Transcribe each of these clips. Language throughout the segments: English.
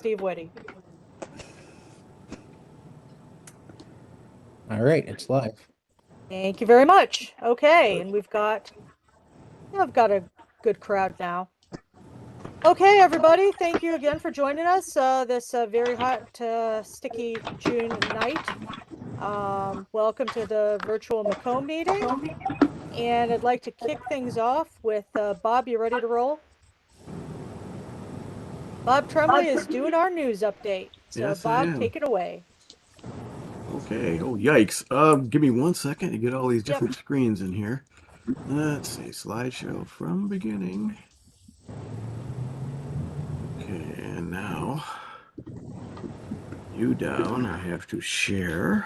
Steve Whitty. All right, it's live. Thank you very much. Okay, and I've got a good crowd now. Okay, everybody, thank you again for joining us this very hot, sticky June night. Welcome to the virtual Macomb meeting. And I'd like to kick things off with Bob. You ready to roll? Bob Tremblay is doing our news update. So, Yes, I Bob, am. take it away. Okay. Oh, yikes. Give me 1 second to get all these different screens in here. Let's see. Slideshow from beginning. Okay, and now you down. I have to share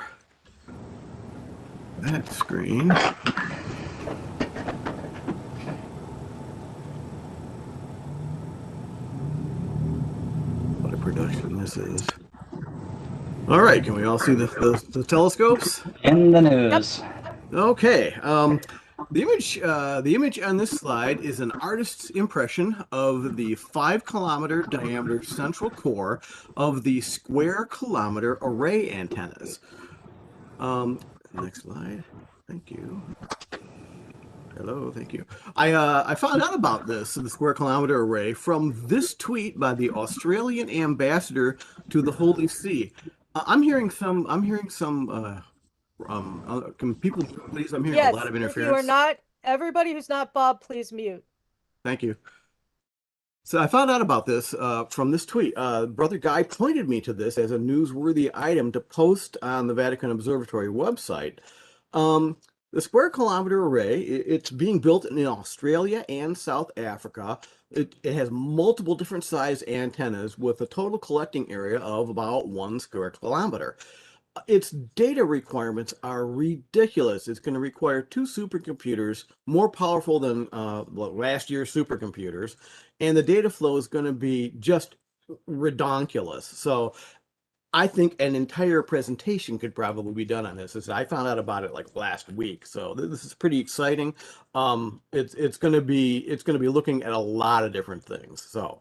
that screen. What a production this is. All right, can we all see the telescopes? In the news. Okay. The image on this slide is an artist's impression of the 5-kilometer diameter central core of the square kilometer array antennas. Next slide. Thank you. Hello, thank you. I found out about the square kilometer array from this tweet by the Australian ambassador to the Holy See. I'm hearing some. Can people please? I'm hearing a lot of interference. If you are not, everybody who's not Bob, please mute. Thank you. So I found out about this from this tweet. Brother Guy pointed me to this as a newsworthy item to post on the Vatican Observatory website. The square kilometer array, it's being built in Australia and South Africa. It has multiple different size antennas with a total collecting area of about 1 square kilometer. Its data requirements are ridiculous. It's going to require 2 supercomputers more powerful than last year's supercomputers, and the data flow is going to be just redonkulous. So I think an entire presentation could probably be done on this. I found out about it like last week, so this is pretty exciting. It's going to be looking at a lot of different things. So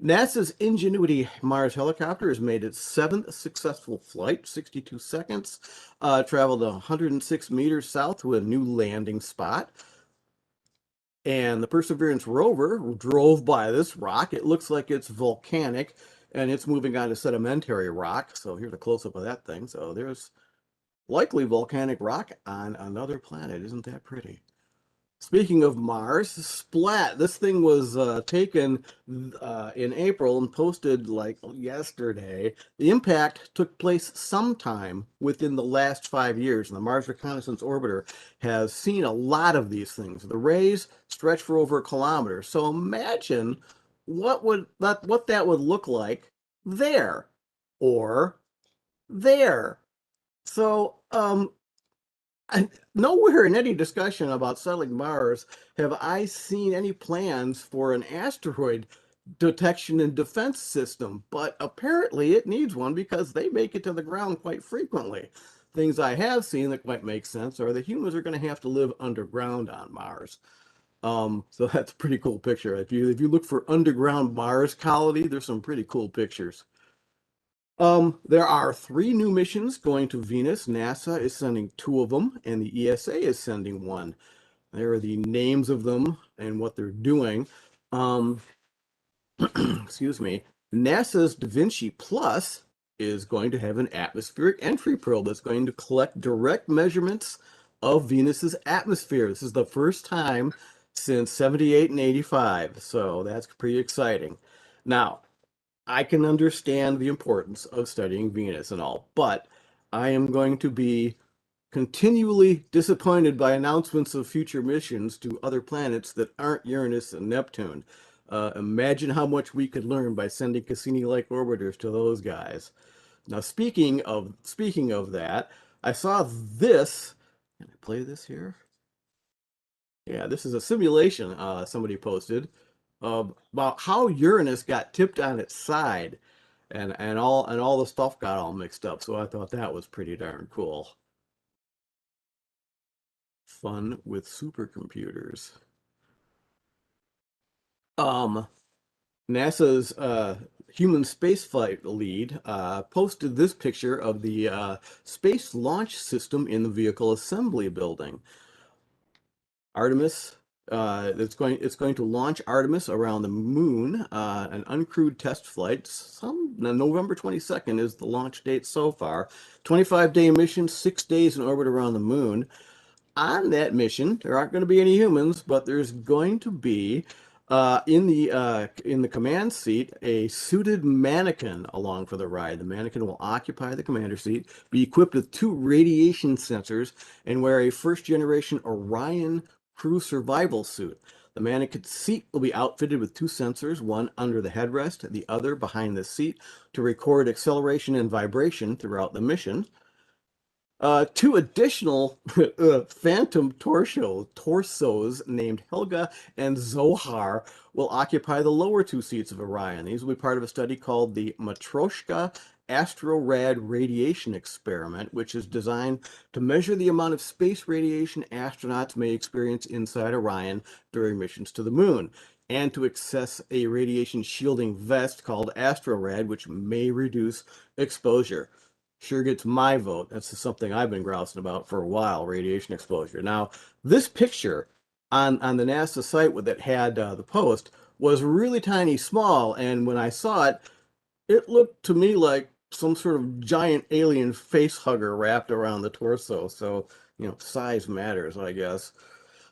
NASA's Ingenuity Mars helicopter has made its 7th successful flight, 62 seconds, traveled 106 meters south to a new landing spot. And the Perseverance rover drove by this rock. It looks like it's volcanic, and it's moving on to sedimentary rock. So here's a close-up of that thing. So there's likely volcanic rock on another planet. Isn't that pretty? Speaking of Mars, Splat. This thing was taken in April and posted like yesterday. The impact took place sometime within the last 5 years, and the Mars Reconnaissance Orbiter has seen a lot of these things. The rays stretch for over a kilometer. So imagine what that would look like there or there. So nowhere in any discussion about settling Mars have I seen any plans for an asteroid detection and defense system, but apparently it needs one because they make it to the ground quite frequently. Things I have seen that quite make sense are that humans are going to have to live underground on Mars. So that's a pretty cool picture. If you look for underground Mars colony, there's some pretty cool pictures. There are 3 new missions going to Venus. NASA is sending 2 of them, and the ESA is sending 1. There are the names of them and what they're doing. Excuse me. NASA's Da Vinci Plus is going to have an atmospheric entry probe that's going to collect direct measurements of Venus's atmosphere. This is the first time since 78 and 85, so that's pretty exciting. Now, I can understand the importance of studying Venus and all, but I am going to be continually disappointed by announcements of future missions to other planets that aren't Uranus and Neptune. Imagine how much we could learn by sending Cassini-like orbiters to those guys. Now, speaking of that, I saw this. Can I play this here? Yeah, this is a simulation somebody posted about how Uranus got tipped on its side, and all the stuff got all mixed up. So I thought that was pretty darn cool. Fun with supercomputers. NASA's human spaceflight lead, posted this picture of the Space Launch System in the Vehicle Assembly Building. Artemis, it's going to launch Artemis around the moon, an uncrewed test flight. November 22nd is the launch date so far. 25-day mission, 6 days in orbit around the moon. On that mission, there aren't going to be any humans, but there's going to be in the command seat a suited mannequin along for the ride. The mannequin will occupy the commander seat, be equipped with 2 radiation sensors, and wear a first-generation Orion crew survival suit. The mannequin seat will be outfitted with 2 sensors, one under the headrest, the other behind the seat, to record acceleration and vibration throughout the mission. 2 additional phantom torsos named Helga and Zohar will occupy the lower 2 seats of Orion. These will be part of a study called the Matroshka Astrorad Radiation Experiment, which is designed to measure the amount of space radiation astronauts may experience inside Orion during missions to the moon, and to access a radiation shielding vest called Astrorad, which may reduce exposure. Sure gets my vote. That's something I've been grousing about for a while, radiation exposure. Now, this picture on the NASA site that had the post was really tiny small, and when I saw it, it looked to me like some sort of giant alien face hugger wrapped around the torso. So, size matters, I guess.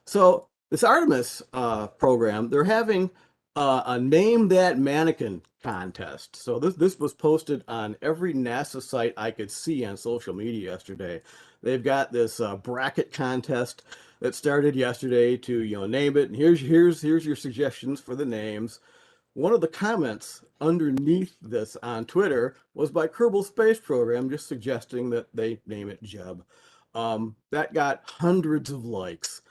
So this Artemis program, they're having a Name That Mannequin contest. So this was posted on every NASA site I could see on social media yesterday. They've got this bracket contest that started yesterday to name it. And here's your suggestions for the names. One of the comments underneath this on Twitter was by Kerbal Space Program, just suggesting that they name it Jeb. That got hundreds of likes,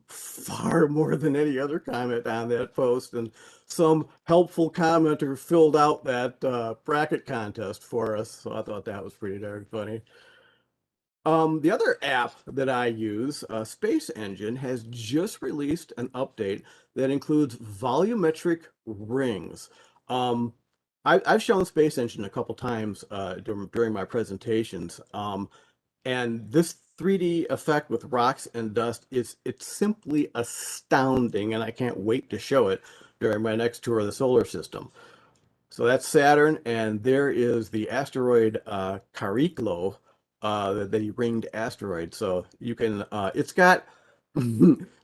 far more than any other comment on that post. And some helpful commenter filled out that bracket contest for us. So I thought that was pretty darn funny. The other app that I use, Space Engine, has just released an update that includes volumetric rings. I've shown Space Engine a couple times during my presentations, and this 3D effect with rocks and dust it's simply astounding, and I can't wait to show it during my next tour of the solar system. So that's Saturn, and there is the asteroid Chariklo, the ringed asteroid. So you can, it's got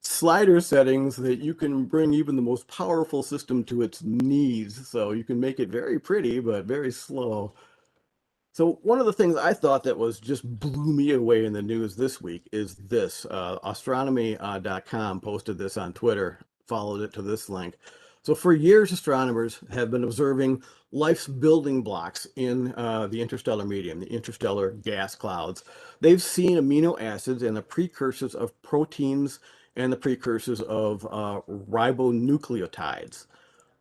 slider settings that you can bring even the most powerful system to its knees. So you can make it very pretty, but very slow. So one of the things I thought that was just blew me away in the news this week is this. Astronomy.com posted this on Twitter, followed it to this link. So for years, astronomers have been observing life's building blocks in the interstellar medium, the interstellar gas clouds. They've seen amino acids and the precursors of proteins and the precursors of ribonucleotides.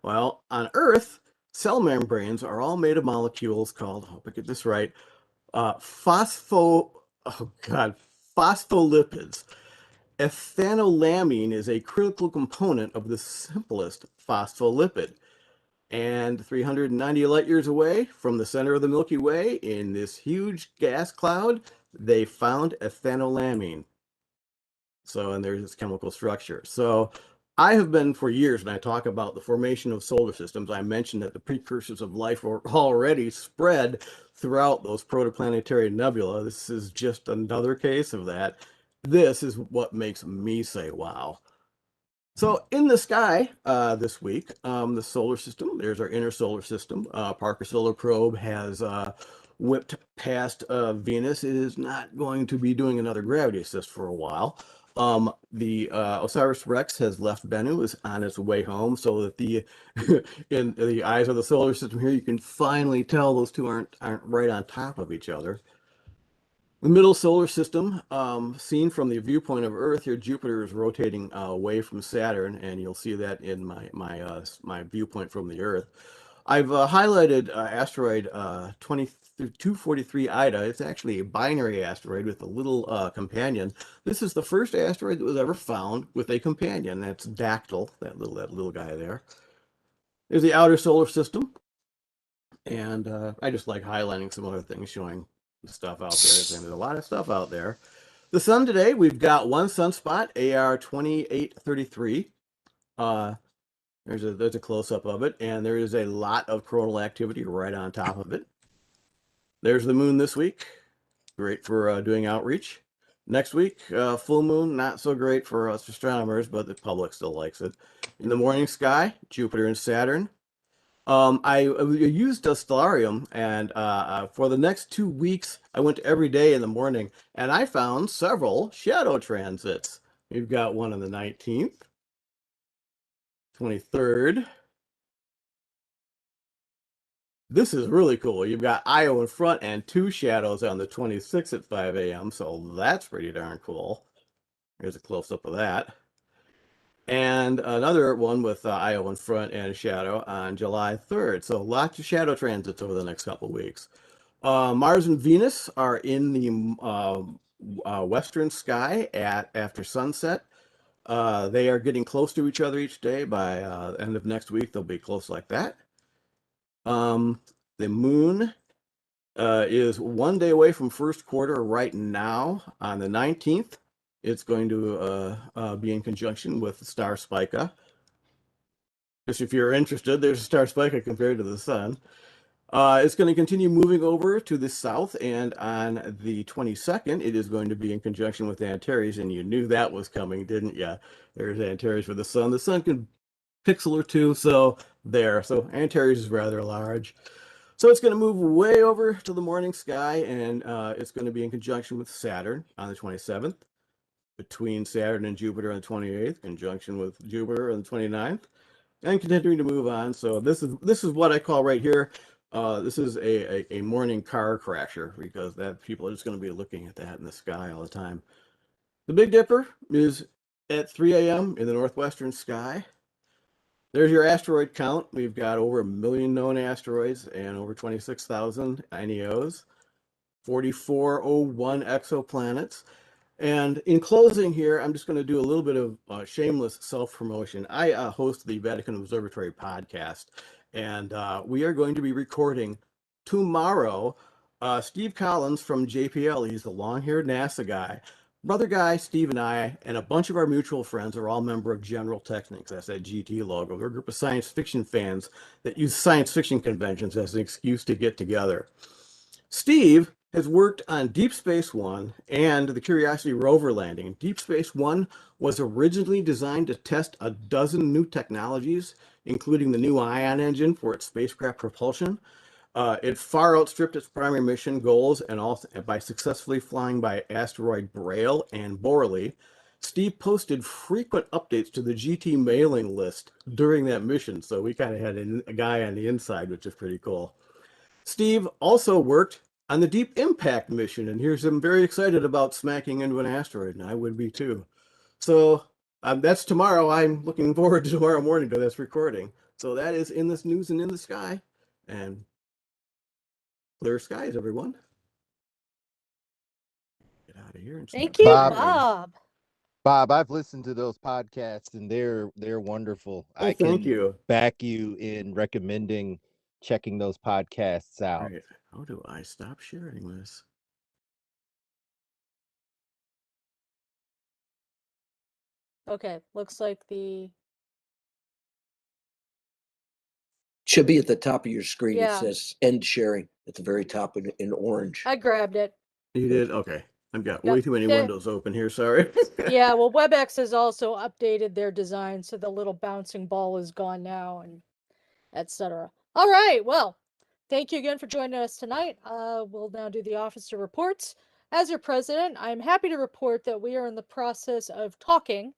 Well, on Earth, cell membranes are all made of molecules called, I hope I get this right, phospholipids. Ethanolamine is a critical component of the simplest phospholipid. And 390 light years away from the center of the Milky Way, in this huge gas cloud, they found ethanolamine. So, and there's its chemical structure. So I have been for years, when I talk about the formation of solar systems, I mentioned that the precursors of life were already spread throughout those protoplanetary nebula. This is just another case of that. This is what makes me say, wow. So in the sky this week, the solar system, there's our inner solar system. Parker Solar Probe has whipped past Venus. It is not going to be doing another gravity assist for a while. The OSIRIS-REx has left Bennu, is on its way home, so that the in the eyes of the solar system here, you can finally tell those two aren't right on top of each other. The middle solar system, seen from the viewpoint of Earth here, Jupiter is rotating away from Saturn, and you'll see that in my viewpoint from the Earth. I've highlighted asteroid 2243 Ida. It's actually a binary asteroid with a little companion. This is the first asteroid that was ever found with a companion. That's Dactyl, that little guy there. There's the outer solar system. And I just like highlighting some other things, showing the stuff out there. And there's a lot of stuff out there. The sun today, we've got one sunspot, AR 2833. There's a close up of it, and there is a lot of coronal activity right on top of it. There's the moon this week, great for doing outreach. Next week, full moon, not so great for us astronomers, but the public still likes it. In the morning sky, Jupiter and Saturn. I used a stellarium, and for the next 2 weeks, I went every day in the morning, and I found several shadow transits. We've got one on the 19th, 23rd. This is really cool. You've got Io in front and two shadows on the 26th at 5 a.m., so that's pretty darn cool. Here's a close-up of that. And another one with Io in front and a shadow on July 3rd. So lots of shadow transits over the next couple of weeks. Mars and Venus are in the western sky after sunset. They are getting close to each other each day. By end of next week, they'll be close like that. The moon is 1 day away from first quarter right now on the 19th. It's going to be in conjunction with the star Spica. Just if you're interested, there's a star Spica compared to the sun. It's going to continue moving over to the south, and on the 22nd, it is going to be in conjunction with Antares, and you knew that was coming, didn't you? There's Antares for the sun. The sun can pixel or two, so there. So Antares is rather large. So it's going to move way over to the morning sky, and it's going to be in conjunction with Saturn on the 27th, between Saturn and Jupiter on the 28th, conjunction with Jupiter on the 29th, and continuing to move on. So this is what I call right here. This is a morning car crasher, because that people are just going to be looking at that in the sky all the time. The Big Dipper is at 3 a.m. in the northwestern sky. There's your asteroid count. We've got over 1 million known asteroids and over 26,000 NEOs, 4,401 exoplanets. And in closing here, I'm just going to do a little bit of shameless self-promotion. I host the Vatican Observatory podcast, and we are going to be recording tomorrow. Steve Collins from JPL, he's the long-haired NASA guy. Brother Guy, Steve, and I, and a bunch of our mutual friends are all member of General Technics. That's that GT logo. We're a group of science fiction fans that use science fiction conventions as an excuse to get together. Steve has worked on Deep Space One and the Curiosity rover landing. Deep Space One was originally designed to test a dozen new technologies, including the new ion engine for its spacecraft propulsion. It far outstripped its primary mission goals, and also by successfully flying by asteroid Braille and Borley. Steve posted frequent updates to the GT mailing list during that mission, so we kind of had a guy on the inside, which is pretty cool. Steve also worked on the Deep Impact mission, and here's him very excited about smacking into an asteroid, and I would be too. So that's tomorrow. I'm looking forward to tomorrow morning to this recording. So that is in this news and in the sky, and clear skies, everyone. Get out of here and Thank start you, Bob. flying. Bob. Bob, I've listened to those podcasts and they're wonderful. Oh, I thank can you. back you in recommending checking those podcasts All out. right. How do I stop sharing this? Okay, looks like the Should be at the top of your screen. Yeah. It says end sharing at the very top in orange. I grabbed it. You did? Okay. I've got Yep. way too many windows open here. Sorry. Yeah, well, WebEx has also updated their design, so the little bouncing ball is gone now, and etc. All right, well, thank you again for joining us tonight. We'll now do the officer reports. As your president, I'm happy to report that we are in the process of talking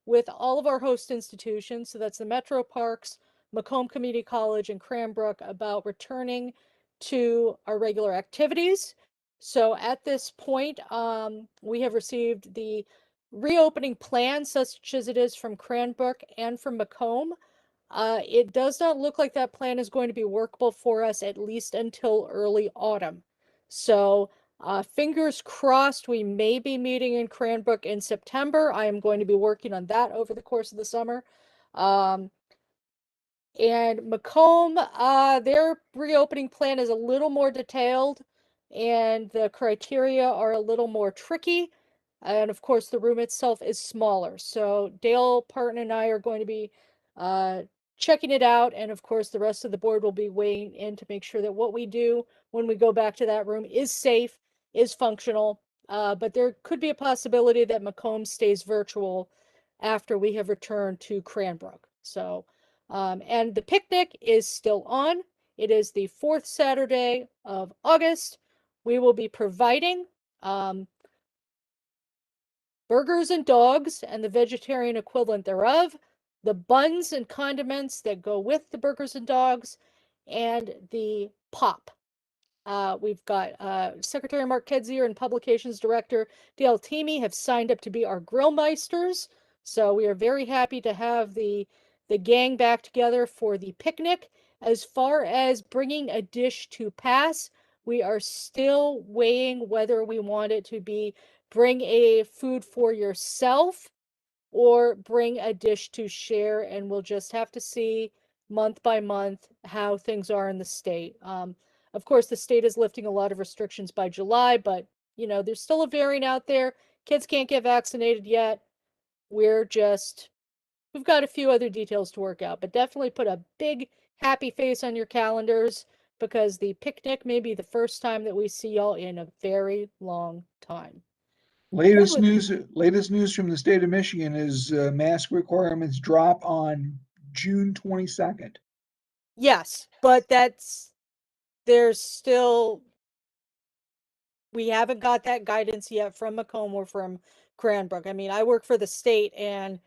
with all of our host institutions, so that's the Metro Parks, Macomb Community College, and Cranbrook, about returning to our regular activities. So at this point, we have received the reopening plan, such as it is from Cranbrook and from Macomb. It does not look like that plan is going to be workable for us at least until early autumn. So fingers crossed, we may be meeting in Cranbrook in September. I am going to be working on that over the course of the summer. And Macomb, their reopening plan is a little more detailed, and the criteria are a little more tricky. And of course, the room itself is smaller. So Dale Parton and I are going to be checking it out. And of course, the rest of the board will be weighing in to make sure that what we do when we go back to that room is safe, is functional. But there could be a possibility that Macomb stays virtual after we have returned to Cranbrook. So, and the picnic is still on. It is the fourth Saturday of August. We will be providing burgers and dogs and the vegetarian equivalent thereof, the buns and condiments that go with the burgers and dogs, and the pop. We've got Secretary Mark Kedzier and Publications Director Dale Teamy have signed up to be our grillmeisters. So we are very happy to have the gang back together for the picnic. As far as bringing a dish to pass, we are still weighing whether we want it to be bring a food for yourself or bring a dish to share, and we'll just have to see month by month how things are in the state. Of course, the state is lifting a lot of restrictions by July, but you know, there's still a variant out there. Kids can't get vaccinated yet. We've got a few other details to work out, but definitely put a big happy face on your calendars because the picnic may be the first time that we see y'all in a very long time. Latest news from the state of Michigan is mask requirements drop on June 22nd. Yes, but there's still, we haven't got that guidance yet from Macomb or from Cranbrook. I mean, I work for the state and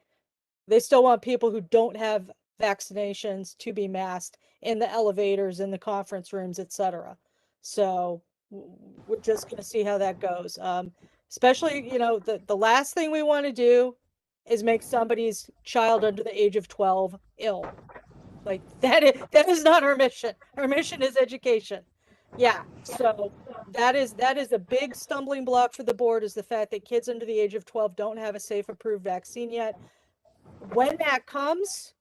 they still want people who don't have vaccinations to be masked in the elevators, in the conference rooms, etc. So we're just going to see how that goes. Especially, you know, the last thing we want to do is make somebody's child under the age of 12 ill. Like that is not our mission. Our mission is education. Yeah. So that is a big stumbling block for the board, is the fact that kids under the age of 12 don't have a safe approved vaccine yet. When that comes,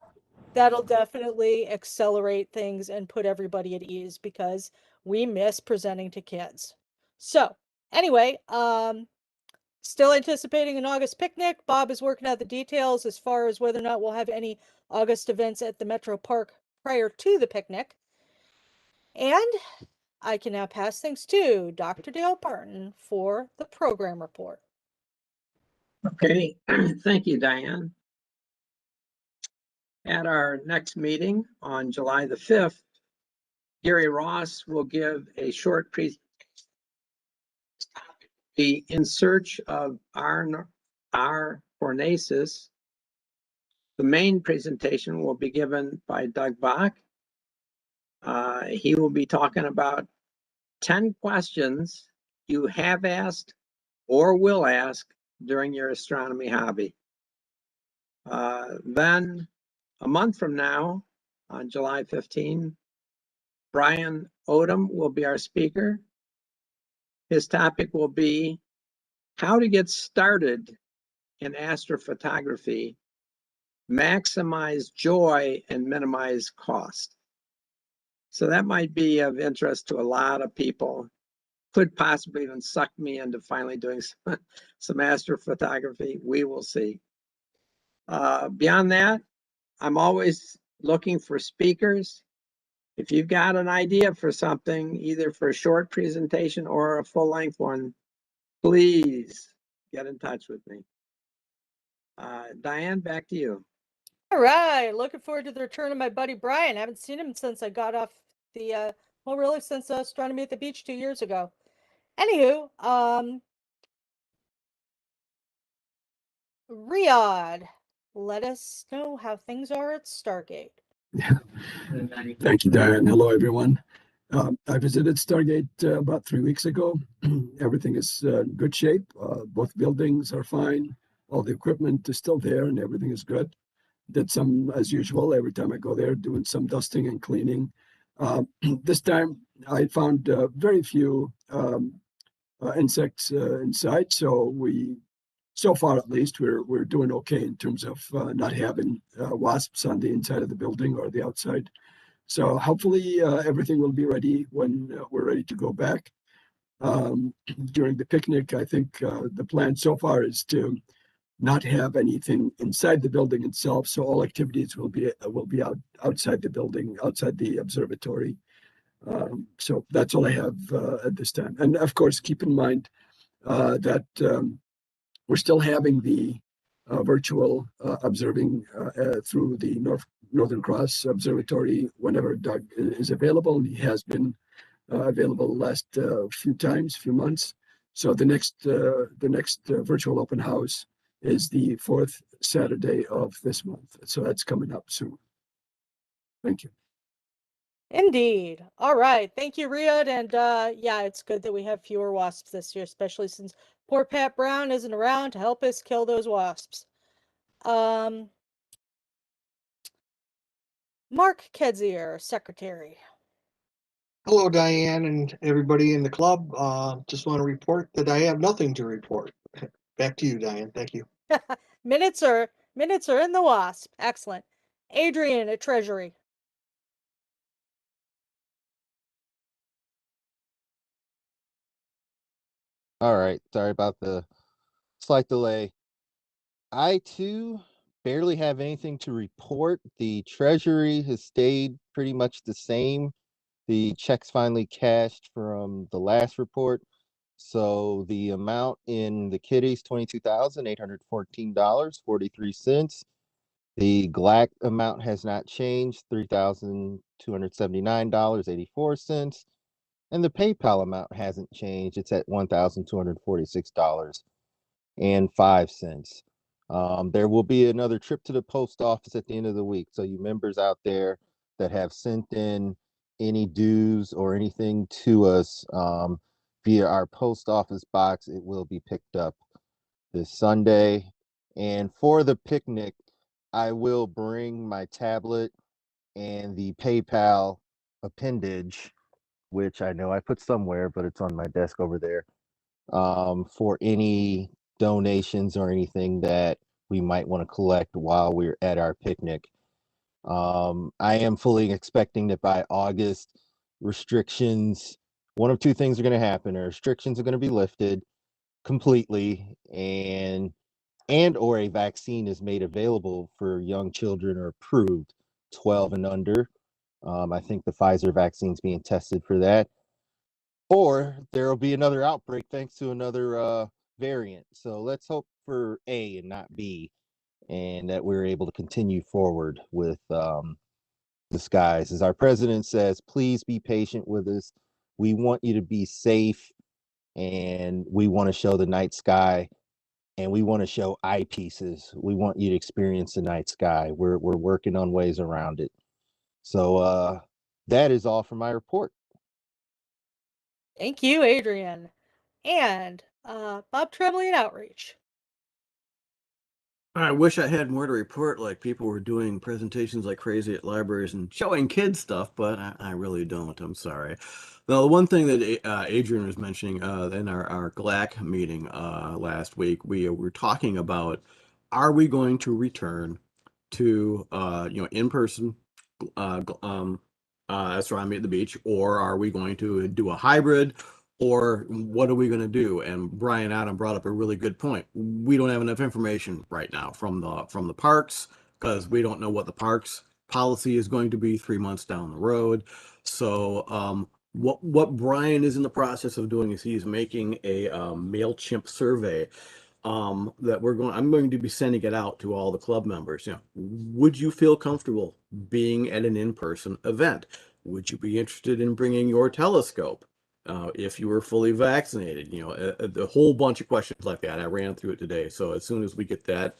that'll definitely accelerate things and put everybody at ease because we miss presenting to kids. So anyway, still anticipating an August picnic. Bob is working out the details as far as whether or not we'll have any August events at the Metro Park prior to the picnic. And I can now pass things to Dr. Dale Parton for the program report. Okay, thank you, Diane. At our next meeting on July the 5th, Gary Ross will give a short presentation in search of R. Fornacis. The main presentation will be given by Doug Bach. He will be talking about 10 questions you have asked or will ask during your astronomy hobby. Then a month from now, on July 15, Brian Odom will be our speaker. His topic will be how to get started in astrophotography, maximize joy and minimize cost. So that might be of interest to a lot of people. Could possibly even suck me into finally doing some astrophotography. We will see. Beyond that, I'm always looking for speakers. If you've got an idea for something, either for a short presentation or a full-length one, please get in touch with me. Diane, back to you. All right, looking forward to the return of my buddy Brian. I haven't seen him since I got off the well, really since astronomy at the beach 2 years ago. Anywho, Riyadh, let us know how things are at Stargate. Thank you, Diane. Hello, everyone. I visited Stargate about 3 weeks ago. Everything is in good shape. Both buildings are fine. All the equipment is still there and everything is good. Did some, as usual, every time I go there, doing some dusting and cleaning. This time I found very few insects inside, so we so far at least, we're doing okay in terms of not having wasps on the inside of the building or the outside. So hopefully everything will be ready when we're ready to go back. During the picnic, I think the plan so far is to not have anything inside the building itself. So all activities will be outside the building, outside the observatory. So that's all I have at this time. And of course, keep in mind that we're still having the virtual observing through the Northern Cross Observatory whenever Doug is available. He has been available the last few months. So the next virtual open house is the 4th Saturday of this month. So that's coming up soon. Thank you. Indeed. All right. Thank you, Riyad. And yeah, it's good that we have fewer wasps this year, especially since poor Pat Brown isn't around to help us kill those wasps. Mark Kedzier, Secretary. Hello, Diane and everybody in the club. Just want to report that I have nothing to report. Back to you, Diane. Thank you. Minutes are in the wasp. Excellent. Adrian at Treasury. All right. Sorry about the slight delay. I too barely have anything to report. The Treasury has stayed pretty much the same. The checks finally cashed from the last report. So the amount in the kitties, $22,814.43. The GLAC amount has not changed, $3,279.84. And the PayPal amount hasn't changed. It's at $1,246.05. There will be another trip to the post office at the end of the week. So you members out there that have sent in any dues or anything to us via our post office box, it will be picked up this Sunday. And for the picnic, I will bring my tablet and the PayPal appendage, which I know I put somewhere, but it's on my desk over there, for any donations or anything that we might want to collect while we're at our picnic. I am fully expecting that by August, restrictions, one of two things are going to happen. Restrictions are going to be lifted completely, and or a vaccine is made available for young children or approved 12 and under. I think the Pfizer vaccine is being tested for that. Or there will be another outbreak thanks to another variant. So let's hope for A and not B, and that we're able to continue forward with the skies. As our president says, please be patient with us. We want you to be safe, and we want to show the night sky, and we want to show eyepieces. We want you to experience the night sky. We're working on ways around it. So that is all for my report. Thank you, Adrian. And Bob Tremblay at Outreach. I wish I had more to report, like people were doing presentations like crazy at libraries and showing kids stuff, but I really don't. I'm sorry. Now, the one thing that Adrian was mentioning in our GLAC meeting last week, we were talking about, are we going to return to in-person astronomy at the beach, or are we going to do a hybrid, or what are we going to do? And Brian Adam brought up a really good point. We don't have enough information right now from the parks, because we don't know what the parks policy is going to be 3 months down the road. So what Brian is in the process of doing is he's making a MailChimp survey that I'm going to be sending it out to all the club members. Would you feel comfortable being at an in-person event? Would you be interested in bringing your telescope if you were fully vaccinated? A whole bunch of questions like that. I ran through it today. So as soon as we get that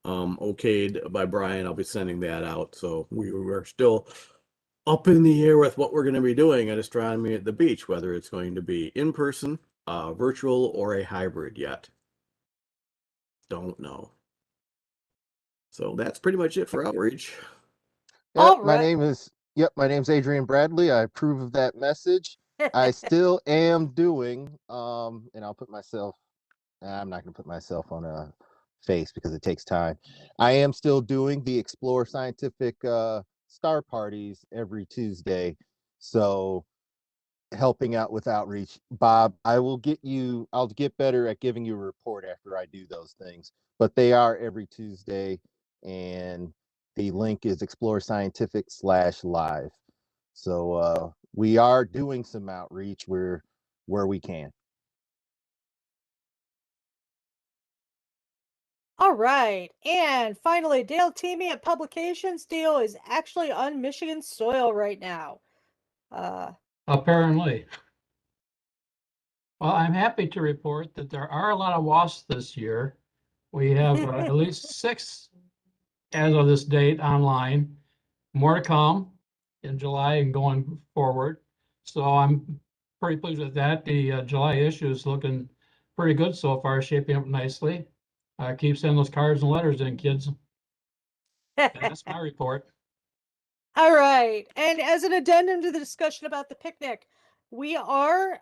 okayed by Brian, I'll be sending that out. So we're still up in the air with what we're going to be doing at astronomy at the beach, whether it's going to be in person, virtual, or a hybrid yet. Don't know. So that's pretty much it for outreach. Yep, All my right. name's Adrian Bradley. I approve of that message. I still am doing, and I'll put myself I'm not going to put myself on a face because it takes time. I am still doing the Explore Scientific star parties every Tuesday. So helping out with outreach. Bob, I'll get better at giving you a report after I do those things. But they are every Tuesday, and the link is explorescientific/live. So we are doing some outreach where we can. All right. And finally, Dale teaming at Publications. Dale is actually on Michigan soil right now. Apparently. Well, I'm happy to report that there are a lot of wasps this year. We have at least 6 as of this date online. More to come in July and going forward. So I'm pretty pleased with that. The July issue is looking pretty good so far, shaping up nicely. Keep sending those cards and letters in, kids. That's my report. All right. And as an addendum to the discussion about the picnic, we are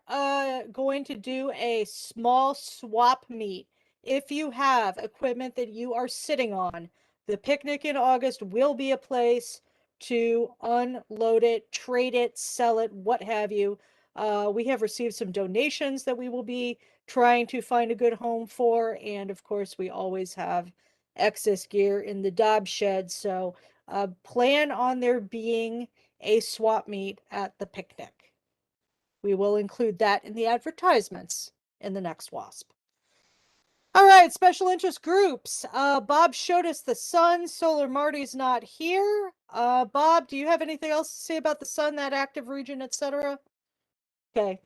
going to do a small swap meet. If you have equipment that you are sitting on, the picnic in August will be a place to unload it, trade it, sell it, what have you. We have received some donations that we will be trying to find a good home for. And of course, we always have excess gear in the Dobbs shed. So plan on there being a swap meet at the picnic. We will include that in the advertisements in the next WASP. All right, special interest groups. Bob showed us the sun. Solar Marty's not here. Bob, do you have anything else to say about the sun, that active region, etc.? Okay.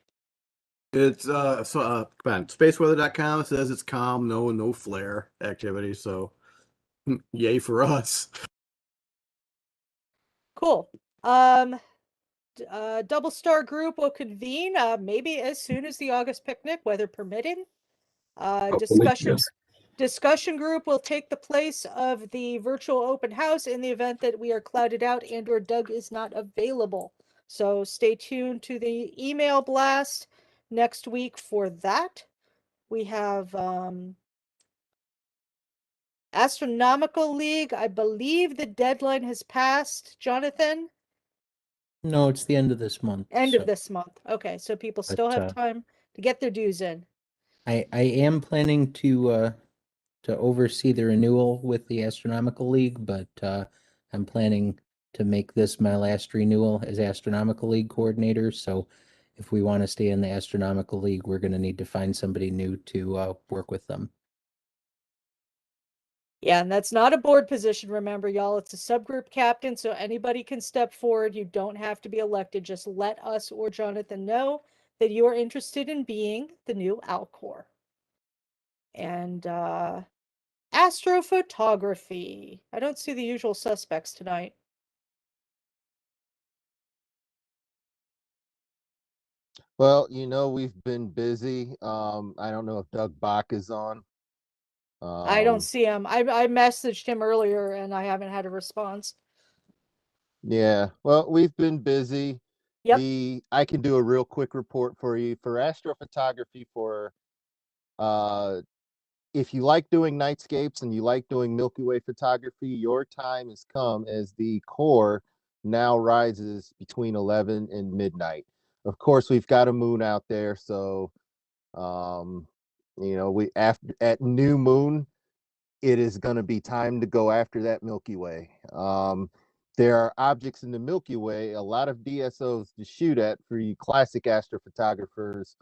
It's come on, spaceweather.com says it's calm, no flare activity, so yay for us. Cool. Double Star Group will convene maybe as soon as the August picnic, weather permitting. Hopefully, yes. Discussion group will take the place of the virtual open house in the event that we are clouded out and or Doug is not available. So stay tuned to the email blast next week for that. We have Astronomical League. I believe the deadline has passed, Jonathan. No, it's the end of this month. End so- of this month. Okay, so people still But, have time to get their dues in. I am planning to oversee the renewal with the Astronomical League, but I'm planning to make this my last renewal as Astronomical League coordinator. So if we want to stay in the Astronomical League, we're going to need to find somebody new to work with them. Yeah, and that's not a board position, remember, y'all. It's a subgroup captain, so anybody can step forward. You don't have to be elected. Just let us or Jonathan know that you are interested in being the new Alcor. And astrophotography. I don't see the usual suspects tonight. Well, we've been busy. I don't know if Doug Bach is on. I don't see him. I messaged him earlier and I haven't had a response. Yeah, well, we've been busy. Yep. I can do a real quick report for you for astrophotography for if you like doing nightscapes and you like doing Milky Way photography, your time has come as the core now rises between 11 and midnight. Of course, we've got a moon out there, so we after at new moon, it is going to be time to go after that Milky Way. There are objects in the Milky Way, a lot of DSOs to shoot at for you classic astrophotographers.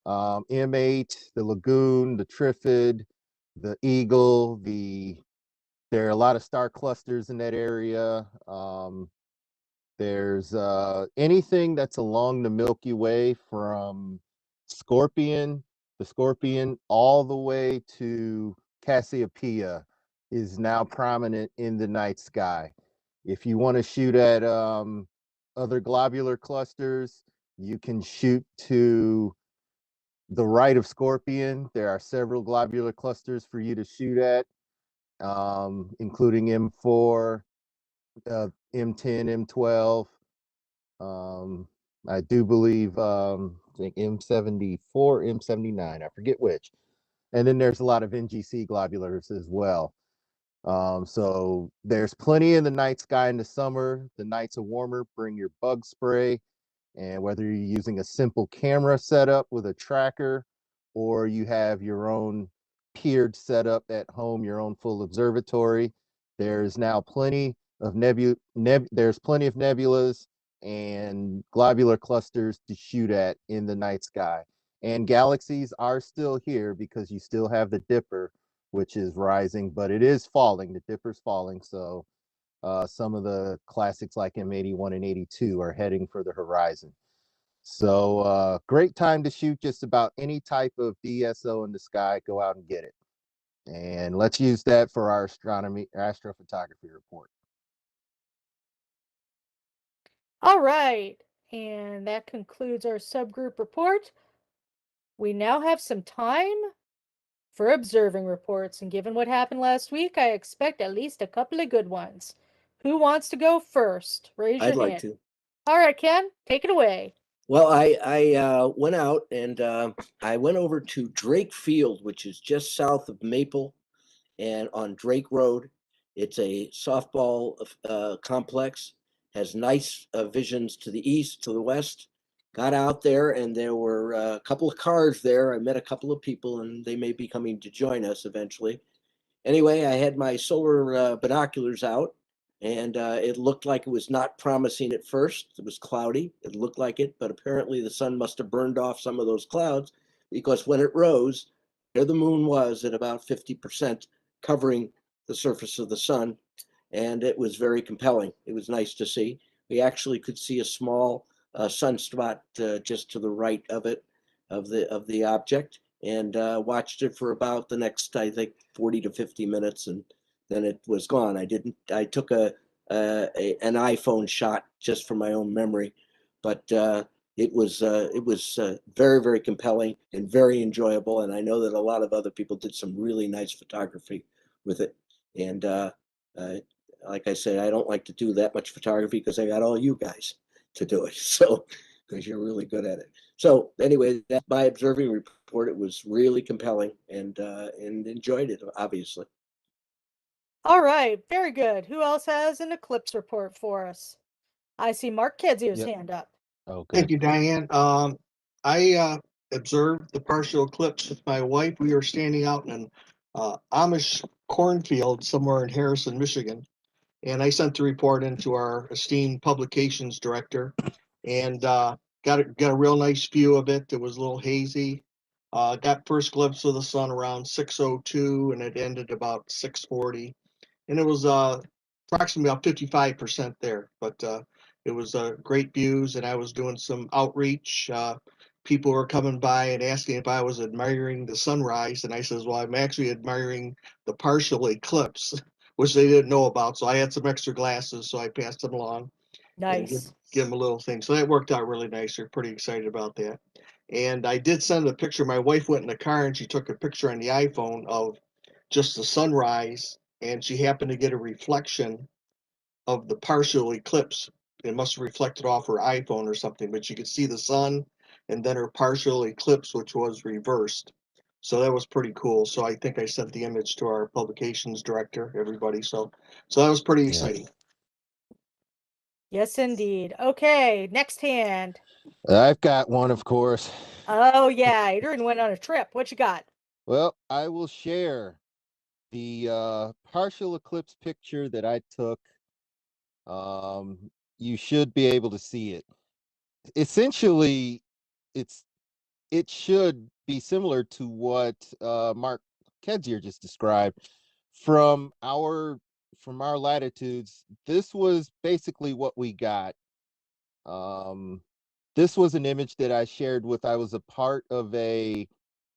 M8, the Lagoon, the Trifid, the Eagle, there are a lot of star clusters in that area. There's anything that's along the Milky Way from the Scorpion, all the way to Cassiopeia is now prominent in the night sky. If you want to shoot at other globular clusters, you can shoot to the right of Scorpion. There are several globular clusters for you to shoot at, including M4, M10, M12. I do believe I think M74, M79, I forget which. And then there's a lot of NGC globulars as well. So there's plenty in the night sky in the summer. The nights are warmer, bring your bug spray. And whether you're using a simple camera setup with a tracker, or you have your own peered setup at home, your own full observatory, there's now plenty of there's plenty of nebulas and globular clusters to shoot at in the night sky. And galaxies are still here because you still have the Dipper, which is rising, but it is falling. The Dipper's falling, so some of the classics like M81 and 82 are heading for the horizon. So great time to shoot just about any type of DSO in the sky. Go out and get it. And let's use that for our astrophotography report. All right. And that concludes our subgroup report. We now have some time for observing reports. And given what happened last week, I expect at least a couple of good ones. Who wants to go first? Raise your I'd like hand. to. All right, Ken, take it away. Well, I went out and I went over to Drake Field, which is just south of Maple and on Drake Road. It's a softball complex, has nice visions to the east, to the west. Got out there and there were a couple of cars there. I met a couple of people and they may be coming to join us eventually. Anyway, I had my solar binoculars out and it looked like it was not promising at first. It was cloudy. It looked like it, but apparently the sun must have burned off some of those clouds because when it rose, there the moon was at about 50% covering the surface of the sun. And it was very compelling. It was nice to see. We actually could see a small sunspot just to the right of it, of the object, and watched it for about the next, I think, 40 to 50 minutes, and then it was gone. I took an iPhone shot just for my own memory, but it was very, very compelling and very enjoyable. And I know that a lot of other people did some really nice photography with it. And like I say, I don't like to do that much photography because I got all you guys to do it. So, because you're really good at it. So anyway, that's my observing report. It was really compelling and enjoyed it, obviously. All right, very good. Who else has an eclipse report for us? I see Mark Kedzier's hand up. Oh, good. Thank you, Diane. I observed the partial eclipse with my wife. We were standing out in an Amish cornfield somewhere in Harrison, Michigan. And I sent the report into our esteemed publications director and got a real nice view of it. It was a little hazy. Got first glimpse of the sun around 6:02 and it ended about 6:40. And it was approximately about 55% there. But it was great views, and I was doing some outreach. People were coming by and asking if I was admiring the sunrise, and I says, well, I'm actually admiring the partial eclipse, which they didn't know about. So I had some extra glasses, so I passed them along. Nice. And give them a little thing. So that worked out really nice. They're pretty excited about that. And I did send a picture. My wife went in the car and she took a picture on the iPhone of just the sunrise, and she happened to get a reflection of the partial eclipse. It must have reflected off her iPhone or something, but you could see the sun and then her partial eclipse, which was reversed. So that was pretty cool. So I think I sent the image to our publications director, everybody. So that was pretty exciting. Yes, indeed. Okay, next hand. I've got one, of course. Oh, yeah. Adrian went on a trip. What you got? Well, I will share the partial eclipse picture that I took. You should be able to see it. Essentially, it should be similar to what Mark Kedzier just described. From our latitudes, this was basically what we got. This was an image that I shared with. I was a part of a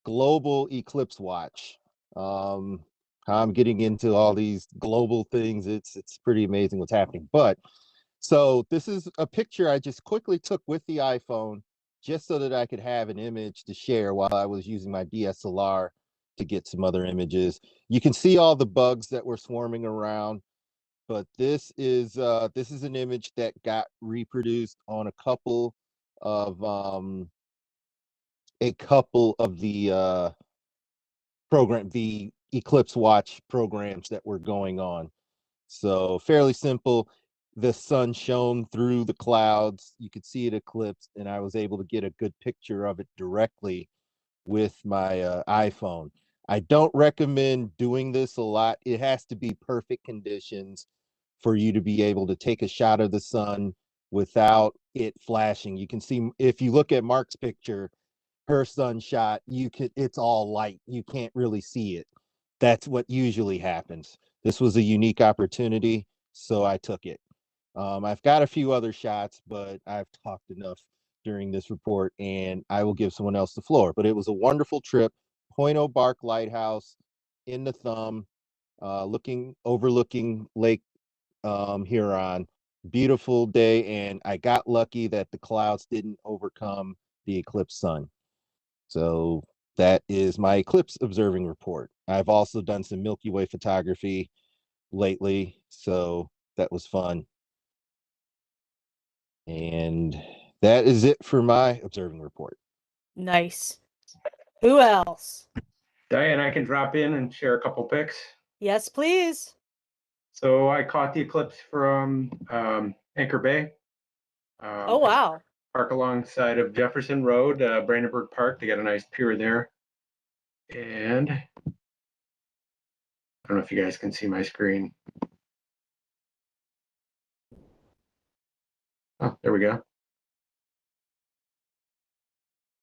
global eclipse watch. I'm getting into all these global things. It's pretty amazing what's happening. But so this is a picture I just quickly took with the iPhone, just so that I could have an image to share while I was using my DSLR to get some other images. You can see all the bugs that were swarming around, but this is an image that got reproduced on a couple of the the eclipse watch programs that were going on. So fairly simple. The sun shone through the clouds. You could see it eclipsed, and I was able to get a good picture of it directly with my iPhone. I don't recommend doing this a lot. It has to be perfect conditions for you to be able to take a shot of the sun without it flashing. You can see, if you look at Mark's picture, her sunshot, it's all light. You can't really see it. That's what usually happens. This was a unique opportunity, so I took it. I've got a few other shots, but I've talked enough during this report, and I will give someone else the floor. But it was a wonderful trip. Point O'Bark Lighthouse in the Thumb, overlooking Lake Huron. Beautiful day, and I got lucky that the clouds didn't overcome the eclipse sun. So that is my eclipse observing report. I've also done some Milky Way photography lately, so that was fun. And that is it for my observing report. Nice. Who else? Diane, I can drop in and share a couple pics. Yes, please. So I caught the eclipse from Anchor Bay. Oh, wow. Park alongside of Jefferson Road, Brandenburg Park. They got a nice pier there. And I don't know if you guys can see my screen. Oh, there we go. Is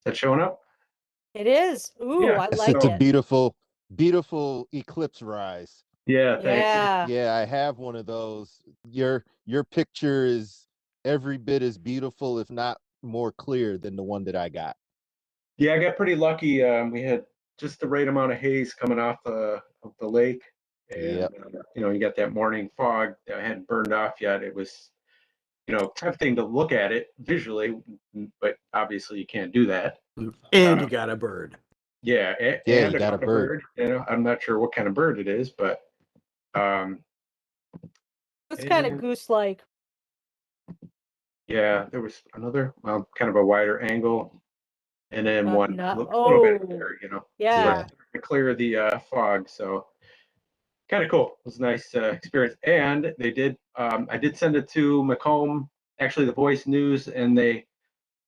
that showing up? It is. Ooh, Yeah, I Yes, like it's a it. beautiful, beautiful eclipse rise. Yeah, thanks. Yeah. Yeah, I have one of those. Your picture is every bit as beautiful, if not more clear, than the one that I got. Yeah, I got pretty lucky. We had just the right amount of haze coming off of the lake. And, Yep. You got that morning fog that hadn't burned off yet. It was, tempting to look at it visually, but obviously you can't do that. And you got a bird. Yeah, Yeah, and you I got a got bird. I'm not sure what kind of bird it is, but It's kind of and goose-like. yeah, there was another, kind of a wider angle, and then one No. little bit Oh, there, yeah. to clear the fog. So kind of cool. It was a nice experience. And they did, I did send it to Macomb, actually the Voice News, and they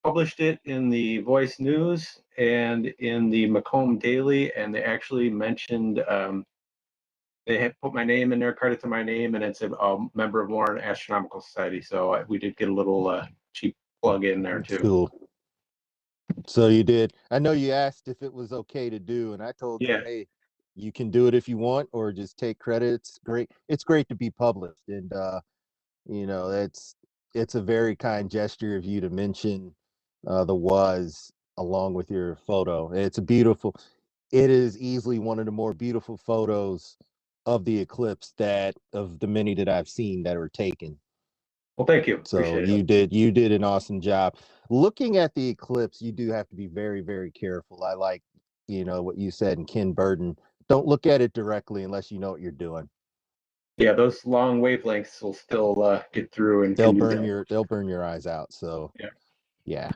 published it in the Voice News and in the Macomb Daily, and they actually mentioned, they had put my name in there, credit to my name, and it's a member of Warren Astronomical Society. So we did get a little cheap plug in there too. Cool. So you did. I know you asked if it was okay to do, and I told you, Yeah. hey, you can do it if you want, or just take credit. It's great. It's great to be published, and it's a very kind gesture of you to mention the was along with your photo. It's a beautiful. It is easily one of the more beautiful photos of the eclipse of the many that I've seen that were taken. Well, thank you. So Appreciate it. you did an awesome job. Looking at the eclipse, you do have to be very, very careful. I like, what you said, and Ken Burden, don't look at it directly unless you know what you're doing. Yeah, those long wavelengths will still get through and can do that. They'll burn your eyes out. So Yeah. yeah.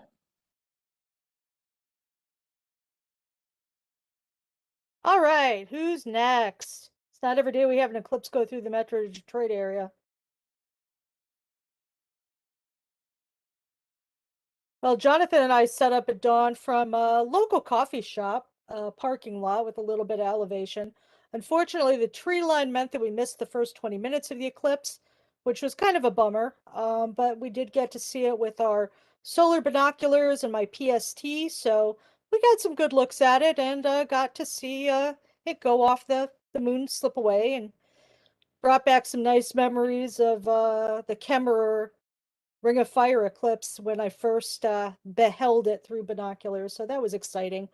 All right, who's next? It's not every day we have an eclipse go through the Metro Detroit area. Well, Jonathan and I set up at dawn from a local coffee shop, a parking lot with a little bit of elevation. Unfortunately, the tree line meant that we missed the first 20 minutes of the eclipse, which was kind of a bummer. But we did get to see it with our solar binoculars and my PST, so we got some good looks at it and got to see it go off the moon, slip away, and brought back some nice memories of the Kemmerer Ring of Fire eclipse when I first beheld it through binoculars. So that was exciting.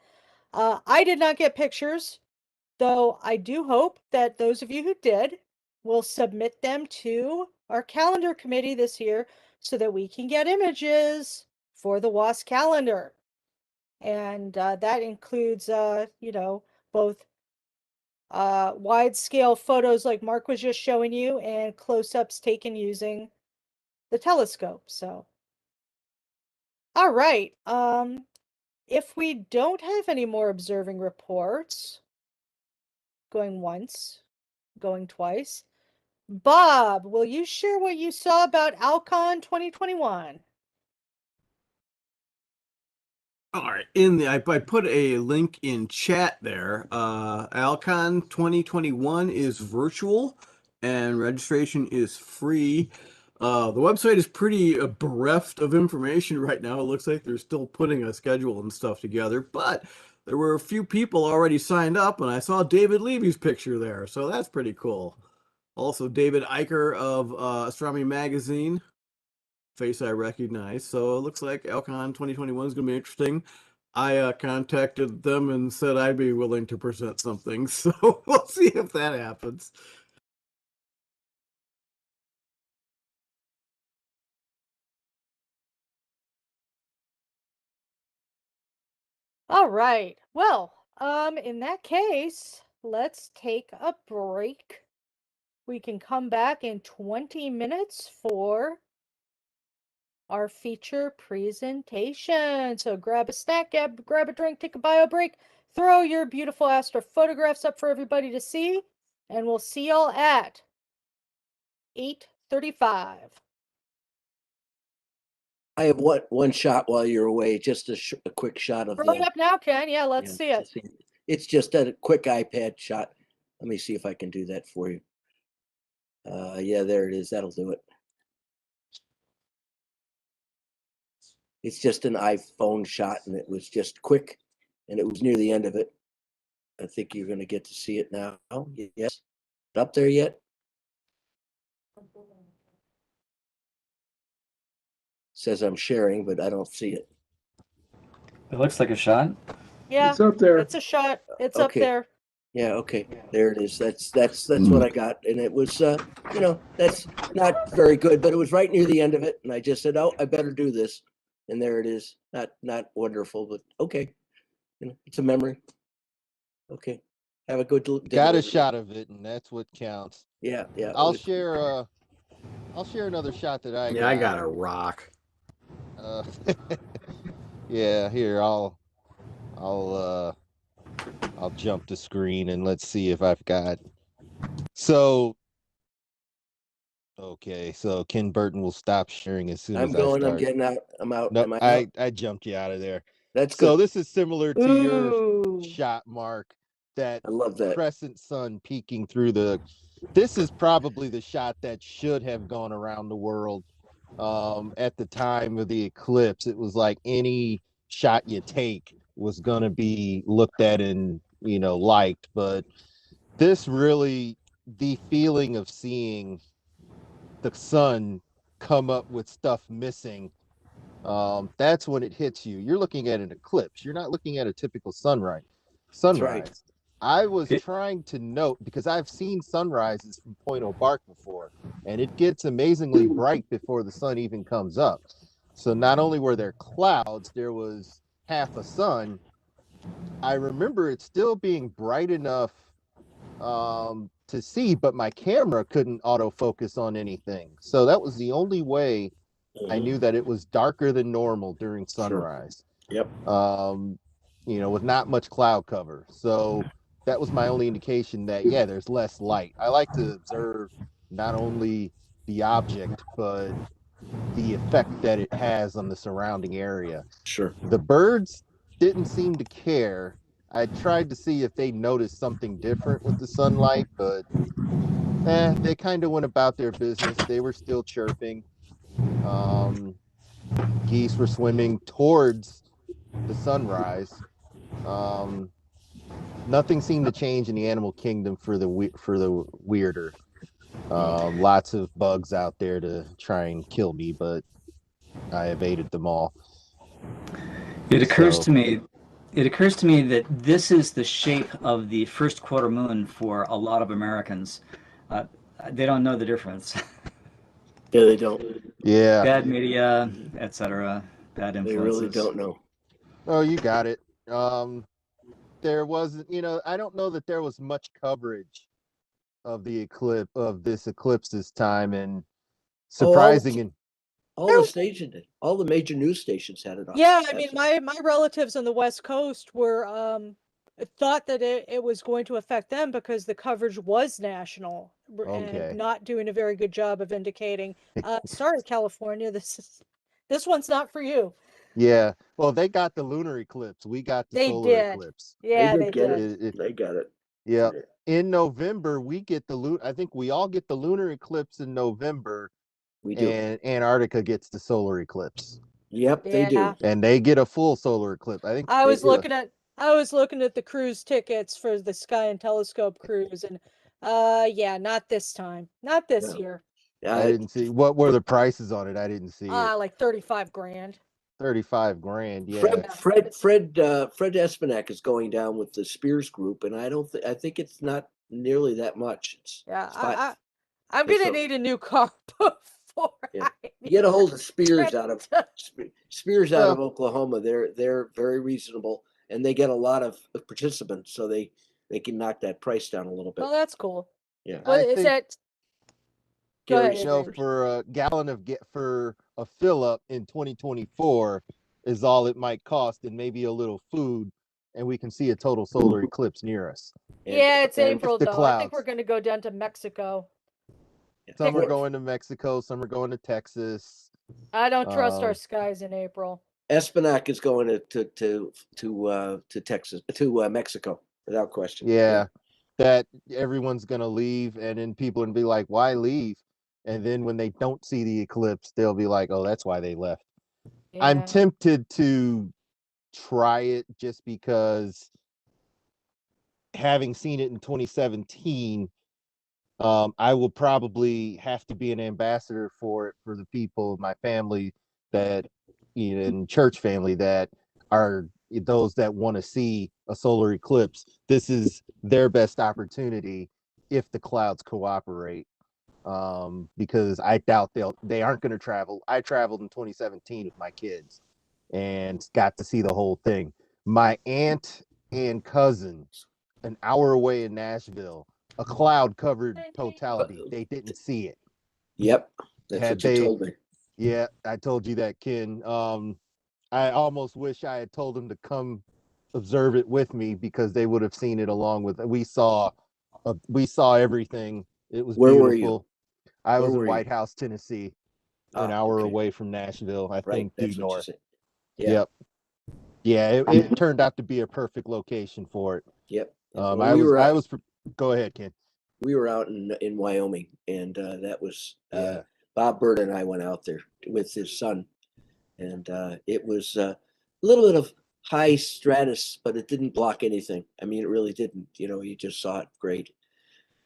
I did not get pictures, though I do hope that those of you who did will submit them to our calendar committee this year so that we can get images for the WAS calendar. And that includes, both wide scale photos like Mark was just showing you and close ups taken using the telescope. So all right. If we don't have any more observing reports, Going once, going twice. Bob, will you share what you saw about Alcon 2021? All right, I put a link in chat there. Alcon 2021 is virtual and registration is free. The website is pretty bereft of information right now. It looks like they're still putting a schedule and stuff together, but there were a few people already signed up, and I saw David Levy's picture there, so that's pretty cool. Also, David Eicher of Astronomy Magazine, face I recognize. So it looks like Alcon 2021 is going to be interesting. I contacted them and said I'd be willing to present something. So we'll see if that happens. All right. Well, in that case, let's take a break. We can come back in 20 minutes for our feature presentation. So grab a snack, grab a drink, take a bio break, throw your beautiful astro photographs up for everybody to see, and we'll see y'all at 8:35. I have one shot while you're away, just a quick shot of Throw it up now, Ken. Yeah, let's see it. It's just a quick iPad shot. Let me see if I can do that for you. Yeah, there it is. That'll do it. It's just an iPhone shot, and it was just quick, and it was near the end of it. I think you're going to get to see it now. Yes. Up there yet? Says I'm sharing, but I don't see it. It looks like a shot. Yeah, It's up there. it's a shot. It's up there. Yeah, okay. There it is. That's what I got. And it was that's not very good, but it was right near the end of it. And I just said, oh, I better do this. And there it is. Not wonderful, but okay. It's a memory. Okay. Have a good day. Got a shot of it, and that's what counts. Yeah. I'll share another shot that I got. I got a rock. Yeah, here I'll jump the screen and let's see if I've got. So okay, so Ken Burton will stop sharing as soon as I start. I'm getting out. I'm out. No, I jumped you out of there. That's so good. This is similar to your shot, Mark. That I love that crescent sun peeking through the. This is probably the shot that should have gone around the world. At the time of the eclipse, it was like any shot you take was going to be looked at and liked, but this really, the feeling of seeing the sun come up with stuff missing, that's when it hits you. You're looking at an eclipse, you're not looking at a typical sunrise. Right. I was trying to note, because I've seen sunrises from Point O'Bark before, and it gets amazingly bright before the sun even comes up. So not only were there clouds, there was half a sun. I remember it still being bright enough to see, but my camera couldn't autofocus on anything. So that was the only way I knew that it was darker than normal during sunrise. Sure. Yep. With not much cloud cover. So that was my only indication that, yeah, there's less light. I like to observe not only the object, but the effect that it has on the surrounding area. Sure. The birds didn't seem to care. I tried to see if they noticed something different with the sunlight, but they kind of went about their business. They were still chirping. Geese were swimming towards the sunrise. Nothing seemed to change in the animal kingdom for the weirder. Lots of bugs out there to try and kill me, but I evaded them all. It occurs to me that this is the shape of the first quarter moon for a lot of Americans. They don't know the difference. Yeah, they don't. Yeah. Bad media, etc. Bad influences. They really don't know. Oh, you got it. There wasn't, I don't know that there was much coverage of the eclipse, of this eclipse this time, and surprising. All the stations did. All the major news stations had it on. Yeah, I mean, my relatives on the West Coast were thought that it was going to affect them because the coverage was national Okay. and not doing a very good job of indicating, sorry, California, this one's not for you. Yeah. Well, they got the lunar eclipse. We got the They solar did. eclipse. Yeah, They they get did. it. They got it. Yeah. In November, we get I think we all get the lunar eclipse in November, We do. and Antarctica gets the solar eclipse. Yep, they do. Yeah. And they get a full solar eclipse. I think I was do. looking at the cruise tickets for the Sky and Telescope cruise, and yeah, not this time. Not this No. year. I didn't see what were the prices on it. I didn't see it. Like 35 grand. 35 grand. Yeah. Fred Espenak is going down with the Spears group, and I think it's not nearly that much. Yeah, I'm gonna need a new car before Yeah. I You get a hold of Spears get out of Well, Oklahoma. They're very reasonable, and they get a lot of participants, so they can knock that price down a little bit. Well, that's cool. Yeah. But I is think, that go Gary ahead, you know, Adrian. for a gallon of for a fill up in 2024 is all it might cost, and maybe a little food, and we can see a total solar eclipse near us. Yeah, it's April the though. I think clouds. we're gonna go down to Mexico. Some are going to Mexico, some are going to Texas. I don't trust our skies in April. Espenak is going to Texas, to Mexico, without question. Yeah, that everyone's gonna leave, and then people will be like, "Why leave?" And then when they don't see the eclipse, they'll be like, "Oh, that's why they left." Yeah. I'm tempted to try it just because, having seen it in 2017, I will probably have to be an ambassador for it for the people of my family that, and church family that are those that want to see a solar eclipse. This is their best opportunity if the clouds cooperate, because I doubt they aren't going to travel. I traveled in 2017 with my kids and got to see the whole thing. My aunt and cousin, an hour away in Nashville, a cloud covered totality. They didn't see it. Yep, that's what you told me. Yeah, I told you that, Ken. I almost wish I had told them to come observe it with me, because they would have seen it along with. We saw everything. It was Where beautiful. were you? I was in White House, Tennessee, an hour okay. away from Nashville. I Right, think due that's what you north. said. Yeah. Yep. Yeah, it turned out to be a perfect location for it. Yep. I was. Go ahead, Ken. We were out in Wyoming, and that was Bob Bird and I went out there with his son, and it was a little bit of high stratus, but it didn't block anything. I mean, it really didn't. You just saw it great.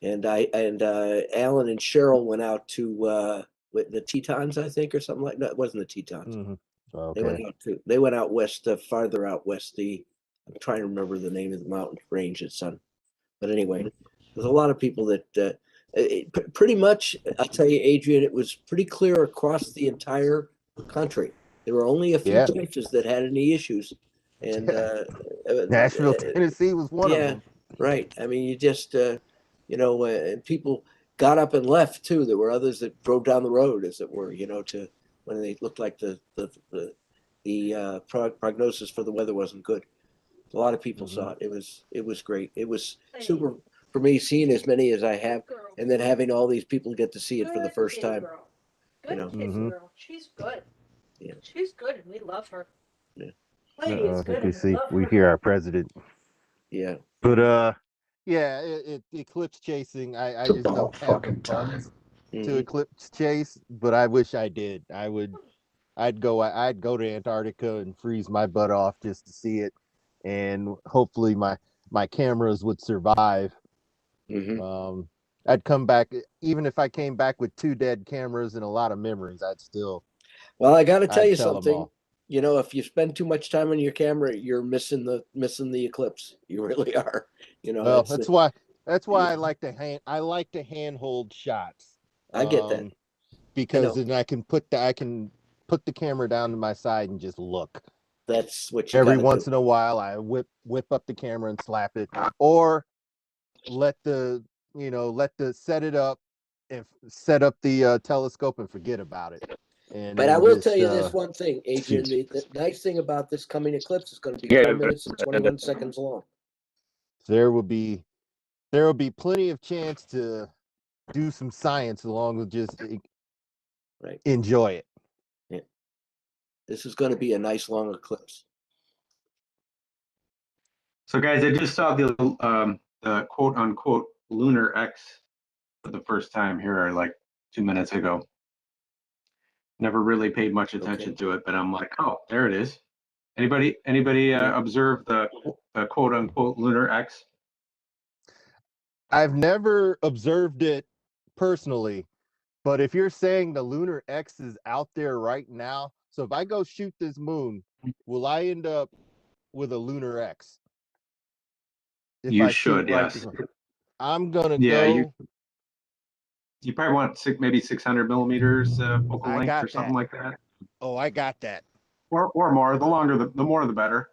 And Alan and Cheryl went out to with the Tetons, I think, or something like that. It wasn't the Tetons. Mm-hmm. Okay. They went out west, farther out west. I'm trying to remember the name of the mountain range it's on. But anyway, there's a lot of people that pretty much, I'll tell you, Adrian, it was pretty clear across the entire country. There were only a few places that had any issues. And Nashville, Tennessee was one of them. Right. I mean, you just, people got up and left too. There were others that drove down the road, as it were, to when they looked like the prognosis for the weather wasn't good. A lot of people saw it. It was great. It was super for me, seeing as many as I have, and then having all these people get to see it for the first time. Good kid, girl. She's good. Yeah. She's good, and we love her. Yeah. Lady is good. We hear our president. Yeah. But yeah, eclipse chasing. I just don't have the funds to eclipse chase, but I wish I did. I'd go to Antarctica and freeze my butt off just to see it, and hopefully my cameras would survive. I'd come back, even if I came back with 2 dead cameras and a lot of memories, I'd still. Well, I got to tell you something. If you spend too much time on your camera, you're missing the eclipse. You really are. Well, that's why I like to handhold shots. I get that. Because then I can put the camera down to my side and just look. That's what you every once in a while I whip up the camera and slap it, or let the set it up and set up the telescope and forget about it. But I will tell you this one thing, Adrian. The nice thing about this coming eclipse is going to be 4 minutes and 21 seconds long. there will be plenty of chance to do some science along with just Right. enjoy it. Yeah. This is going to be a nice long eclipse. So guys, I just saw the quote unquote lunar X for the first time here like 2 minutes ago. Never really paid much attention to it, but I'm like, oh, there it is. Anybody observe the quote unquote lunar X? I've never observed it personally, but if you're saying the lunar X is out there right now, so if I go shoot this moon, will I end up with a lunar X? If You I should, shoot right yes. I'm gonna Yeah, go. you probably want maybe 600 millimeters focal I length got or something that. like that. Oh, I got that. Or more. The longer, the more, the better.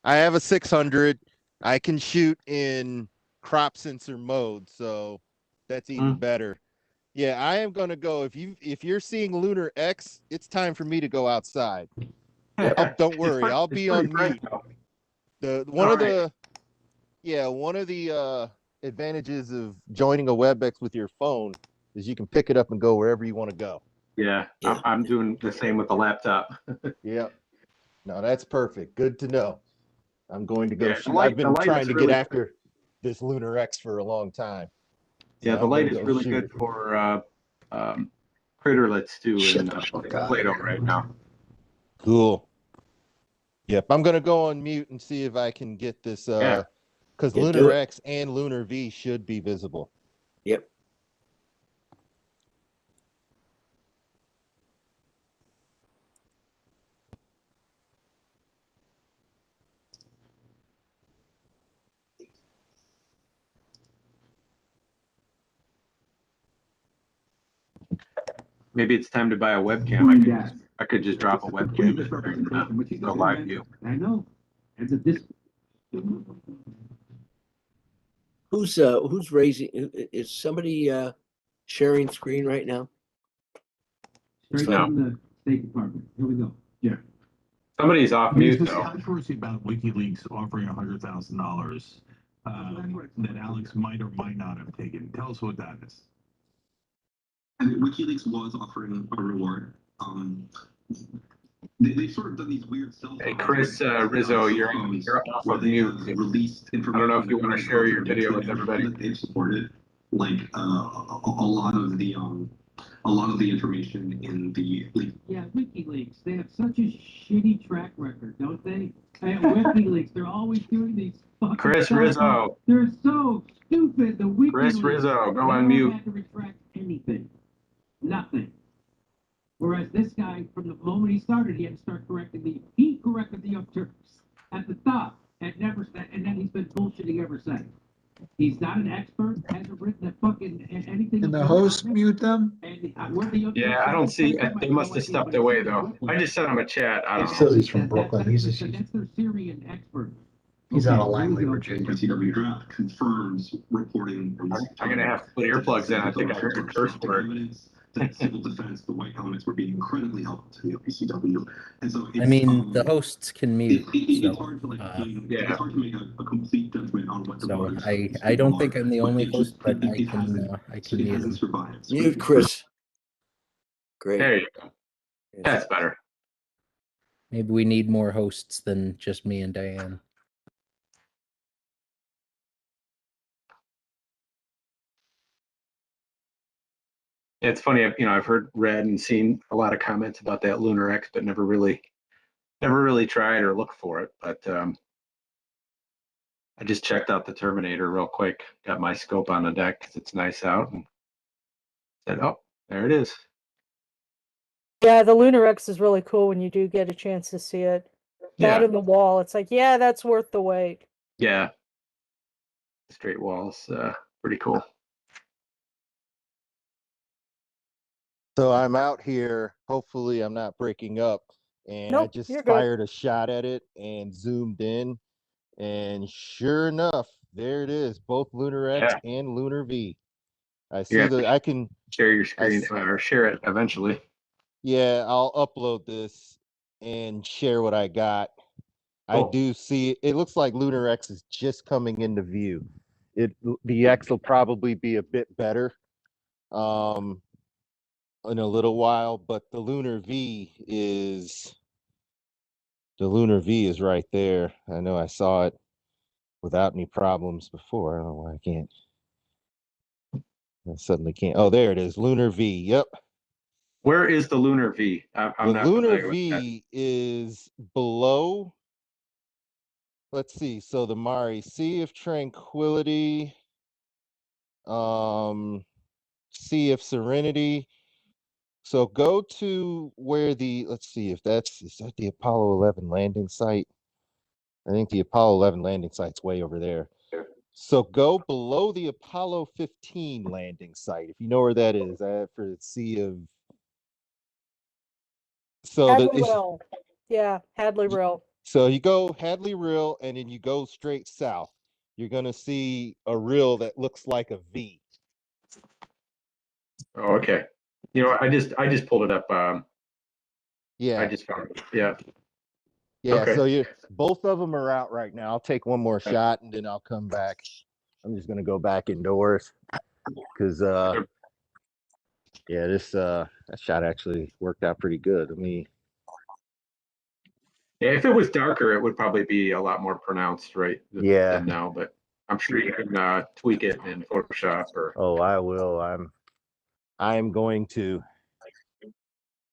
I have a 600. I can shoot in crop sensor mode, so that's even better. Yeah, I am gonna go. If you're seeing lunar X, it's time for me to go outside. Don't worry, I'll be on mute. One of the advantages of joining a WebEx with your phone is you can pick it up and go wherever you want to go. Yeah. I'm doing the same with the laptop. Yep. No, that's perfect. Good to know. I'm going to go shoot. I've I've been trying to get after this lunar X for a long time. Yeah, the light is really good for craterlets too in Plato right now. Cool. Yep, I'm gonna go on mute and see if I can get this because lunar X and lunar V should be visible. Yep. Maybe it's time to buy a webcam. I could just drop a webcam and go live view. I know. Who's raising? Is somebody sharing screen right now? Straight from the State Department. Here we go. Yeah. Somebody's off mute though. Controversy about WikiLeaks offering $100,000 that Alex might or might not have taken. Tell us what that is. And WikiLeaks was offering a reward. They've sort of done these weird self. Hey, Chris Rizzo, you're off of mute. Released information. I don't know if you want to share your video with everybody. That they've supported, like a lot of the information in the. Yeah, WikiLeaks. They have such a shitty track record, don't they? At WikiLeaks, they're always doing these. Chris Rizzo. They're so stupid. The WikiLeaks. Chris Rizzo, go on mute. Had to retract anything. Nothing. Whereas this guy, from the moment he started, he had to start correcting he corrected the Young Turks at the top, and then he's been bullshitting ever since. He's not an expert, hasn't written a fucking anything. Can the host mute them? Yeah, I don't see. They must have stepped away though. I just sent him a chat. I don't know. Says he's from Brooklyn. That's their Syrian expert. He's out of Langley, Virginia. CW draft confirms reporting. I'm gonna have to put earplugs in. I think I heard a curse word. That civil defense, the white helmets were being incredibly helpful to the OPCW, and so I mean, the hosts can mute. It's hard to it's hard to make a complete judgment on what the voters. I don't think I'm the only host, but I can mute. Mute Chris. Great. There you go. That's better. Maybe we need more hosts than just me and Diane. It's funny, I've read and seen a lot of comments about that lunar X, but never really tried or looked for it. But I just checked out the Terminator real quick, got my scope on the deck because it's nice out, and said, "Oh, there it is." Yeah, the lunar X is really cool when you do get a chance to see it. That in the wall, it's like, yeah, that's worth the wait. Yeah, straight walls, pretty cool. So I'm out here. Hopefully I'm not breaking up. And I just fired a shot at it and zoomed in. And sure enough, there it is. Both lunar X and lunar V. I see I can share your screen or share it eventually. Yeah, I'll upload this and share what I got. I do see it looks like Lunar X is just coming into view. The X will probably be a bit better in a little while, but the Lunar V is right there. I know I saw it without any problems before. I don't know why I can't. I suddenly can't. Oh, there it is. Lunar V. Yep. Where is the Lunar V? I'm The not Lunar familiar with that. V is below. Let's see. So the Mare Sea of Tranquility, Sea of Serenity. So go to where let's see if is that the Apollo 11 landing site? I think the Apollo 11 landing site's way over there. So go below the Apollo 15 landing site, if you know where that is, for the Sea of. So Hadley Rill. Yeah, Hadley Rill. So you go Hadley Rill, and then you go straight south. You're gonna see a rill that looks like a V. Oh, okay. You know, I just pulled it up. Yeah. I just found it. Yeah. Yeah. Okay. So both of them are out right now. I'll take one more shot, and then I'll come back. I'm just gonna go back indoors because yeah, that shot actually worked out pretty good. Yeah, if it was darker, it would probably be a lot more pronounced, right? Than now, but I'm sure you can tweak it in Photoshop or. Oh, I will. I'm going to.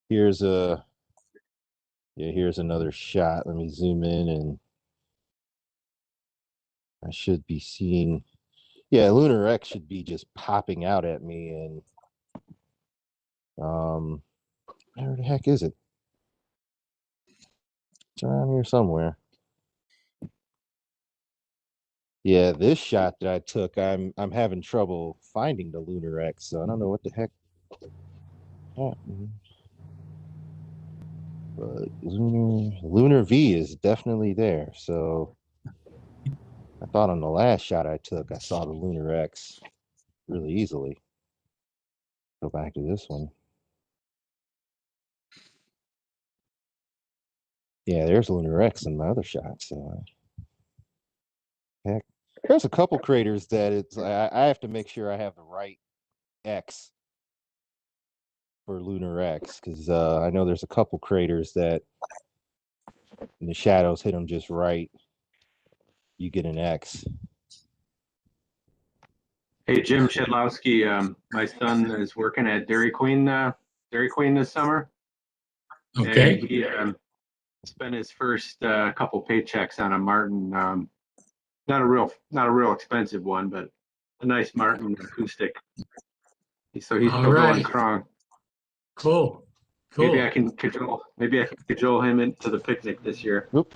Here's another shot. Let me zoom in, and I should be seeing. Yeah, Lunar X should be just popping out at me, and where the heck is it? It's around here somewhere. Yeah, this shot that I took, I'm having trouble finding the Lunar X, so I don't know what the heck happened. But Lunar V is definitely there. So I thought on the last shot I took, I saw the Lunar X really easily. Go back to this one. Yeah, there's Lunar X in my other shot. So heck, there's a couple craters that I have to make sure I have the right X for Lunar X, because I know there's a couple craters that when the shadows hit them just right, you get an X. Hey, Jim Shedlowski, my son is working at Dairy Queen this summer. Okay. And he spent his first couple paychecks on a Martin, not a real expensive one, but a nice Martin acoustic. So he's still going strong. Cool. Maybe I can cajole him into the picnic this year. Oop.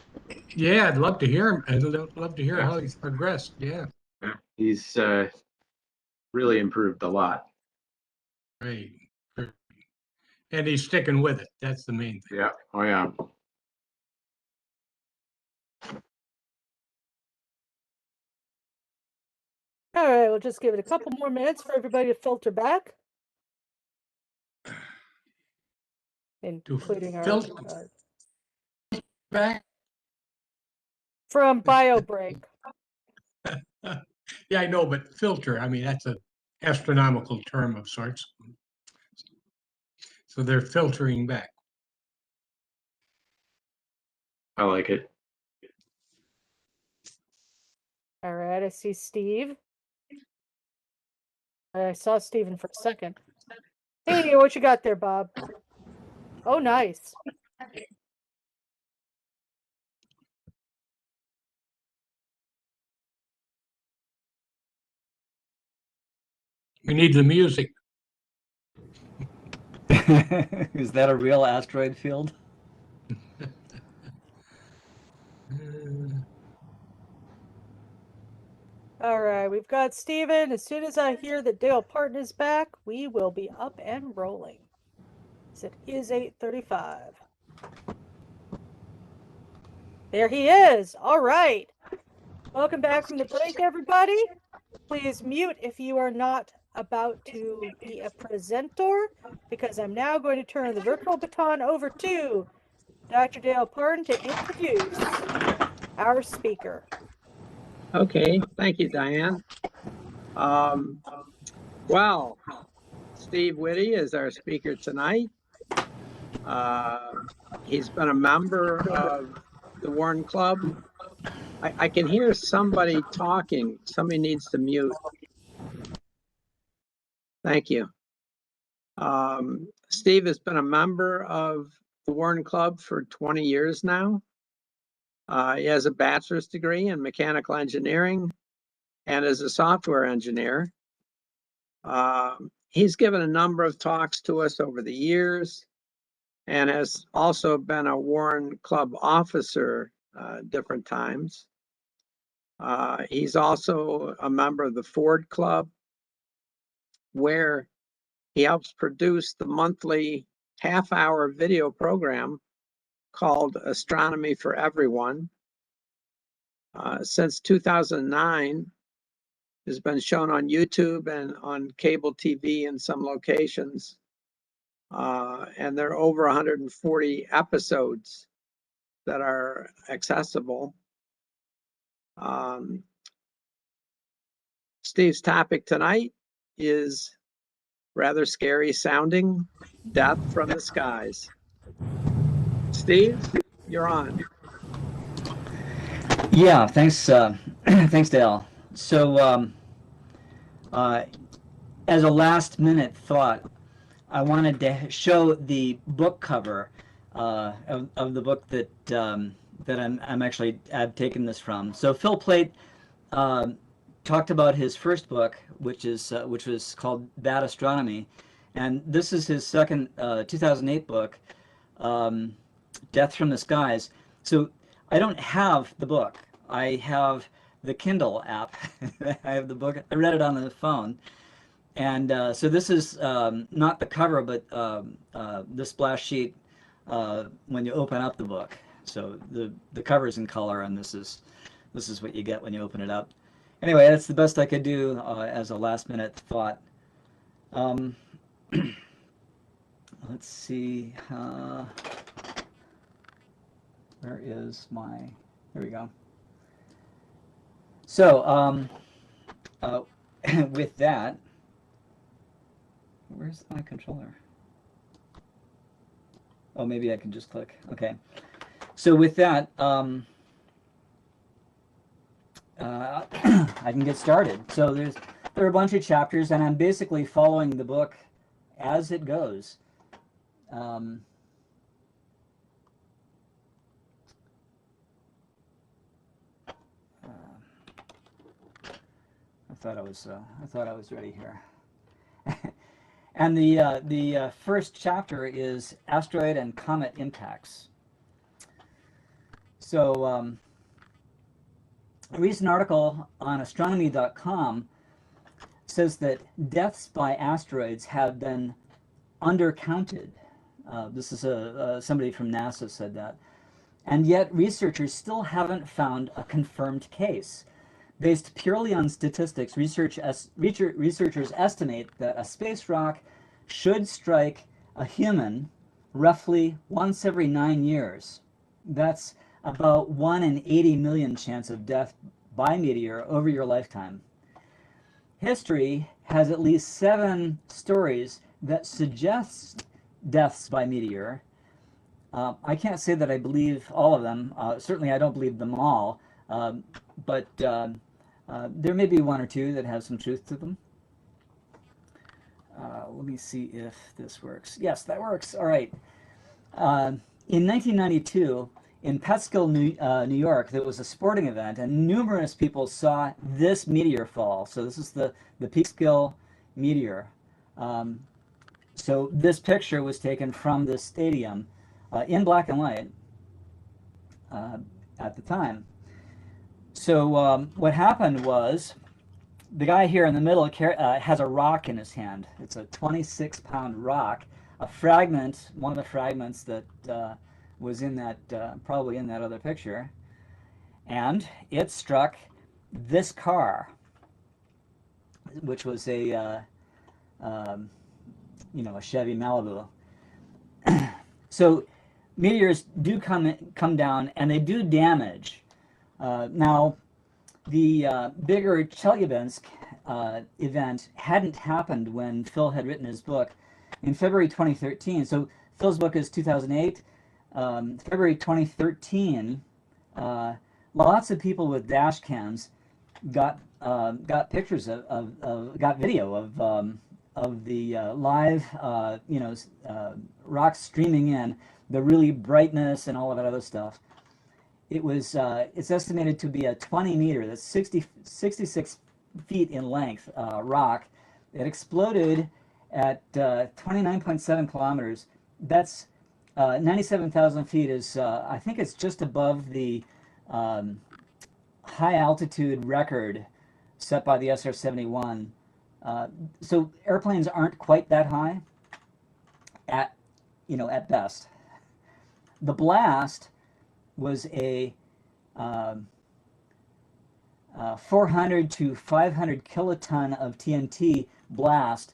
Yeah, I'd love to hear him. I'd love to hear how he's progressed. Yeah. He's really improved a lot. Great. And he's sticking with it. That's the main thing. Yeah. Oh, yeah. All right, we'll just give it a couple more minutes for everybody to filter back. Including our back from bio break. Yeah, I know, but filter, I mean, that's an astronomical term of sorts. So they're filtering back. I like it. All right, I see Steve. I saw Steven for a second. Hey, what you got there, Bob? Oh, nice. We need the music. Is that a real asteroid field? All right, we've got Steven. As soon as I hear that Dale Parton is back, we will be up and rolling. It is 8:35. There he is. All right. Welcome back from the break, everybody. Please mute if you are not about to be a presenter, because I'm now going to turn the virtual baton over to Dr. Dale Parton to introduce our speaker. Okay, thank you, Diane. Well, Steve Whitty is our speaker tonight. He's been a member of the Warren Club. I can hear somebody talking. Somebody needs to mute. Thank you. Steve has been a member of the Warren Club for 20 years now. He has a bachelor's degree in mechanical engineering and is a software engineer. He's given a number of talks to us over the years and has also been a Warren Club officer different times. He's also a member of the Ford Club, where he helps produce the monthly half-hour video program called Astronomy for Everyone. Since 2009, has been shown on YouTube and on cable TV in some locations. And there are over 140 episodes that are accessible. Steve's topic tonight is rather scary sounding: death from the skies. Steve, you're on. Yeah, thanks, thanks, Dale. So, as a last-minute thought, I wanted to show the book cover of the book that I've taken this from. So Phil Plait talked about his first book, which was called Bad Astronomy, and this is his second 2008 book, Death from the Skies. So I don't have the book. I have the Kindle app. I have the book. I read it on the phone. And so this is not the cover, but the splash sheet when you open up the book. So the cover is in color, and this is what you get when you open it up. Anyway, that's the best I could do as a last-minute thought. Let's see. Where is my? There we go. So with that. Where's my controller? Oh, maybe I can just click. Okay. So with that, I can get started. So there are a bunch of chapters, and I'm basically following the book as it goes. I thought I was ready here. And the first chapter is Asteroid and Comet Impacts. So a recent article on astronomy.com says that deaths by asteroids have been undercounted. This is somebody from NASA said that. And yet researchers still haven't found a confirmed case. Based purely on statistics, researchers estimate that a space rock should strike a human roughly once every 9 years. That's about 1 in 80 million chance of death by meteor over your lifetime. History has at least 7 stories that suggest deaths by meteor. I can't say that I believe all of them. Certainly I don't believe them all. But there may be 1 or 2 that have some truth to them. Let me see if this works. Yes, that works. All right. In 1992, in Peekskill, New York, there was a sporting event, and numerous people saw this meteor fall. So this is the Peekskill meteor. So this picture was taken from this stadium in black and white at the time. So what happened was, the guy here in the middle has a rock in his hand. It's a 26-pound rock, a fragment, one of the fragments that was in that, probably in that other picture. And it struck this car, which was a, you know, a Chevy Malibu. So meteors do come down, and they do damage Now, the bigger Chelyabinsk event hadn't happened when Phil had written his book in February 2013. So Phil's book is 2008. February 2013, lots of people with dash cams got pictures got video of the live rocks streaming in, the really brightness and all of that other stuff. It was it's estimated to be a 20 meter, that's 66 feet in length rock. It exploded at 29.7 kilometers. That's 97,000 feet is I think it's just above the high altitude record set by the SR-71. So airplanes aren't quite that high at best. The blast was a 400 to 500 kiloton of TNT blast.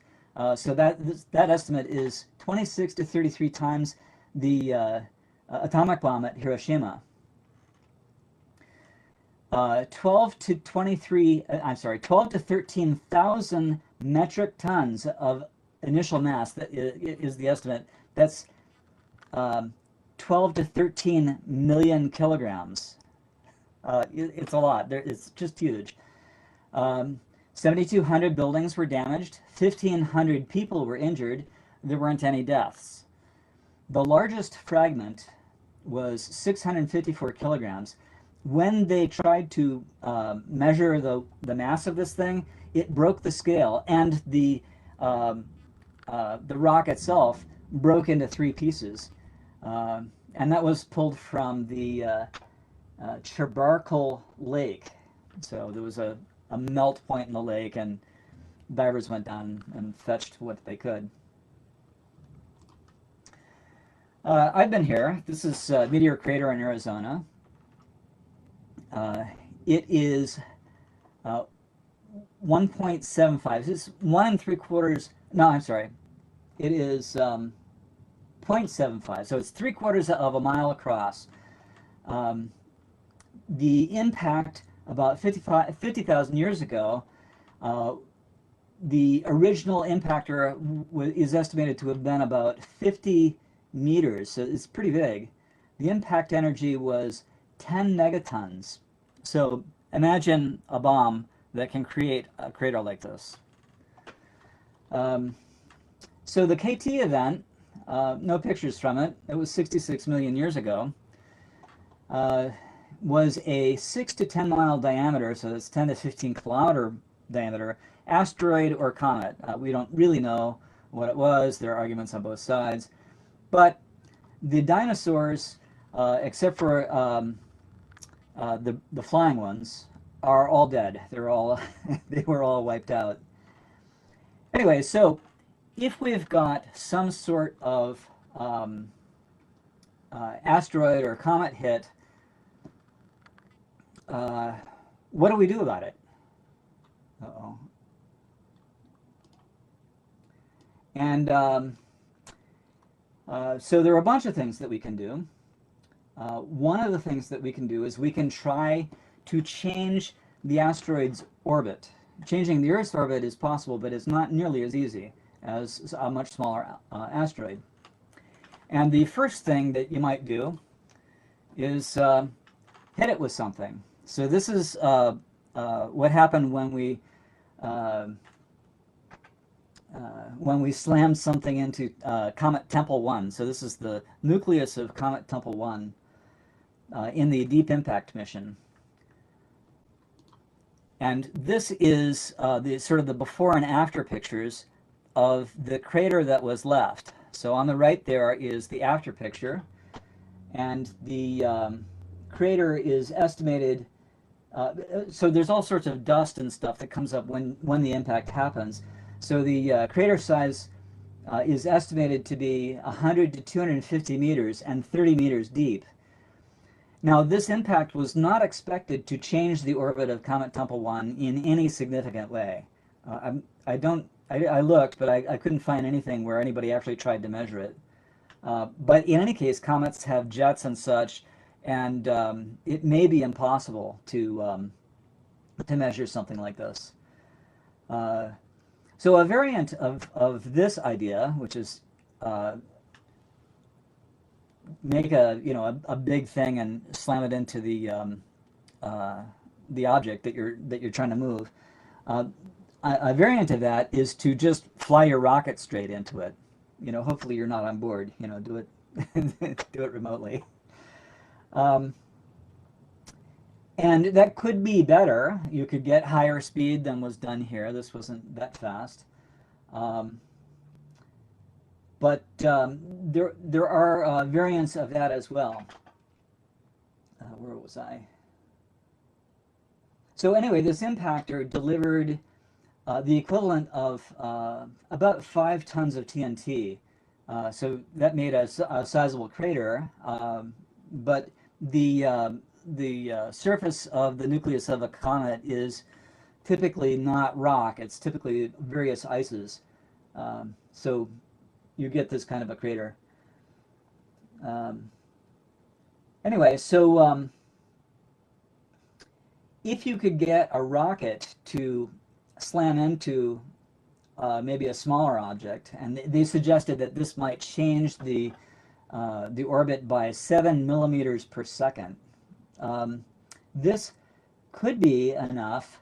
So that estimate is 26 to 33 times the atomic bomb at Hiroshima. 12 to 13,000 metric tons of initial mass, that is the estimate. That's 12 to 13 million kilograms. It's a lot. It's just huge. 7,200 buildings were damaged. 1,500 people were injured. There weren't any deaths. The largest fragment was 654 kilograms. When they tried to measure the mass of this thing, it broke the scale, and the rock itself broke into 3 pieces. And that was pulled from the Cherbarkal Lake. So there was a melt point in the lake, and divers went down and fetched what they could. I've been here. This is Meteor Crater in Arizona. It is 1.75. It's 1 3/4. No, I'm sorry. It is 0.75. So it's 3/4 of a mile across. The impact about 50,000 years ago, the original impactor is estimated to have been about 50 meters. So it's pretty big. The impact energy was 10 megatons. So imagine a bomb that can create a crater like this. So the KT event, no pictures from it, it was 66 million years ago, was a 6 to 10 mile diameter, so that's 10 to 15 kilometer diameter, asteroid or comet. We don't really know what it was. There are arguments on both sides. But the dinosaurs, except for the flying ones, are all dead. They're all they were all wiped out. Anyway, so if we've got some sort of asteroid or comet hit, what do we do about it? Uh-oh. And so there are a bunch of things that we can do. One of the things that we can do is we can try to change the asteroid's orbit. Changing the Earth's orbit is possible, but it's not nearly as easy as a much smaller asteroid. And the first thing that you might do is hit it with something. So this is what happened when we slammed something into Comet Tempel 1. So this is the nucleus of Comet Tempel 1 in the Deep Impact mission. And this is the sort of the before and after pictures of the crater that was left. So on the right there is the after picture, and the crater is estimated. So there's all sorts of dust and stuff that comes up when the impact happens. So the crater size is estimated to be 100 to 250 meters and 30 meters deep. Now, this impact was not expected to change the orbit of Comet Tempel 1 in any significant way. I looked, but I couldn't find anything where anybody actually tried to measure it. But in any case, comets have jets and such, and it may be impossible to measure something like this. So a variant of this idea, which is make a big thing and slam it into the object that you're trying to move. A variant of that is to just fly your rocket straight into it. Hopefully you're not on board. Do it do it remotely. And that could be better. You could get higher speed than was done here. This wasn't that fast. But there are variants of that as well. Where was I? So anyway, this impactor delivered the equivalent of about 5 tons of TNT. So that made a sizable crater. But the surface of the nucleus of a comet is typically not rock. It's typically various ices. So you get this kind of a crater. Anyway, so if you could get a rocket to slam into maybe a smaller object, and they suggested that this might change the orbit by 7 millimeters per second. This could be enough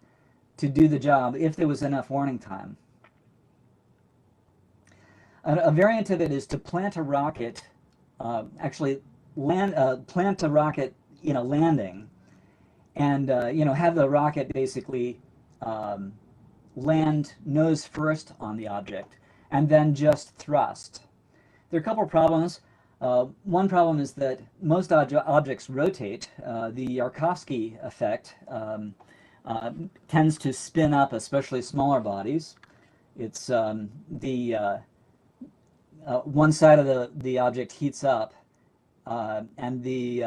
to do the job if there was enough warning time. A variant of it is to plant a rocket, actually plant a rocket in a landing, and have the rocket basically land nose first on the object, and then just thrust. There are a couple of problems. One problem is that most objects rotate. The Yarkovsky effect tends to spin up, especially smaller bodies. It's one side of the object heats up, and the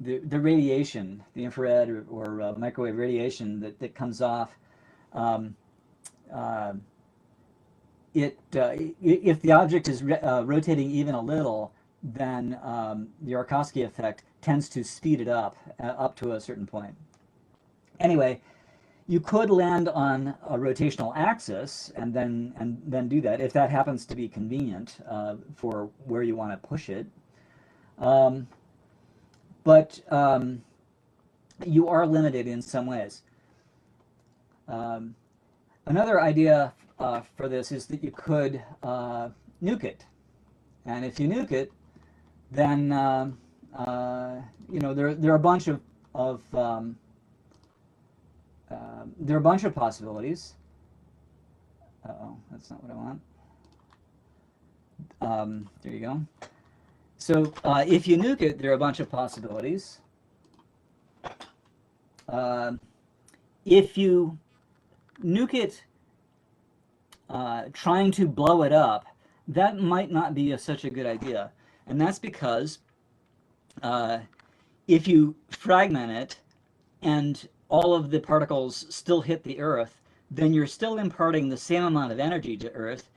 radiation, the infrared or microwave radiation that comes off, if the object is rotating even a little, then the Yarkovsky effect tends to speed it up to a certain point. Anyway, you could land on a rotational axis and then do that if that happens to be convenient for where you want to push it. But you are limited in some ways. Another idea for this is that you could nuke it, and if you nuke it, then there are a bunch of possibilities. Uh-oh, that's not what I want. There you go. So if you nuke it, there are a bunch of possibilities. If you nuke it trying to blow it up, that might not be such a good idea. And that's because if you fragment it and all of the particles still hit the Earth, then you're still imparting the same amount of energy to Earth.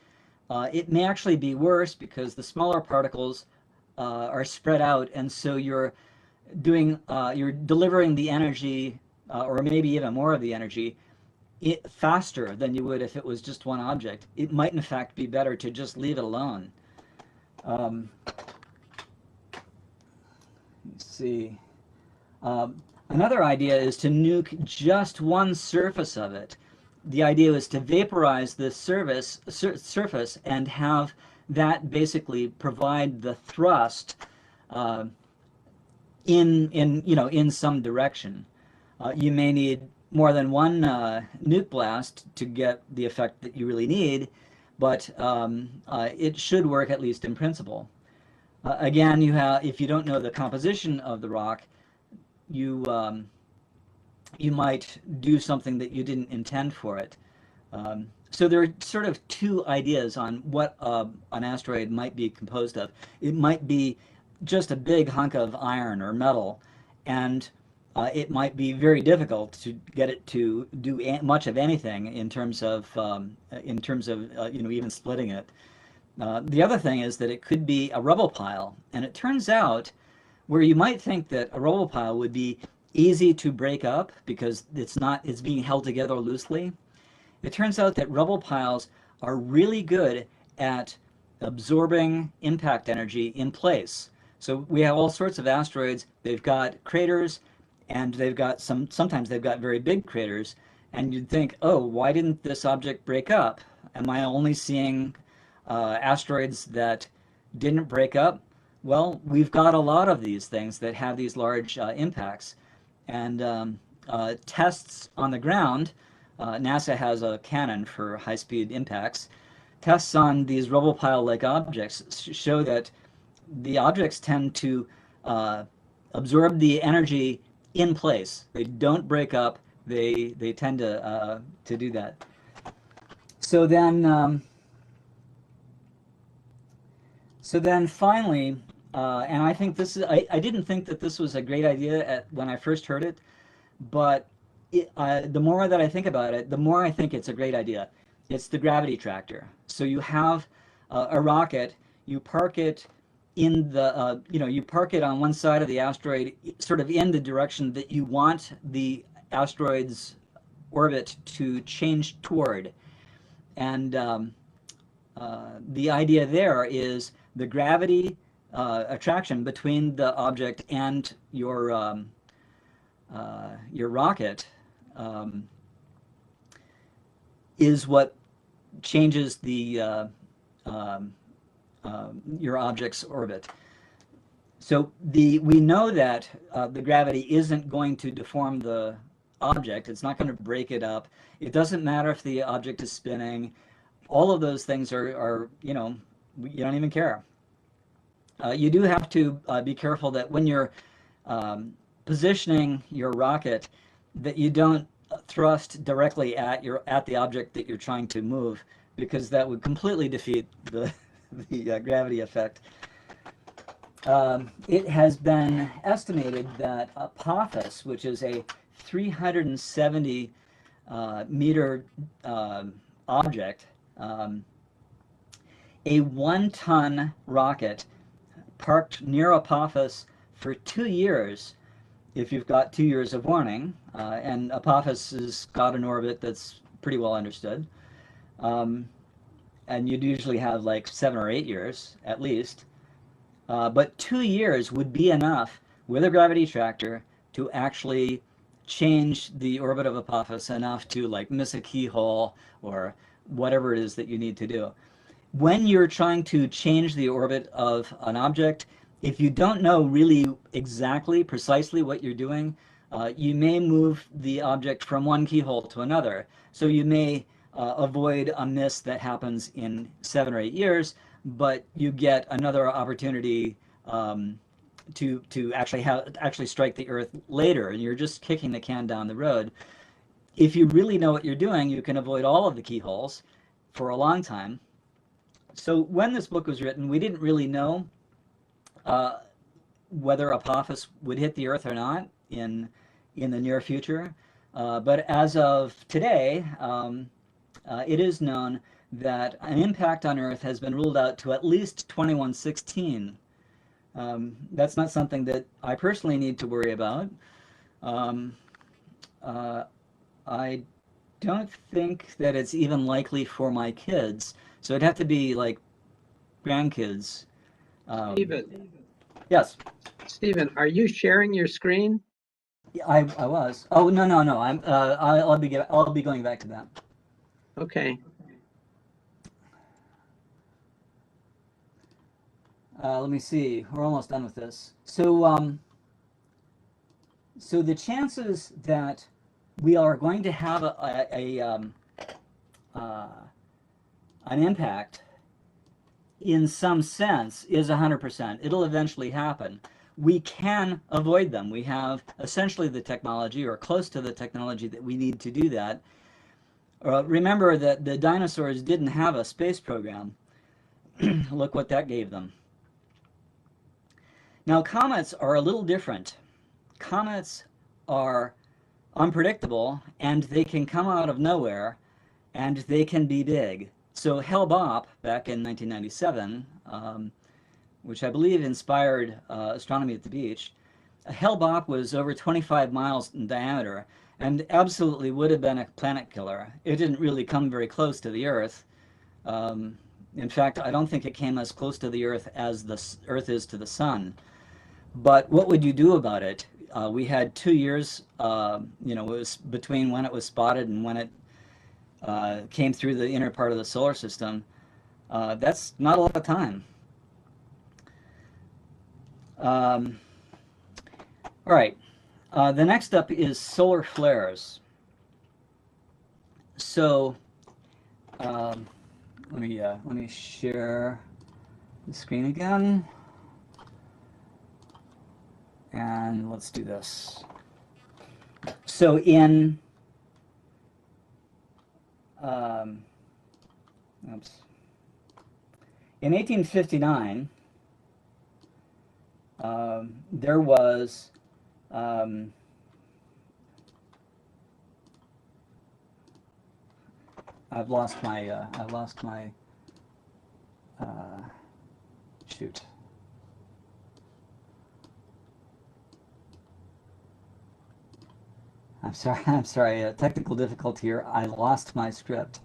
It may actually be worse because the smaller particles are spread out, and so you're delivering the energy, or maybe even more of the energy, faster than you would if it was just one object. It might in fact be better to just leave it alone. Let's see. Another idea is to nuke just one surface of it. The idea is to vaporize the surface and have that basically provide the thrust in some direction. You may need more than one nuke blast to get the effect that you really need, but it should work at least in principle. Again, if you don't know the composition of the rock, you might do something that you didn't intend for it. So there are sort of two ideas on what an asteroid might be composed of. It might be just a big hunk of iron or metal, and it might be very difficult to get it to do much of anything in terms of even splitting it. The other thing is that it could be a rubble pile, and it turns out where you might think that a rubble pile would be easy to break up because it's being held together loosely, it turns out that rubble piles are really good at absorbing impact energy in place. So we have all sorts of asteroids. They've got craters, and they've got sometimes they've got very big craters, and you'd think, oh, why didn't this object break up? Am I only seeing asteroids that didn't break up? Well, we've got a lot of these things that have these large impacts. And tests on the ground, NASA has a cannon for high-speed impacts. Tests on these rubble pile-like objects show that the objects tend to absorb the energy in place. They don't break up. They tend to do that. So then finally, and I think this is, I didn't think that this was a great idea when I first heard it, but the more that I think about it, the more I think it's a great idea. It's the gravity tractor. So you have a rocket, you park it in the, you park it on one side of the asteroid, sort of in the direction that you want the asteroid's orbit to change toward. And the idea there is the gravity attraction between the object and your rocket is what changes the your object's orbit. So we know that the gravity isn't going to deform the object. It's not going to break it up. It doesn't matter if the object is spinning. All of those things are you don't even care. You do have to be careful that when you're positioning your rocket, that you don't thrust directly at the object that you're trying to move, because that would completely defeat the gravity effect. It has been estimated that Apophis, which is a 370 meter object, a 1-ton rocket parked near Apophis for 2 years, if you've got 2 years of warning, and Apophis has got an orbit that's pretty well understood, and you'd usually have like 7 or 8 years at least, but 2 years would be enough with a gravity tractor to actually change the orbit of Apophis enough to like miss a keyhole or whatever it is that you need to do. When you're trying to change the orbit of an object, if you don't know really exactly, precisely what you're doing, you may move the object from one keyhole to another. So you may avoid a miss that happens in 7 or 8 years, but you get another opportunity to actually strike the Earth later, and you're just kicking the can down the road. If you really know what you're doing, you can avoid all of the keyholes for a long time. So when this book was written, we didn't really know whether Apophis would hit the Earth or not in the near future. But as of today, it is known that an impact on Earth has been ruled out to at least 2116. That's not something that I personally need to worry about. I don't think that it's even likely for my kids. So it'd have to be like grandkids. Stephen. Yes. Stephen, are you sharing your screen? Yeah, I was. Oh no. I'll be going back to that. Okay. Let me see. We're almost done with this. So so the chances that we are going to have an impact in some sense is 100%. It'll eventually happen. We can avoid them. We have essentially the technology, or close to the technology, that we need to do that. Remember that the dinosaurs didn't have a space program. Look what that gave them. Now, comets are a little different. Comets are unpredictable, and they can come out of nowhere, and they can be big. So Hale-Bopp, back in 1997, which I believe inspired Astronomy at the Beach. Hale-Bopp was over 25 miles in diameter and absolutely would have been a planet killer. It didn't really come very close to the Earth. In fact, I don't think it came as close to the Earth as the Earth is to the Sun. But what would you do about it? We had 2 years, you know, it was between when it was spotted and when it came through the inner part of the solar system. That's not a lot of time. All right, the next up is solar flares. So let me share the screen again, and let's do this. So in in 1859, there was I've lost my shoot. I'm sorry, technical difficulty here. I lost my script.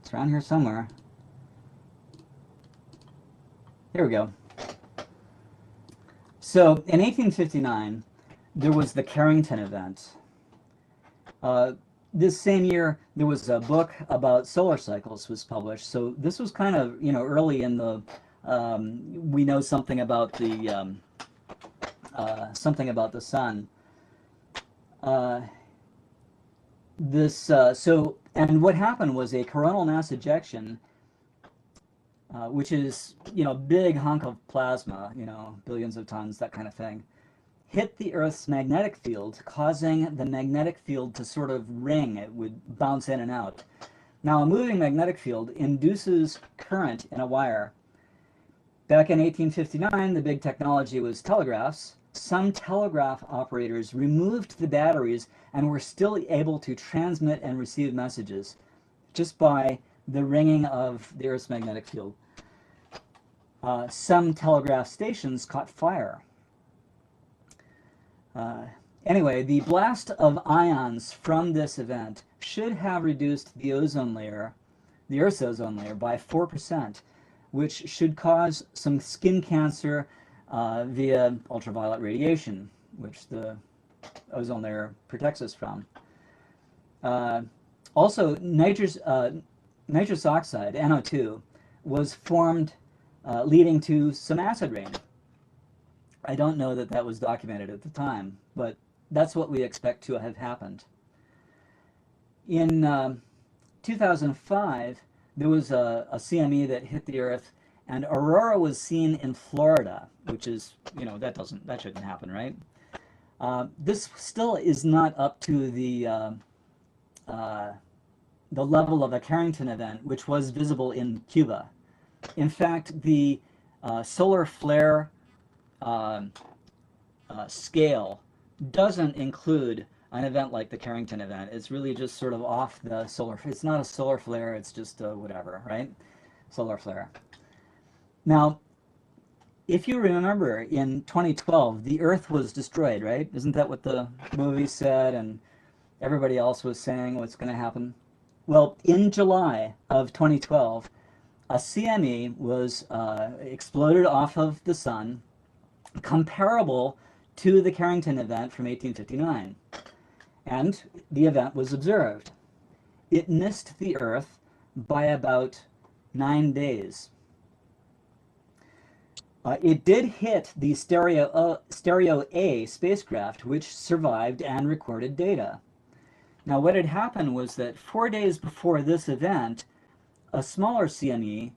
It's around here somewhere. Here we go. So in 1859, there was the Carrington event. This same year, there was a book about solar cycles was published. So this was kind of, you know, early in the, we know something about the sun. And what happened was a coronal mass ejection, which is, you know, big hunk of plasma, you know, billions of tons, that kind of thing, hit the Earth's magnetic field, causing the magnetic field to sort of ring. It would bounce in and out. Now, a moving magnetic field induces current in a wire. Back in 1859, the big technology was telegraphs. Some telegraph operators removed the batteries and were still able to transmit and receive messages just by the ringing of the Earth's magnetic field. Some telegraph stations caught fire. Anyway, the blast of ions from this event should have reduced the ozone layer, the Earth's ozone layer, by 4%, which should cause some skin cancer via ultraviolet radiation, which the ozone layer protects us from. Also, nitrous oxide, NO2, was formed, leading to some acid rain. I don't know that that was documented at the time, but that's what we expect to have happened. In 2005, there was a CME that hit the Earth, and aurora was seen in Florida, which is, you know, that shouldn't happen, right? This still is not up to the level of a Carrington event, which was visible in Cuba. In fact, the solar flare scale doesn't include an event like the Carrington event. It's really just sort of off the solar. It's not a solar flare. It's just whatever, right? Solar flare. Now, if you remember, in 2012, the Earth was destroyed, right? Isn't that what the movie said, and everybody else was saying what's going to happen? Well, in July of 2012, a CME was exploded off of the sun, comparable to the Carrington event from 1859. And the event was observed. It missed the Earth by about 9 days. It did hit the Stereo A spacecraft, which survived and recorded data. Now, what had happened was that 4 days before this event, a smaller CME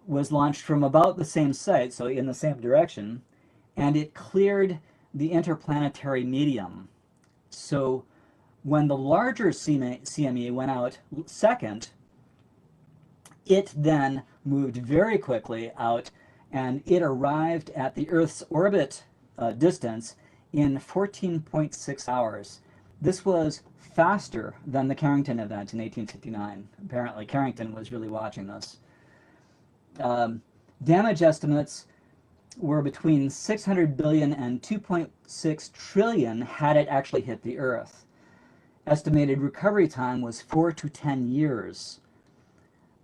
was launched from about the same site, so in the same direction, and it cleared the interplanetary medium. So when the larger CME went out second, it then moved very quickly out, and it arrived at the Earth's orbit distance in 14.6 hours. This was faster than the Carrington event in 1859. Apparently, Carrington was really watching this. Damage estimates were between 600 billion and 2.6 trillion had it actually hit the Earth. Estimated recovery time was 4 to 10 years.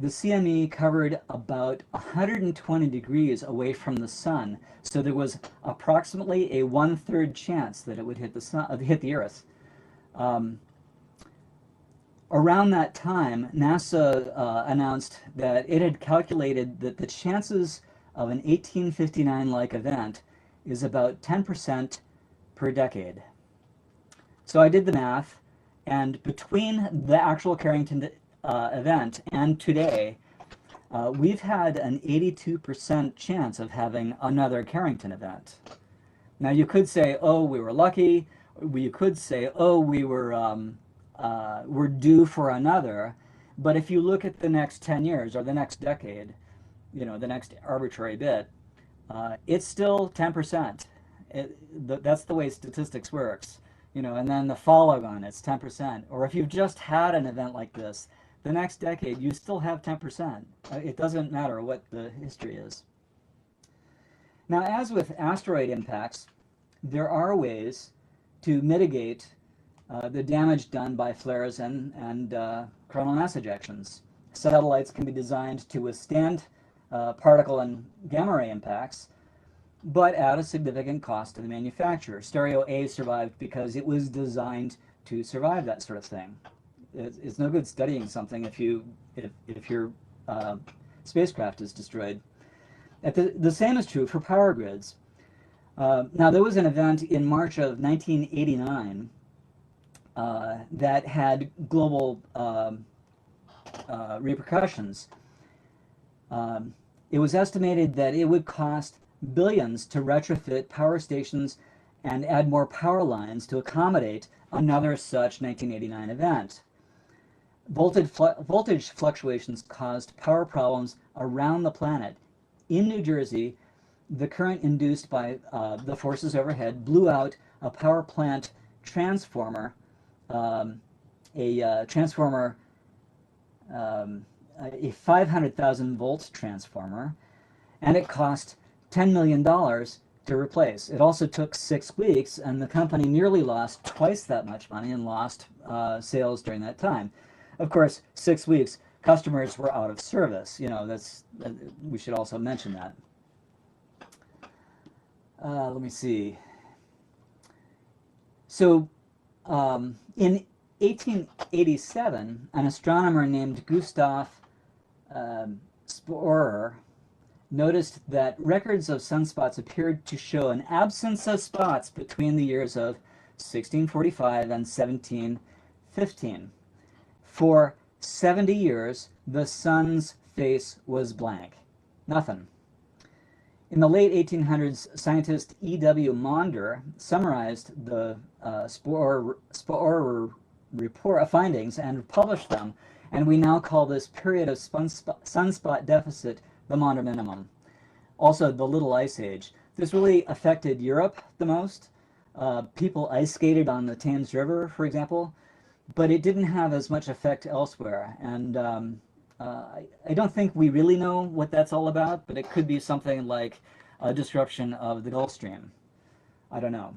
The CME covered about 120 degrees away from the sun, so there was approximately a 1/3 chance that it would hit the Earth. Around that time, NASA announced that it had calculated that the chances of an 1859-like event is about 10% per decade. So I did the math, and between the actual Carrington event and today, we've had an 82% chance of having another Carrington event. Now you could say, oh, we were lucky. You could say, oh, we're due for another. But if you look at the next 10 years or the next decade, the next arbitrary bit, it's still 10%. That's the way statistics works. And then the follow-on, it's 10%. Or if you've just had an event like this, the next decade, you still have 10%. It doesn't matter what the history is. Now, as with asteroid impacts, there are ways to mitigate the damage done by flares and coronal mass ejections. Satellites can be designed to withstand particle and gamma ray impacts, but at a significant cost to the manufacturer. Stereo A survived because it was designed to survive that sort of thing. It's no good studying something if your spacecraft is destroyed. The same is true for power grids. Now, there was an event in March of 1989 that had global repercussions. It was estimated that it would cost billions to retrofit power stations and add more power lines to accommodate another such 1989 event. Voltage fluctuations caused power problems around the planet. In New Jersey, the current induced by the forces overhead blew out a power plant transformer, a 500,000 volt transformer, and it cost $10 million to replace. It also took 6 weeks, and the company nearly lost twice that much money and lost sales during that time. Of course, 6 weeks, customers were out of service. We should also mention that. Let me see. So, in 1887, an astronomer named Gustav Sporer noticed that records of sunspots appeared to show an absence of spots between the years of 1645 and 1715. For 70 years, the sun's face was blank. Nothing. In the late 1800s, scientist E.W. Maunder summarized the Sporer report findings and published them, and we now call this period of sunspot deficit the Maunder minimum. Also, the Little Ice Age. This really affected Europe the most. People ice skated on the Thames River, for example, but it didn't have as much effect elsewhere. And I don't think we really know what that's all about, but it could be something like a disruption of the Gulf Stream. I don't know.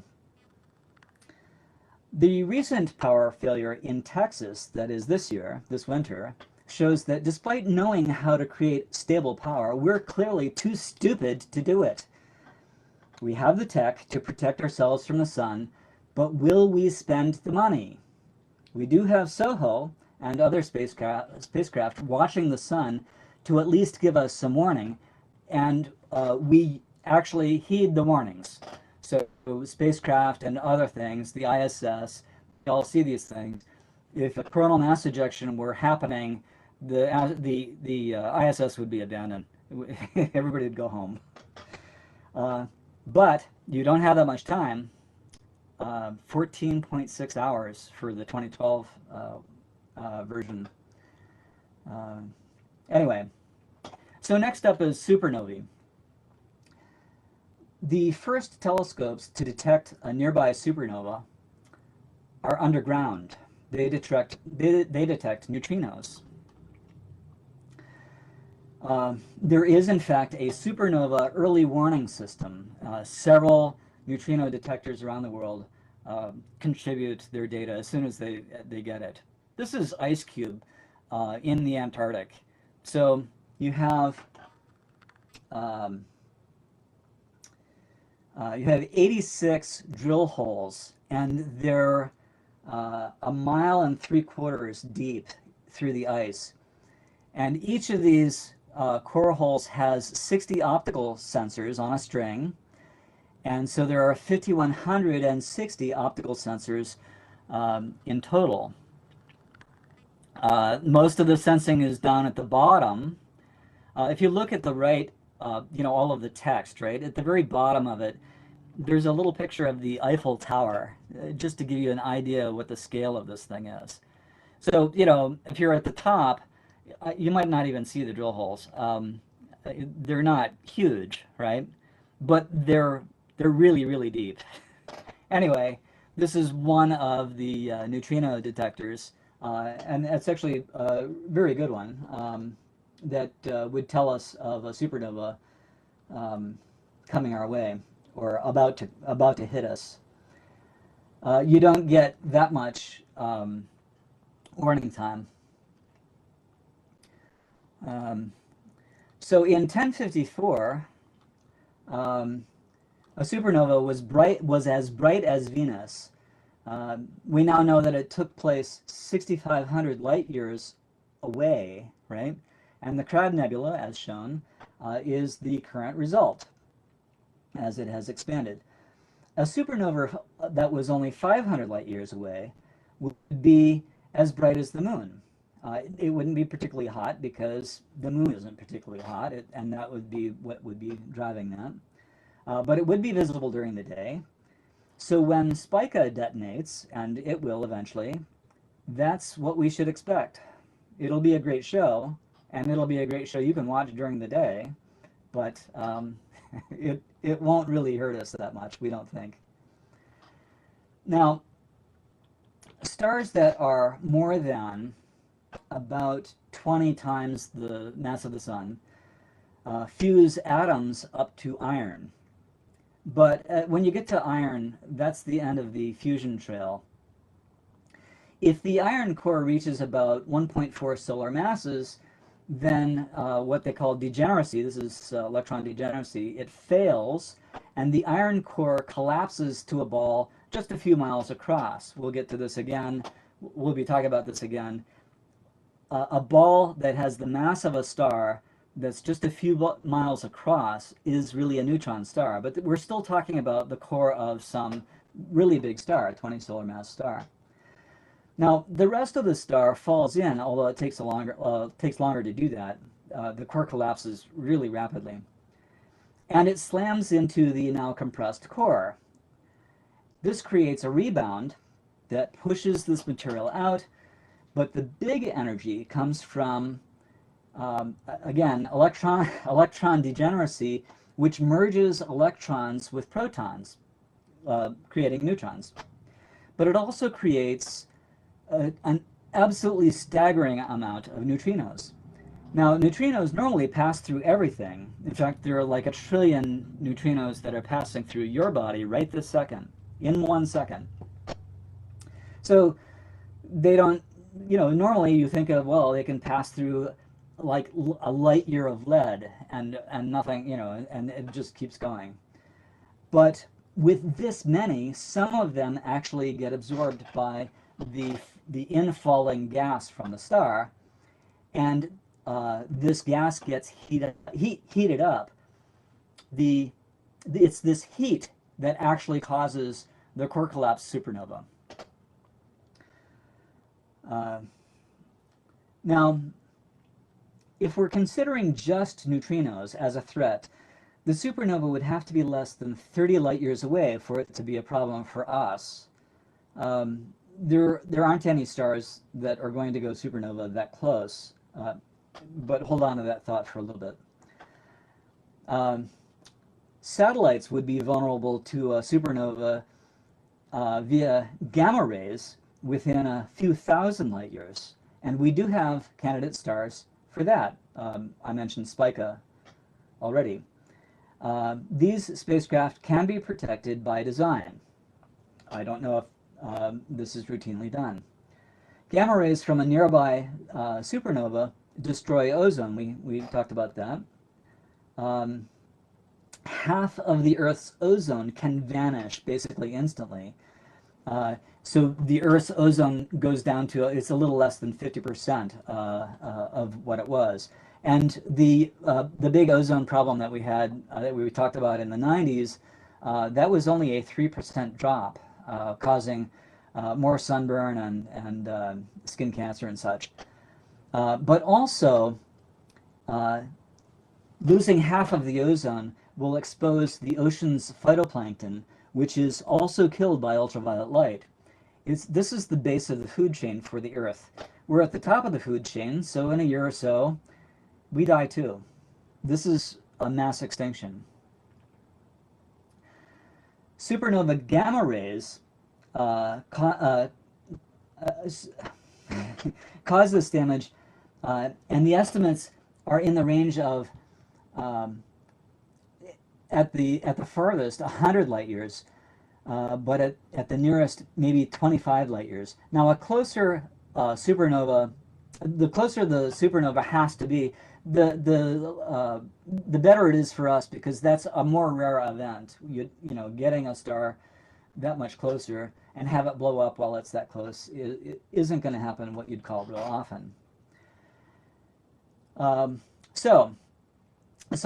The recent power failure in Texas, that is this winter, shows that despite knowing how to create stable power, we're clearly too stupid to do it. We have the tech to protect ourselves from the sun, but will we spend the money? We do have SOHO and other spacecraft watching the sun to at least give us some warning, and we actually heed the warnings. So spacecraft and other things, the ISS, you all see these things. If a coronal mass ejection were happening, the ISS would be abandoned. Everybody would go home. But you don't have that much time. 14.6 hours for the 2012 version. Anyway, so next up is supernovae. The first telescopes to detect a nearby supernova are underground. They detect neutrinos. There is, in fact, a supernova early warning system. Several neutrino detectors around the world contribute their data as soon as they get it. This is Ice Cube in the Antarctic. So you have 86 drill holes, and they're 1.75 miles deep through the ice. And each of these core holes has 60 optical sensors on a string. And so there are 5,160 optical sensors in total. Most of the sensing is down at the bottom. If you look at the right, all of the text, right? At the very bottom of it, there's a little picture of the Eiffel Tower, just to give you an idea of what the scale of this thing is. So, if you're at the top, you might not even see the drill holes. They're not huge, right? But they're really, really deep. Anyway, this is one of the neutrino detectors, and it's actually a very good one that would tell us of a supernova coming our way or about to hit us. You don't get that much warning time. So in 1054, a supernova was as bright as Venus. We now know that it took place 6,500 light years away, right? And the Crab Nebula, as shown, is the current result as it has expanded. A supernova that was only 500 light years away would be as bright as the moon. It wouldn't be particularly hot because the moon isn't particularly hot, and that would be what would be driving that. But it would be visible during the day. So when Spica detonates, and it will eventually, that's what we should expect. It'll be a great show, and it'll be a great show you can watch during the day, but it won't really hurt us that much, we don't think. Now, stars that are more than about 20 times the mass of the sun fuse atoms up to iron. But when you get to iron, that's the end of the fusion trail. If the iron core reaches about 1.4 solar masses, then what they call degeneracy, this is electron degeneracy, it fails, and the iron core collapses to a ball just a few miles across. We'll get to this again. We'll be talking about this again. A ball that has the mass of a star that's just a few miles across is really a neutron star, but we're still talking about the core of some really big star, a 20 solar mass star. Now, the rest of the star falls in, although it takes longer to do that. The core collapses really rapidly. And it slams into the now compressed core. This creates a rebound that pushes this material out, but the big energy comes from, again, electron degeneracy, which merges electrons with protons, creating neutrons. But it also creates an absolutely staggering amount of neutrinos. Now, neutrinos normally pass through everything. In fact, there are like 1 trillion neutrinos that are passing through your body right this second, in 1 second. So they don't, normally you think of, well, they can pass through like a light year of lead and nothing, and it just keeps going. But with this many, some of them actually get absorbed by the infalling gas from the star, and this gas gets heated up. It's this heat that actually causes the core collapse supernova. Now, if we're considering just neutrinos as a threat, the supernova would have to be less than 30 light years away for it to be a problem for us. There aren't any stars that are going to go supernova that close, but hold on to that thought for a little bit. Satellites would be vulnerable to a supernova via gamma rays within a few thousand light years, and we do have candidate stars for that. I mentioned Spica already. These spacecraft can be protected by design. I don't know if this is routinely done. Gamma rays from a nearby supernova destroy ozone. We talked about that. Half of the Earth's ozone can vanish basically instantly. So the Earth's ozone goes down to, it's a little less than 50% of what it was. And the big ozone problem that we had, that we talked about in the 90s, that was only a 3% drop, causing more sunburn and skin cancer and such. But also, losing half of the ozone will expose the ocean's phytoplankton, which is also killed by ultraviolet light. This is the base of the food chain for the Earth. We're at the top of the food chain, so in a year or so, we die too. This is a mass extinction. Supernova gamma rays cause this damage, and the estimates are in the range of at the farthest 100 light years, but at the nearest maybe 25 light years. Now a closer supernova, the closer the supernova has to be, the better it is for us, because that's a more rare event. You know, getting a star that much closer and have it blow up while it's that close it isn't going to happen what you'd call real often. So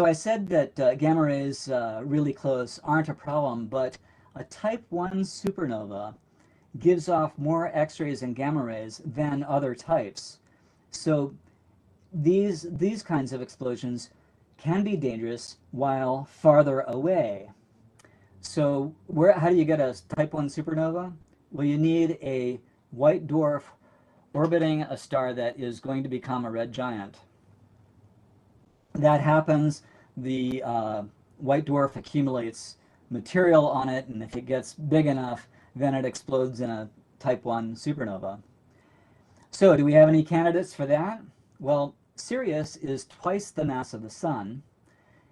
I said that gamma rays really close aren't a problem, but a type 1 supernova gives off more X-rays and gamma rays than other types. So these kinds of explosions can be dangerous while farther away. So how do you get a type 1 supernova? Well, you need a white dwarf orbiting a star that is going to become a red giant. That happens, the white dwarf accumulates material on it, and if it gets big enough, then it explodes in a type 1 supernova. So do we have any candidates for that? Well, Sirius is twice the mass of the Sun,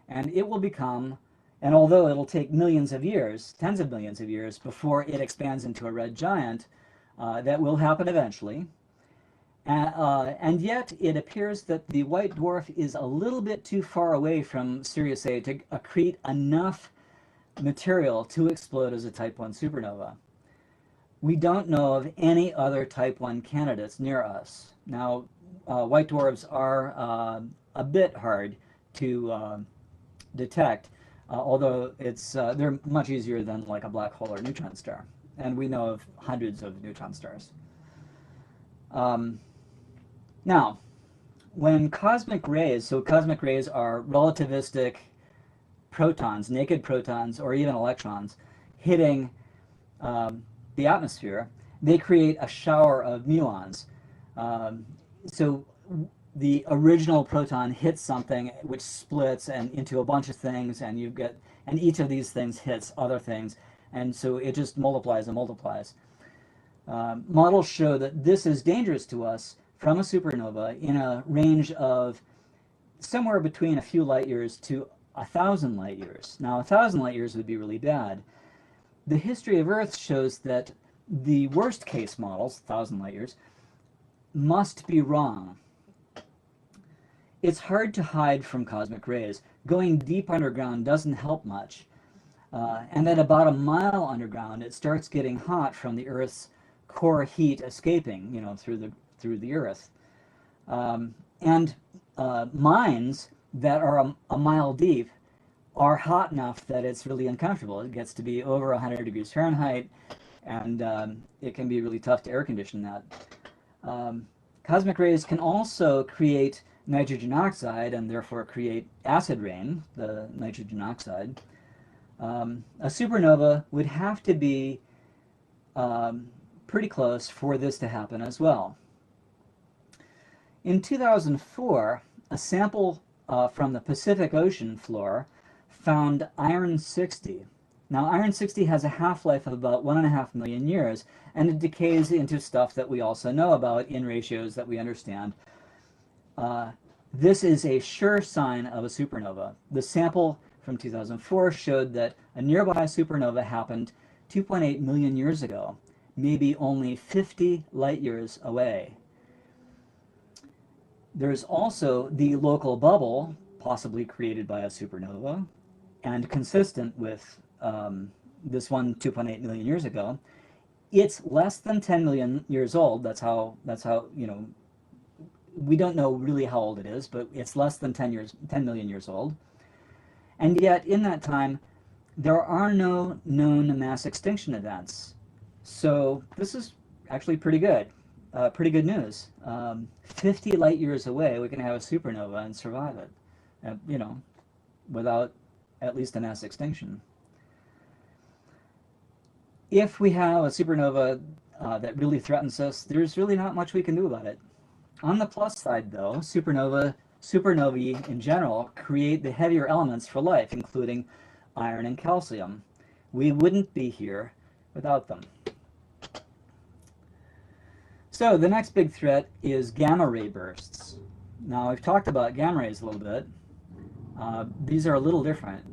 and it will become, and although it'll take millions of years, tens of millions of years, before it expands into a red giant, that will happen eventually. And yet it appears that the white dwarf is a little bit too far away from Sirius A to accrete enough material to explode as a type 1 supernova. We don't know of any other type 1 candidates near us. Now, white dwarfs are a bit hard to detect, although they're much easier than like a black hole or neutron star. And we know of hundreds of neutron stars. Now, when cosmic rays, so cosmic rays are relativistic protons, naked protons, or even electrons, hitting the atmosphere, they create a shower of muons. So the original proton hits something which splits and into a bunch of things, and each of these things hits other things, and so it just multiplies and multiplies. Models show that this is dangerous to us from a supernova in a range of somewhere between a few light years to 1,000 light years. Now, 1,000 light years would be really bad. The history of Earth shows that the worst case models, 1,000 light years, must be wrong. It's hard to hide from cosmic rays. Going deep underground doesn't help much. And at about a mile underground, it starts getting hot from the Earth's core heat escaping, you know, through the Earth. Mines that are a mile deep are hot enough that it's really uncomfortable. It gets to be over 100 degrees Fahrenheit, and it can be really tough to air condition that. Cosmic rays can also create nitrogen oxide and therefore create acid rain, the nitrogen oxide. A supernova would have to be pretty close for this to happen as well. In 2004, a sample from the Pacific Ocean floor found iron-60. Now, iron-60 has a half-life of about 1.5 million years, and it decays into stuff that we also know about in ratios that we understand. This is a sure sign of a supernova. The sample from 2004 showed that a nearby supernova happened 2.8 million years ago, maybe only 50 light years away. There's also the local bubble, possibly created by a supernova, and consistent with this one 2.8 million years ago. It's less than 10 million years old. That's how, you know, we don't know really how old it is, but it's less than 10 million years old. And yet, in that time, there are no known mass extinction events. So this is actually pretty good news. 50 light years away, we can have a supernova and survive it, you know, without at least a mass extinction. If we have a supernova that really threatens us, there's really not much we can do about it. On the plus side, though, supernovae in general create the heavier elements for life, including iron and calcium. We wouldn't be here without them. So the next big threat is gamma ray bursts. Now, I've talked about gamma rays a little bit. These are a little different.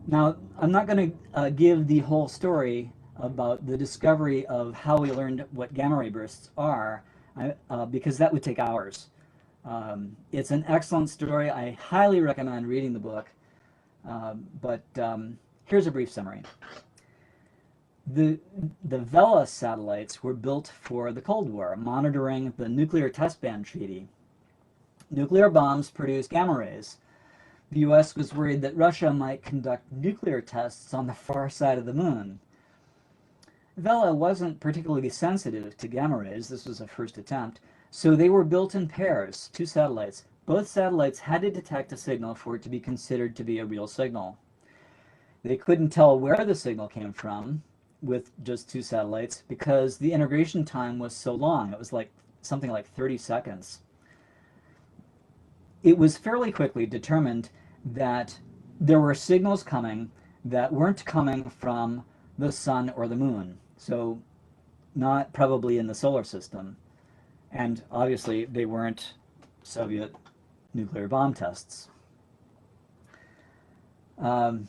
Now, I'm not going to give the whole story about the discovery of how we learned what gamma ray bursts are, because that would take hours. It's an excellent story. I highly recommend reading the book. But here's a brief summary. The Vela satellites were built for the Cold War, monitoring the Nuclear Test Ban Treaty. Nuclear bombs produce gamma rays. The US was worried that Russia might conduct nuclear tests on the far side of the moon. Vela wasn't particularly sensitive to gamma rays. This was a first attempt. So they were built in pairs, 2 satellites. Both satellites had to detect a signal for it to be considered to be a real signal. They couldn't tell where the signal came from with just 2 satellites because the integration time was so long. It was like something like 30 seconds. It was fairly quickly determined that there were signals coming that weren't coming from the sun or the moon. So not probably in the solar system. And obviously they weren't Soviet nuclear bomb tests. Let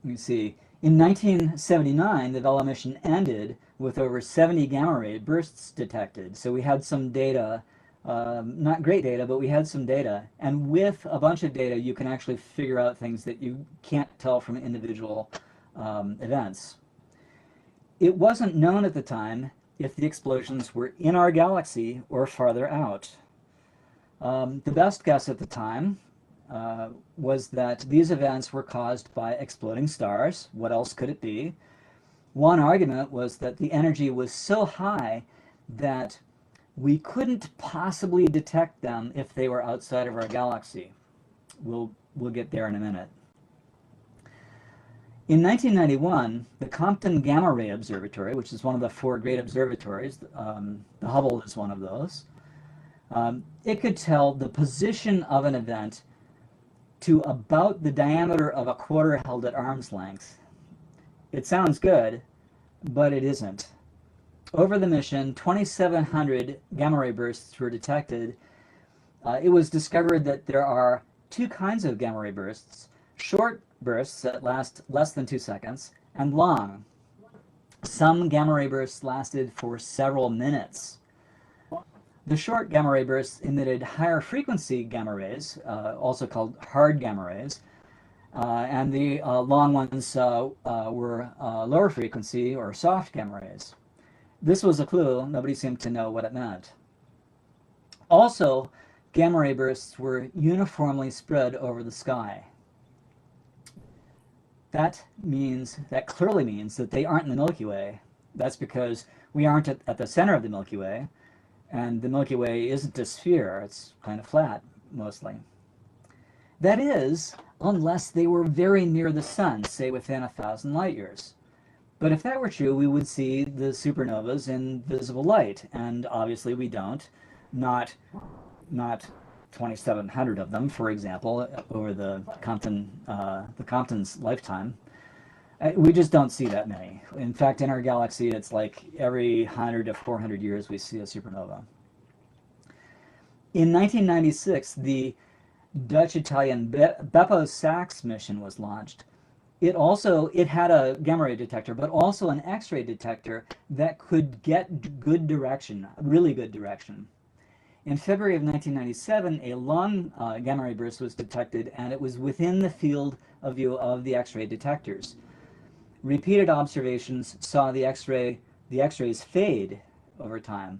me see. In 1979, the Vela mission ended with over 70 gamma ray bursts detected. So we had some data, not great data, but we had some data. And with a bunch of data, you can actually figure out things that you can't tell from individual events. It wasn't known at the time if the explosions were in our galaxy or farther out. The best guess at the time was that these events were caused by exploding stars. What else could it be? One argument was that the energy was so high that we couldn't possibly detect them if they were outside of our galaxy. We'll get there in a minute. In 1991, the Compton Gamma Ray Observatory, which is one of the 4 great observatories, the Hubble is one of those, it could tell the position of an event to about the diameter of a quarter held at arm's length. It sounds good, but it isn't. Over the mission, 2,700 gamma ray bursts were detected. It was discovered that there are 2 kinds of gamma ray bursts: short bursts that last less than 2 seconds, and long. Some gamma ray bursts lasted for several minutes. The short gamma ray bursts emitted higher frequency gamma rays, also called hard gamma rays, and the long ones were lower frequency or soft gamma rays. This was a clue. Nobody seemed to know what it meant. Also, gamma ray bursts were uniformly spread over the sky. That clearly means that they aren't in the Milky Way. That's because we aren't at the center of the Milky Way, and the Milky Way isn't a sphere. It's kind of flat, mostly. That is, unless they were very near the sun, say within 1,000 light years. But if that were true, we would see the supernovas in visible light, and obviously we don't. Not 2,700 of them, for example, over the Compton's lifetime. We just don't see that many. In fact, in our galaxy, it's like every 100 to 400 years we see a supernova. In 1996, the Dutch-Italian Beppo-Sachs mission was launched. It had a gamma ray detector, but also an X-ray detector that could get good direction, really good direction. In February of 1997, a long gamma ray burst was detected, and it was within the field of view of the X-ray detectors. Repeated observations saw the X-rays fade over time.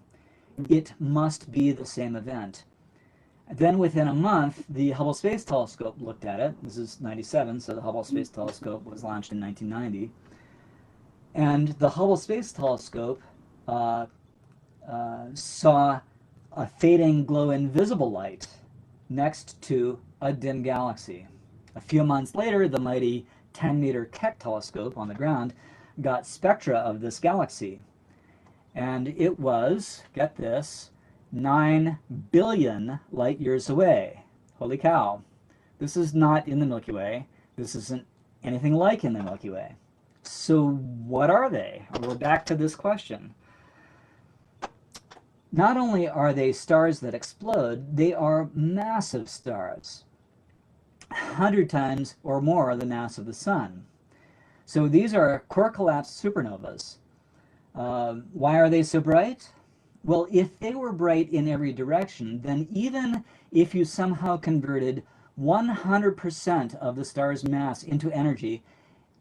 It must be the same event. Then within a month, the Hubble Space Telescope looked at it. This is 97, so the Hubble Space Telescope was launched in 1990. And the Hubble Space Telescope saw a fading glow invisible light next to a dim galaxy. A few months later, the mighty 10-meter Keck telescope on the ground got spectra of this galaxy. And it was, get this, 9 billion light years away. Holy cow. This is not in the Milky Way. This isn't anything like in the Milky Way. So what are they? We're back to this question. Not only are they stars that explode, they are massive stars. 100 times or more the mass of the sun. So these are core collapsed supernovas. Why are they so bright? Well, if they were bright in every direction, then even if you somehow converted 100% of the star's mass into energy,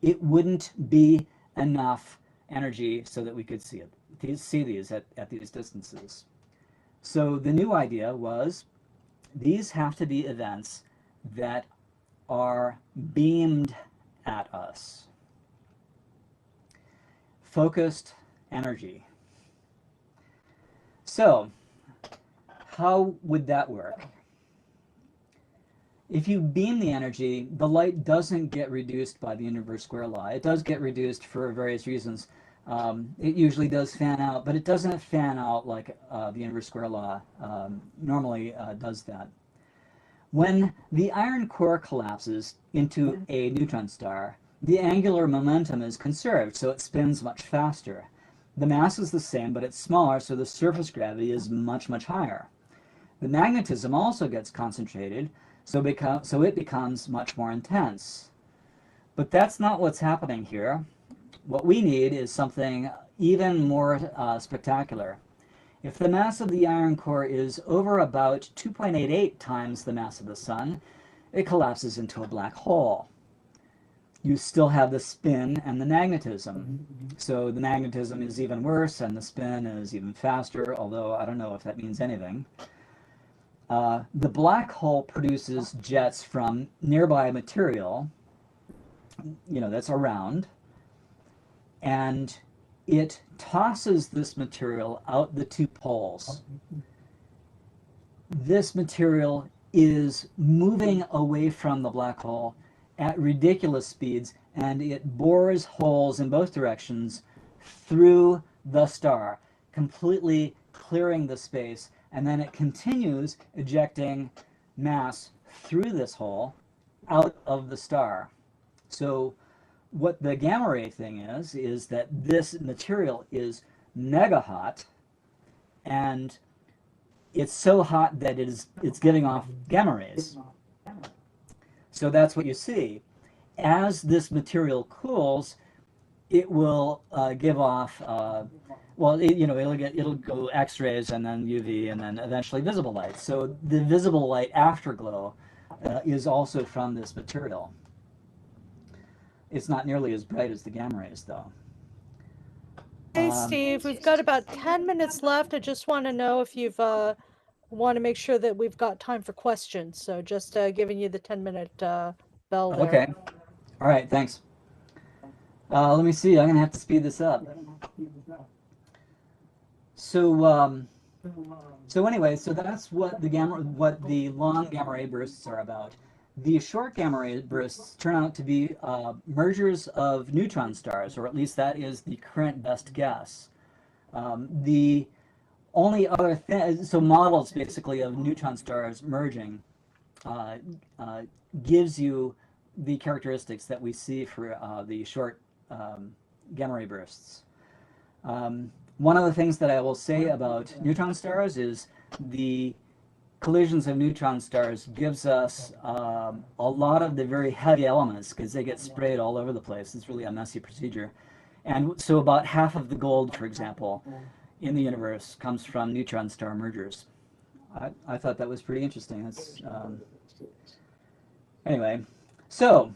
it wouldn't be enough energy so that we could see these at these distances. So the new idea was these have to be events that are beamed at us. Focused energy. So, how would that work? If you beam the energy, the light doesn't get reduced by the universe square law. It does get reduced for various reasons. It usually does fan out, but it doesn't fan out like the universe square law normally does that. When the iron core collapses into a neutron star, the angular momentum is conserved, so it spins much faster. The mass is the same, but it's smaller, so the surface gravity is much, much higher. The magnetism also gets concentrated, so it becomes much more intense. But that's not what's happening here. What we need is something even more spectacular. If the mass of the iron core is over about 2.88 times the mass of the sun, it collapses into a black hole. You still have the spin and the magnetism. So the magnetism is even worse and the spin is even faster, although I don't know if that means anything. The black hole produces jets from nearby material, that's around, and it tosses this material out the two poles. This material is moving away from the black hole at ridiculous speeds, and it bores holes in both directions through the star, completely clearing the space, and then it continues ejecting mass through this hole out of the star. So what the gamma ray thing is that this material is mega hot, and it's so hot that it's giving off gamma rays. So that's what you see. As this material cools, it will give off, it'll go X-rays and then UV and then eventually visible light. So the visible light afterglow is also from this material. It's not nearly as bright as the gamma rays, though. Hey, Steve, we've got about 10 minutes left. I just want to know if you've want to make sure that we've got time for questions. So just giving you the 10-minute bell there. Okay. All right, thanks. Let me see. I'm going to have to speed this up. So anyway, so that's what the long gamma ray bursts are about. The short gamma ray bursts turn out to be mergers of neutron stars, or at least that is the current best guess. The only other thing, so models basically of neutron stars merging gives you the characteristics that we see for the short gamma ray bursts. One of the things that I will say about neutron stars is the collisions of neutron stars gives us a lot of the very heavy elements because they get sprayed all over the place. It's really a messy procedure. And so about half of the gold, for example, in the universe comes from neutron star mergers. I thought that was pretty interesting. That's, anyway, so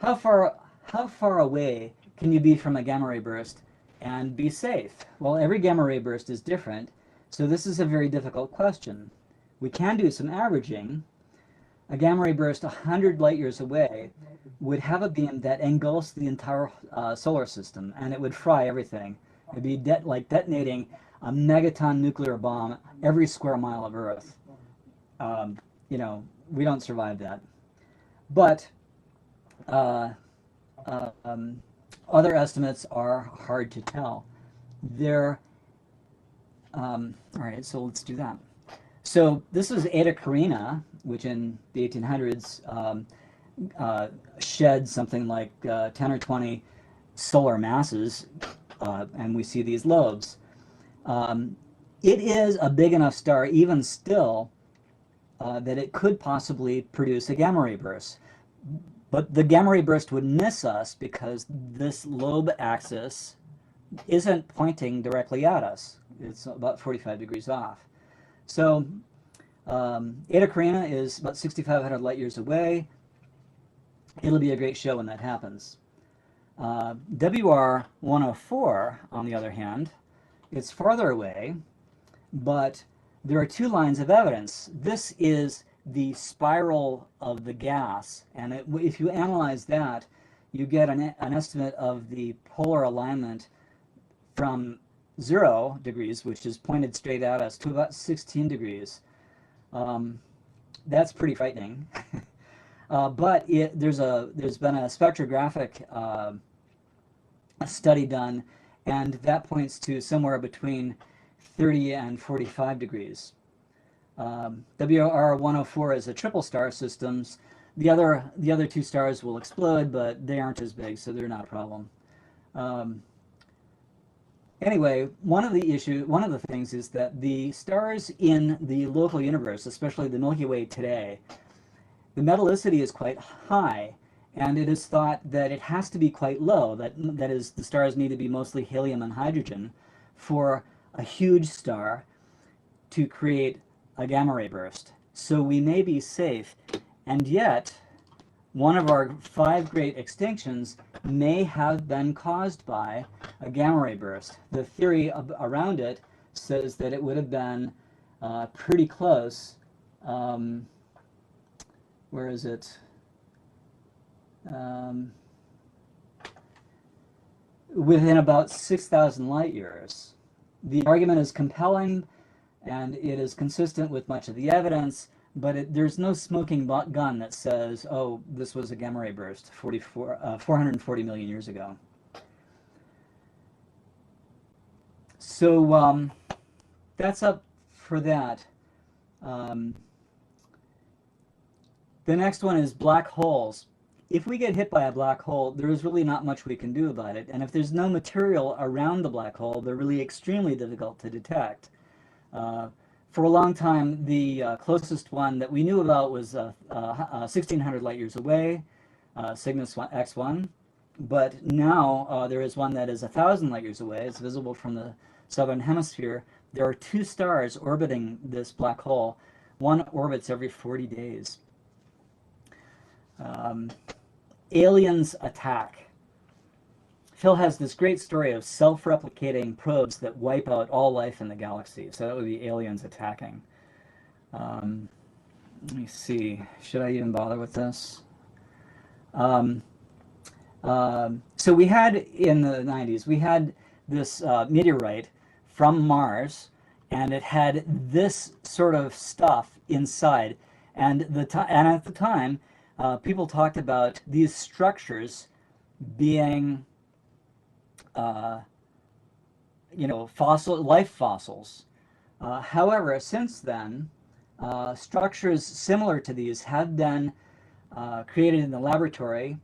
how far away can you be from a gamma ray burst and be safe? Well, every gamma ray burst is different, so this is a very difficult question. We can do some averaging. A gamma ray burst 100 light years away would have a beam that engulfs the entire solar system, and it would fry everything. It'd be like detonating a megaton nuclear bomb every square mile of Earth. You know, we don't survive that. But other estimates are hard to tell. All right, so let's do that. So this is Eta Carina, which in the 1800s shed something like 10 or 20 solar masses, and we see these lobes. It is a big enough star, even still, that it could possibly produce a gamma ray burst. But the gamma ray burst would miss us because this lobe axis isn't pointing directly at us. It's about 45 degrees off. So Eta Carina is about 6,500 light years away. It'll be a great show when that happens. WR 104, on the other hand, it's farther away, but there are two lines of evidence. This is the spiral of the gas, and if you analyze that, you get an estimate of the polar alignment from 0 degrees, which is pointed straight at us, to about 16 degrees. That's pretty frightening. But there's been a spectrographic study done, and that points to somewhere between 30 and 45 degrees. WR 104 is a triple star systems. The other two stars will explode, but they aren't as big, so they're not a problem. Anyway, one of the things is that the stars in the local universe, especially the Milky Way today, the metallicity is quite high, and it is thought that it has to be quite low. That is, the stars need to be mostly helium and hydrogen for a huge star to create a gamma ray burst. So we may be safe, and yet one of our 5 great extinctions may have been caused by a gamma ray burst. The theory around it says that it would have been pretty close. Where is it? Within about 6,000 light years. The argument is compelling, and it is consistent with much of the evidence, but there's no smoking gun that says, oh, this was a gamma ray burst 440 million years ago. So that's up for that. The next one is black holes. If we get hit by a black hole, there is really not much we can do about it. And if there's no material around the black hole, they're really extremely difficult to detect. For a long time, the closest one that we knew about was 1,600 light years away, Cygnus X1. But now there is one that is 1,000 light years away. It's visible from the southern hemisphere. There are 2 stars orbiting this black hole. One orbits every 40 days. Aliens attack. Phil has this great story of self-replicating probes that wipe out all life in the galaxy. So that would be aliens attacking. Let me see. Should I even bother with this? So we had, in the 90s, we had this meteorite from Mars, and it had this sort of stuff inside. And at the time, people talked about these structures being, life fossils. However, since then, structures similar to these have been created in the laboratory.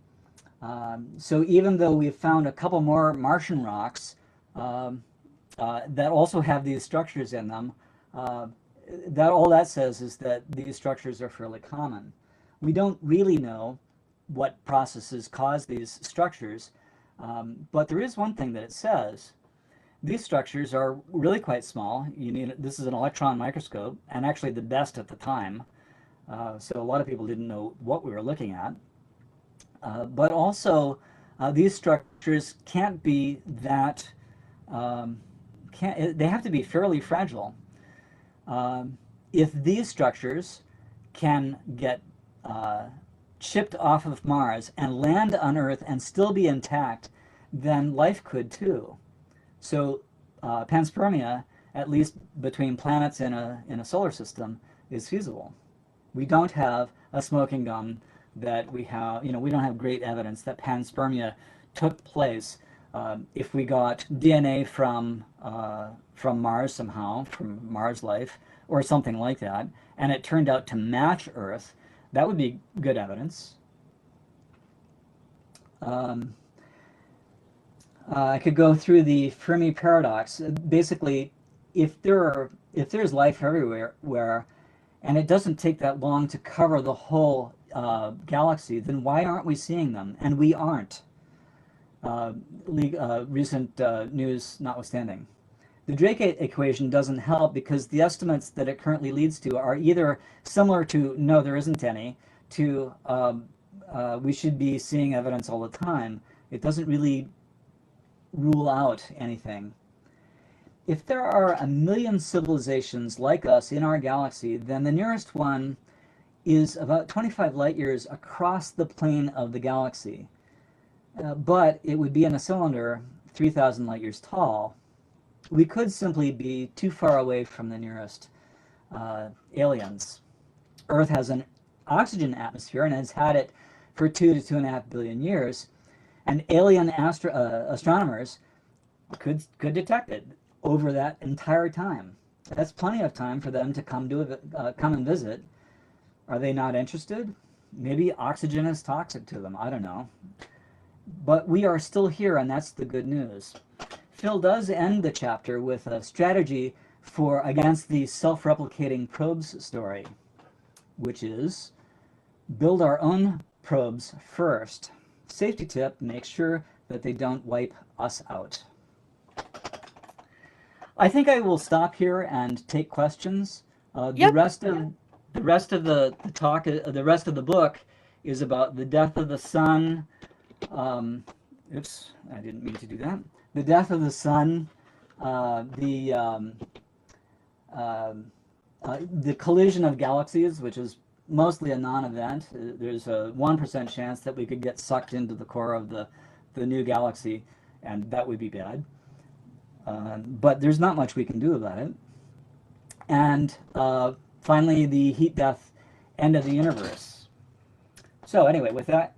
So even though we've found a couple more Martian rocks that also have these structures in them, all that says is that these structures are fairly common. We don't really know what processes cause these structures, but there is one thing that it says. These structures are really quite small. This is an electron microscope, and actually the best at the time. So a lot of people didn't know what we were looking at. But also, these structures can't be that, they have to be fairly fragile. If these structures can get shipped off of Mars and land on Earth and still be intact, then life could too. So panspermia, at least between planets in a solar system, is feasible. We don't have a smoking gun that we have, we don't have great evidence that panspermia took place. If we got DNA from Mars somehow, from Mars life, or something like that, and it turned out to match Earth, that would be good evidence. I could go through the Fermi paradox. Basically, if there's life everywhere, and it doesn't take that long to cover the whole galaxy, then why aren't we seeing them? And we aren't. Recent news notwithstanding. The Drake equation doesn't help because the estimates that it currently leads to are either similar to no, there isn't any, to we should be seeing evidence all the time. It doesn't really rule out anything. If there are 1 million civilizations like us in our galaxy, then the nearest one is about 25 light years across the plane of the galaxy. But it would be in a cylinder 3,000 light years tall. We could simply be too far away from the nearest aliens. Earth has an oxygen atmosphere and has had it for 2 to 2.5 billion years, and alien astronomers could detect it over that entire time. That's plenty of time for them to come and visit. Are they not interested? Maybe oxygen is toxic to them. I don't know. But we are still here, and that's the good news. Phil does end the chapter with a strategy against the self-replicating probes story, which is build our own probes first. Safety tip, make sure that they don't wipe us out. I think I will stop here and take questions. The rest of the talk, the rest of the book is about the death of the sun. Oops, I didn't mean to do that. The death of the sun, the collision of galaxies, which is mostly a non-event. There's a 1% chance that we could get sucked into the core of the new galaxy, and that would be bad. But there's not much we can do about it. And finally, the heat death end of the universe. So anyway, with that,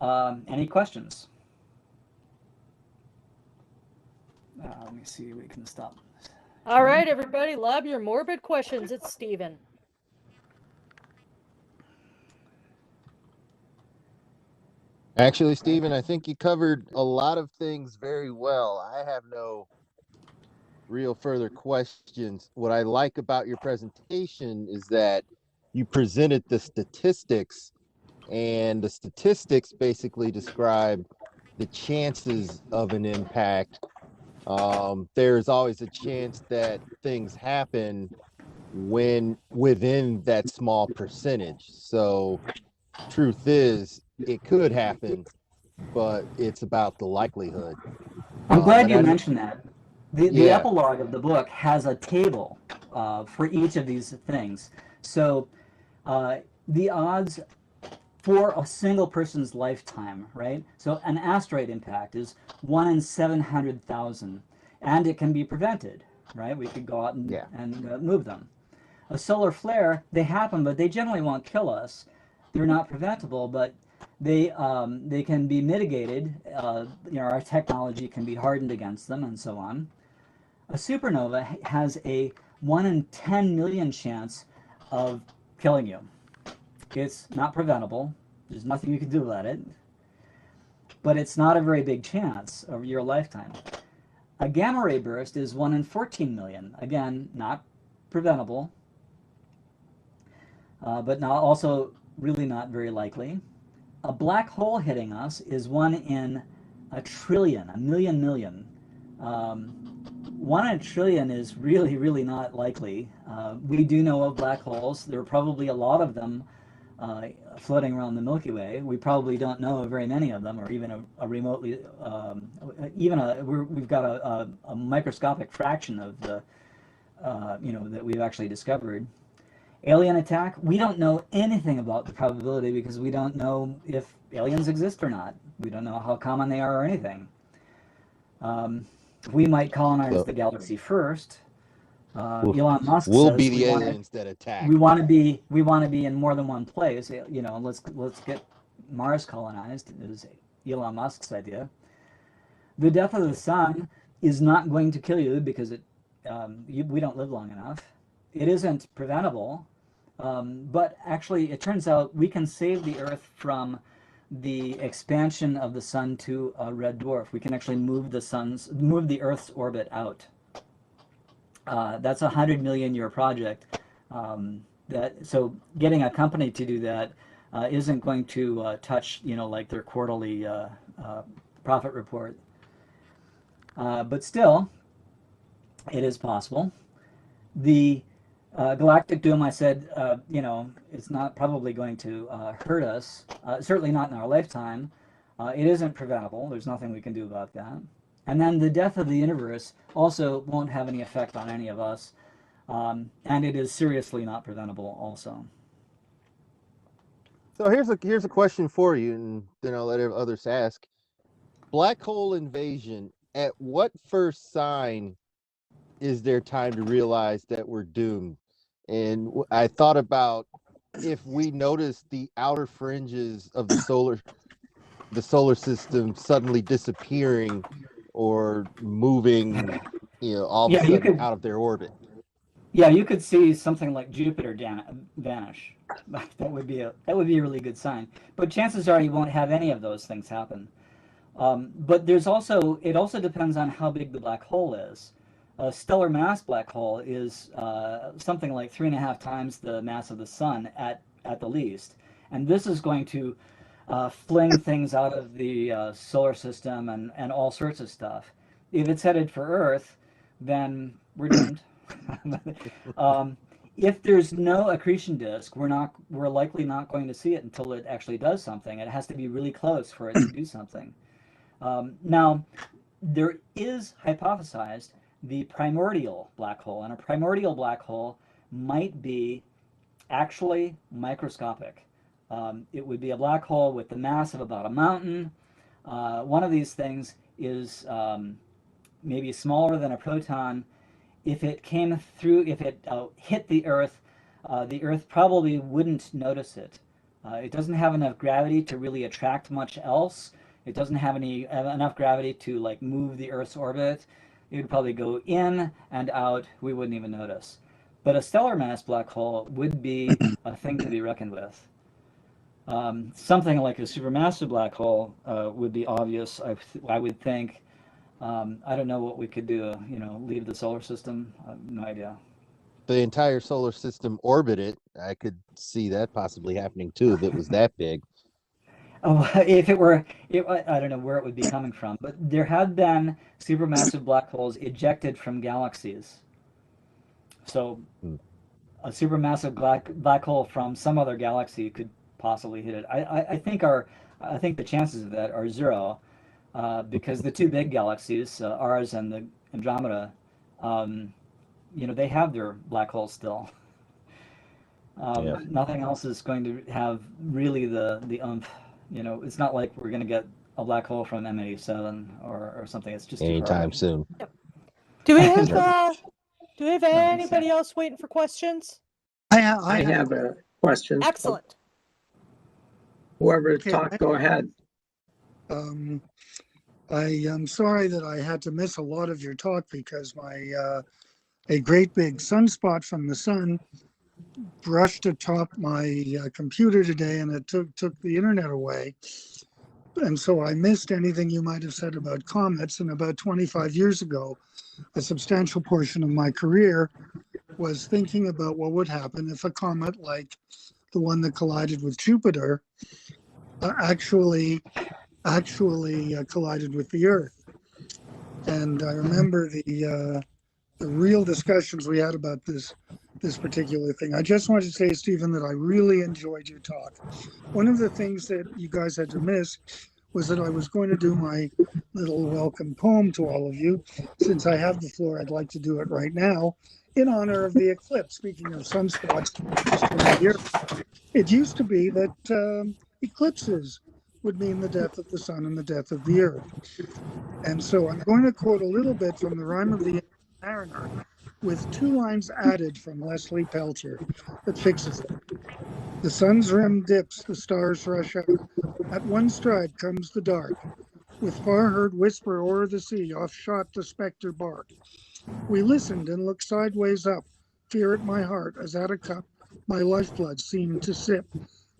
any questions? Let me see, we can stop. All right, everybody, lob your morbid questions. It's Stephen. Actually, Stephen, I think you covered a lot of things very well. I have no real further questions. What I like about your presentation is that you presented the statistics, and the statistics basically describe the chances of an impact. There's always a chance that things happen within that small percentage. So truth is, it could happen, but it's about the likelihood. I'm glad you mentioned that. The epilogue of the book has a table for each of these things. So the odds for a single person's lifetime, right? So an asteroid impact is 1 in 700,000, and it can be prevented, right? We could go out and move them. A solar flare, they happen, but they generally won't kill us. They're not preventable, but they can be mitigated. Our technology can be hardened against them, and so on. A supernova has a 1 in 10 million chance of killing you. It's not preventable. There's nothing you can do about it. But it's not a very big chance of your lifetime. A gamma ray burst is 1 in 14 million. Again, not preventable, but not also really not very likely. A black hole hitting us is 1 in a trillion, a million. 1 in a trillion is really, really not likely. We do know of black holes. There are probably a lot of them floating around the Milky Way. We probably don't know of very many of them, or even a remotely, we've got a microscopic fraction of the, that we've actually discovered. Alien attack, we don't know anything about the probability because we don't know if aliens exist or not. We don't know how common they are or anything. We might colonize the galaxy first. Elon Musk we'll says be the aliens that attack. we want to be in more than one place. Let's get Mars colonized is Elon Musk's idea. The death of the sun is not going to kill you because we don't live long enough. It isn't preventable, but actually it turns out we can save the Earth from the expansion of the sun to a red dwarf. We can actually move the Earth's orbit out. That's a 100 million year project. So getting a company to do that isn't going to touch, like their quarterly profit report. But still, it is possible. The galactic doom, I said, it's not probably going to hurt us, certainly not in our lifetime. It isn't preventable. There's nothing we can do about that. And then the death of the universe also won't have any effect on any of us. And it is seriously not preventable also. So here's a question for you, and then I'll let others ask. Black hole invasion, at what first sign is there time to realize that we're doomed? And I thought about if we notice the outer fringes of the solar system suddenly disappearing or moving, all of a sudden out of their orbit. Yeah, you could see something like Jupiter vanish. That would be a really good sign. But chances are you won't have any of those things happen. But it also depends on how big the black hole is. A stellar mass black hole is something like 3.5 times the mass of the sun at the least. And this is going to fling things out of the solar system and all sorts of stuff. If it's headed for Earth, then we're doomed. If there's no accretion disk, we're likely not going to see it until it actually does something. It has to be really close for it to do something. Now, there is hypothesized the primordial black hole, and a primordial black hole might be actually microscopic. It would be a black hole with the mass of about a mountain. One of these things is maybe smaller than a proton. If it came through, if it hit the Earth probably wouldn't notice it. It doesn't have enough gravity to really attract much else. It doesn't have enough gravity to move the Earth's orbit. It would probably go in and out. We wouldn't even notice. But a stellar mass black hole would be a thing to be reckoned with. Something like a supermassive black hole would be obvious, I would think. I don't know what we could do, leave the solar system. I have no idea. The entire solar system orbit it. I could see that possibly happening too if it was that big. Oh, if it were, I don't know where it would be coming from, but there have been supermassive black holes ejected from galaxies. So a supermassive black hole from some other galaxy could possibly hit it. I think the chances of that are zero, because the two big galaxies, ours and the Andromeda, they have their black holes still. Nothing else is going to have really the oomph. It's not like we're going to get a black hole from M87 or something. It's just anytime soon. Yep. Do we have anybody else waiting for questions? I have a question. Excellent. Whoever talked, go ahead. I am sorry that I had to miss a lot of your talk because a great big sunspot from the sun brushed atop my computer today, and it took the internet away. And so I missed anything you might have said about comets. And about 25 years ago, a substantial portion of my career was thinking about what would happen if a comet like the one that collided with Jupiter actually collided with the Earth. And I remember the real discussions we had about this particular thing. I just wanted to say, Stephen, that I really enjoyed your talk. One of the things that you guys had to miss was that I was going to do my little welcome poem to all of you. Since I have the floor, I'd like to do it right now in honor of the eclipse. Speaking of sunspots, it used to be that eclipses would mean the death of the sun and the death of the earth. And so I'm going to quote a little bit from the Rime of the Mariner with 2 lines added from Leslie Pelcher that fixes it. The sun's rim dips, the stars rush out. At one stride comes the dark. With far heard whisper o'er the sea, off shot the spectre bark. We listened and looked sideways up, fear at my heart as at a cup my lifeblood seemed to sip.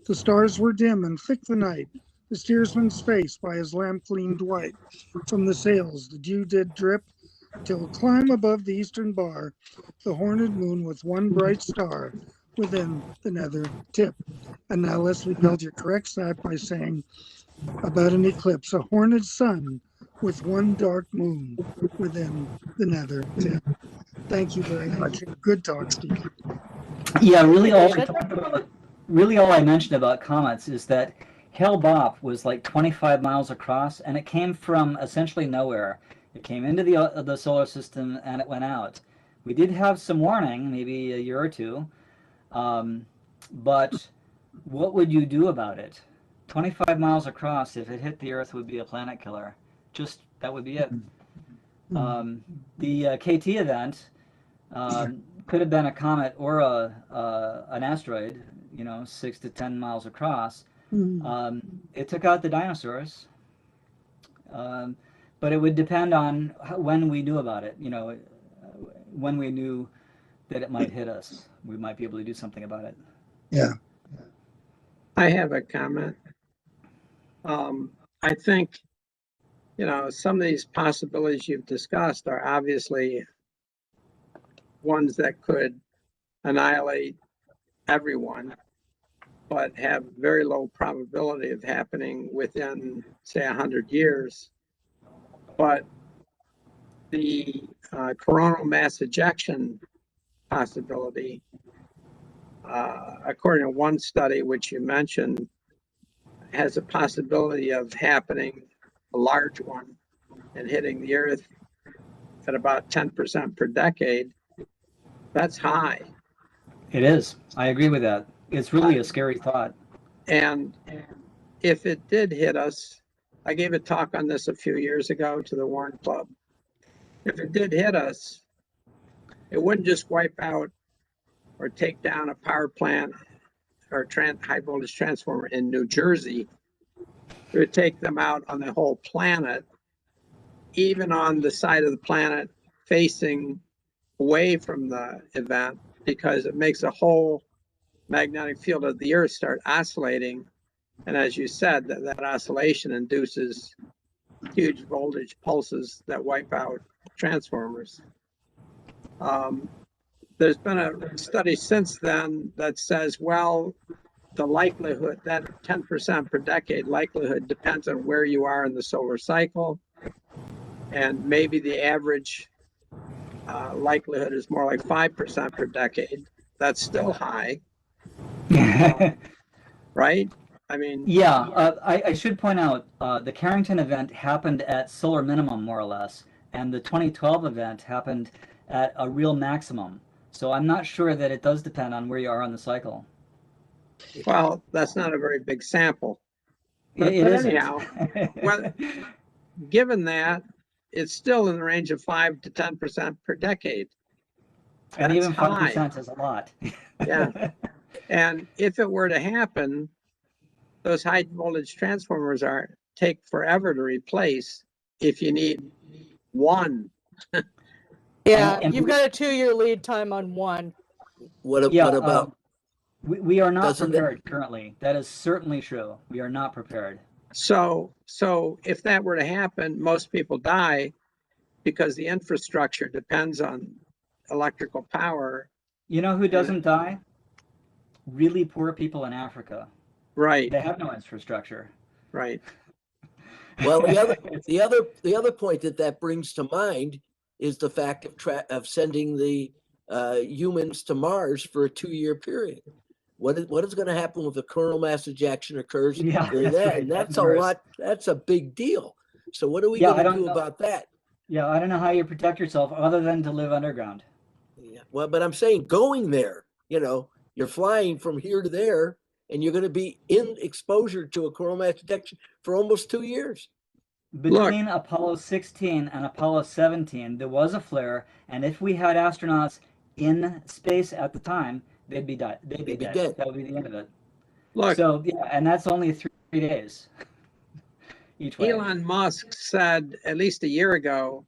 The stars were dim and thick the night, the steersman's face by his lamp gleamed white. From the sails the dew did drip, till climb above the eastern bar, the horned moon with one bright star within the nether tip. And now Leslie Peltier corrects that by saying about an eclipse, a horned sun with one dark moon within the nether tip. Thank you very much. Good talk, Steve. Yeah, really all I mentioned about comets is that Hale-Bopp was like 25 miles across, and it came from essentially nowhere. It came into the solar system and it went out. We did have some warning, maybe a year or two, but what would you do about it? 25 miles across, if it hit the Earth, would be a planet killer. Just, that would be it. The KT event could have been a comet or an asteroid, 6 to 10 miles across. It took out the dinosaurs, but it would depend on when we knew about it. When we knew that it might hit us, we might be able to do something about it. Yeah. I have a comment. I think, some of these possibilities you've discussed are obviously ones that could annihilate everyone, but have very low probability of happening within, say, 100 years. But the coronal mass ejection possibility, according to one study which you mentioned, has a possibility of happening, a large one, and hitting the Earth at about 10% per decade. That's high. It is. I agree with that. It's really a scary thought. And if it did hit us, I gave a talk on this a few years ago to the Warren Club. If it did hit us, it wouldn't just wipe out or take down a power plant or high voltage transformer in New Jersey. It would take them out on the whole planet, even on the side of the planet facing away from the event, because it makes a whole magnetic field of the Earth start oscillating. And as you said, that oscillation induces huge voltage pulses that wipe out transformers. There's been a study since then that says, well, the likelihood, that 10% per decade likelihood depends on where you are in the solar cycle. And maybe the average likelihood is more like 5% per decade. That's still high. Right? I mean, yeah, I should point out the Carrington event happened at solar minimum, more or less, and the 2012 event happened at a real maximum. So I'm not sure that it does depend on where you are on the cycle. Well, that's not a very big sample. But anyhow, well, given that, it's still in the range of 5 to 10% per decade. And even 5% is a lot. Yeah. And if it were to happen, those high voltage transformers take forever to replace if you need one. Yeah, and you've got a 2-year lead time on one. What about? We are not prepared currently. That is certainly true. We are not prepared. So if that were to happen, most people die because the infrastructure depends on electrical power You know who doesn't die? Really poor people in Africa. Right. They have no infrastructure. Right. Well, the other point that brings to mind is the fact of sending the humans to Mars for a 2-year period. What is going to happen if the coronal mass ejection occurs during that? Right. And that's a lot. That's a big deal. So what are we going to do about that? Yeah, I don't know how you protect yourself other than to live underground. Yeah, well, but I'm saying going there, you're flying from here to there, and you're going to be in exposure to a coronal mass ejection for almost 2 years. Between Apollo 16 and Apollo 17, there was a flare, and if we had astronauts in space at the time, they'd be dead. They'd be dead. That would be the end of it. Look. So yeah, and that's only 3 days each way. Elon Musk said at least a year ago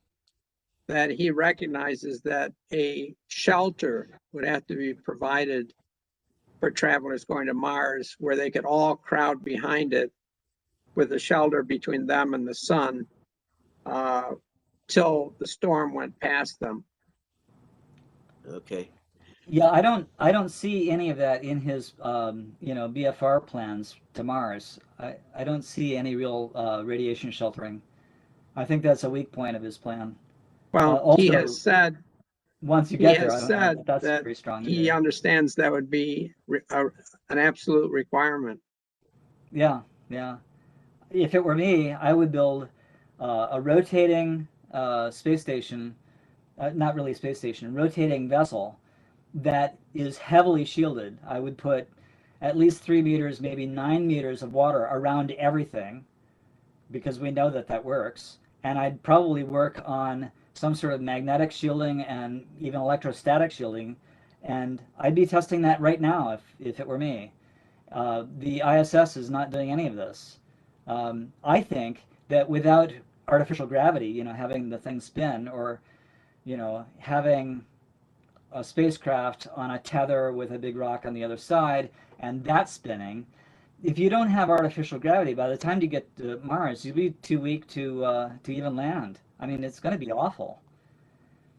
that he recognizes that a shelter would have to be provided for travelers going to Mars, where they could all crowd behind it with a shelter between them and the sun till the storm went past them. Okay. Yeah, I don't see any of that in his BFR plans to Mars. I don't see any real radiation sheltering. I think that's a weak point of his plan. Well, Also, he has said once you get there, I don't know, that's that very strong. he understands that would be an absolute requirement. Yeah, yeah. If it were me, I would build a rotating space station, not really space station, rotating vessel that is heavily shielded. I would put at least 3 meters, maybe 9 meters of water around everything, because we know that works. And I'd probably work on some sort of magnetic shielding and even electrostatic shielding. And I'd be testing that right now if it were me. The ISS is not doing any of this. I think that without artificial gravity, having the thing spin, or, having a spacecraft on a tether with a big rock on the other side, and that spinning, if you don't have artificial gravity, by the time you get to Mars, you'll be too weak to even land. I mean, it's going to be awful.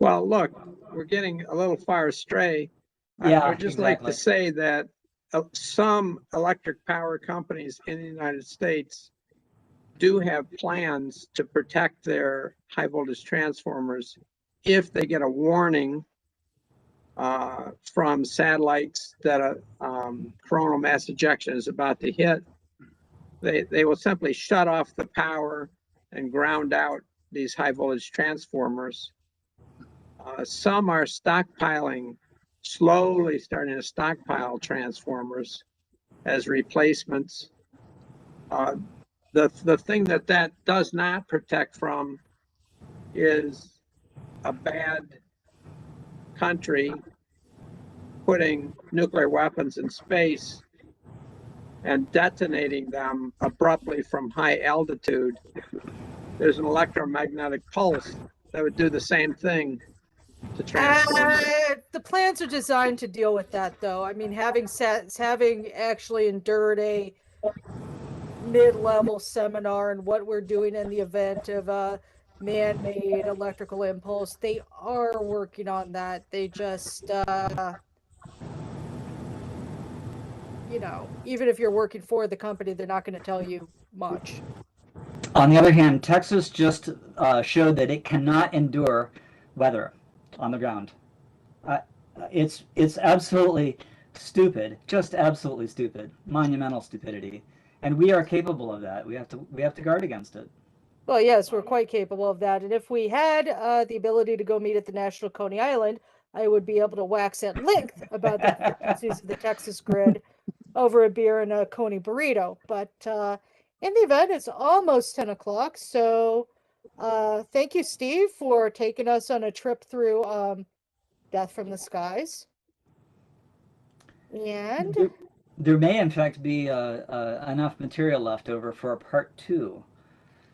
Well, look, we're getting a little far astray. Yeah, I would just like to say that some electric power companies in the United States do have plans to protect their high voltage transformers if they get a warning from satellites that a coronal mass ejection is about to hit. They will simply shut off the power and ground out these high voltage transformers. Some are slowly starting to stockpile transformers as replacements. The thing that does not protect from is a bad country putting nuclear weapons in space and detonating them abruptly from high altitude. There's an electromagnetic pulse that would do the same thing to transformers. The plans are designed to deal with that, though. I mean, having actually endured a mid-level seminar and what we're doing in the event of a man-made electrical impulse, they are working on that. They just even if you're working for the company, they're not going to tell you much. On the other hand, Texas just showed that it cannot endure weather on the ground. It's absolutely stupid, just absolutely stupid, monumental stupidity, and we are capable of that. We have to guard against it. Well, yes, we're quite capable of that, and if we had the ability to go meet at the National Coney Island, I would be able to wax at length about the frequencies of the Texas grid over a beer and a Coney burrito. But in the event, it's almost 10 o'clock. So thank you, Steve, for taking us on a trip through Death from the Skies. And there may, in fact, be enough material left over for a part 2.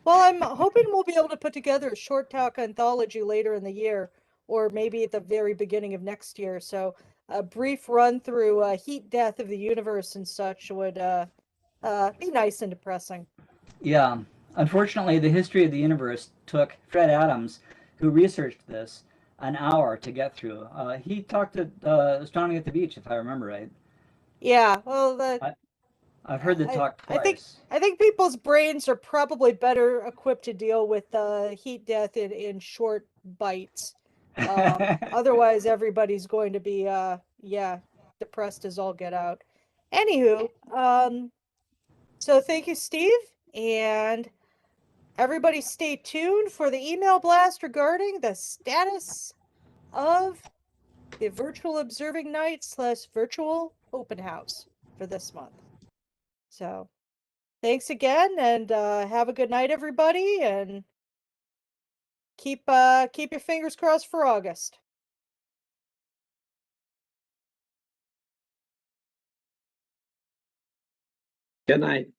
Well, I'm hoping we'll be able to put together a short talk anthology later in the year, or maybe at the very beginning of next year. So a brief run through heat death of the universe and such would be nice and depressing. Yeah. Unfortunately, the history of the universe took Fred Adams, who researched this, an hour to get through. He talked to Astronomy at the Beach, if I remember right. Yeah, well, I've heard the talk twice. I think people's brains are probably better equipped to deal with heat death in short bites. Otherwise, everybody's going to be yeah, depressed as all get out. Anywho, so thank you, Steve, and everybody stay tuned for the email blast regarding the status of the virtual observing night / virtual open house for this month. So thanks again, and have a good night, everybody, and keep your fingers crossed for August. Good night.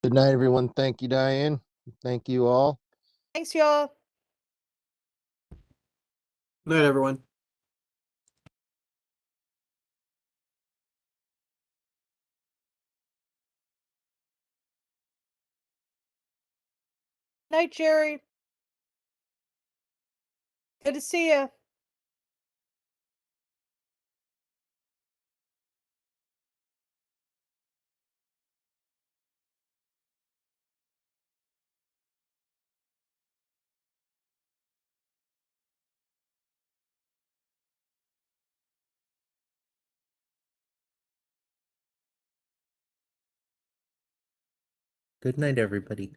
Good night, everyone. Thank you, Diane. Thank you all. Thanks, y'all. Good night, everyone. Night, Jerry. Good to see you. Good night, everybody.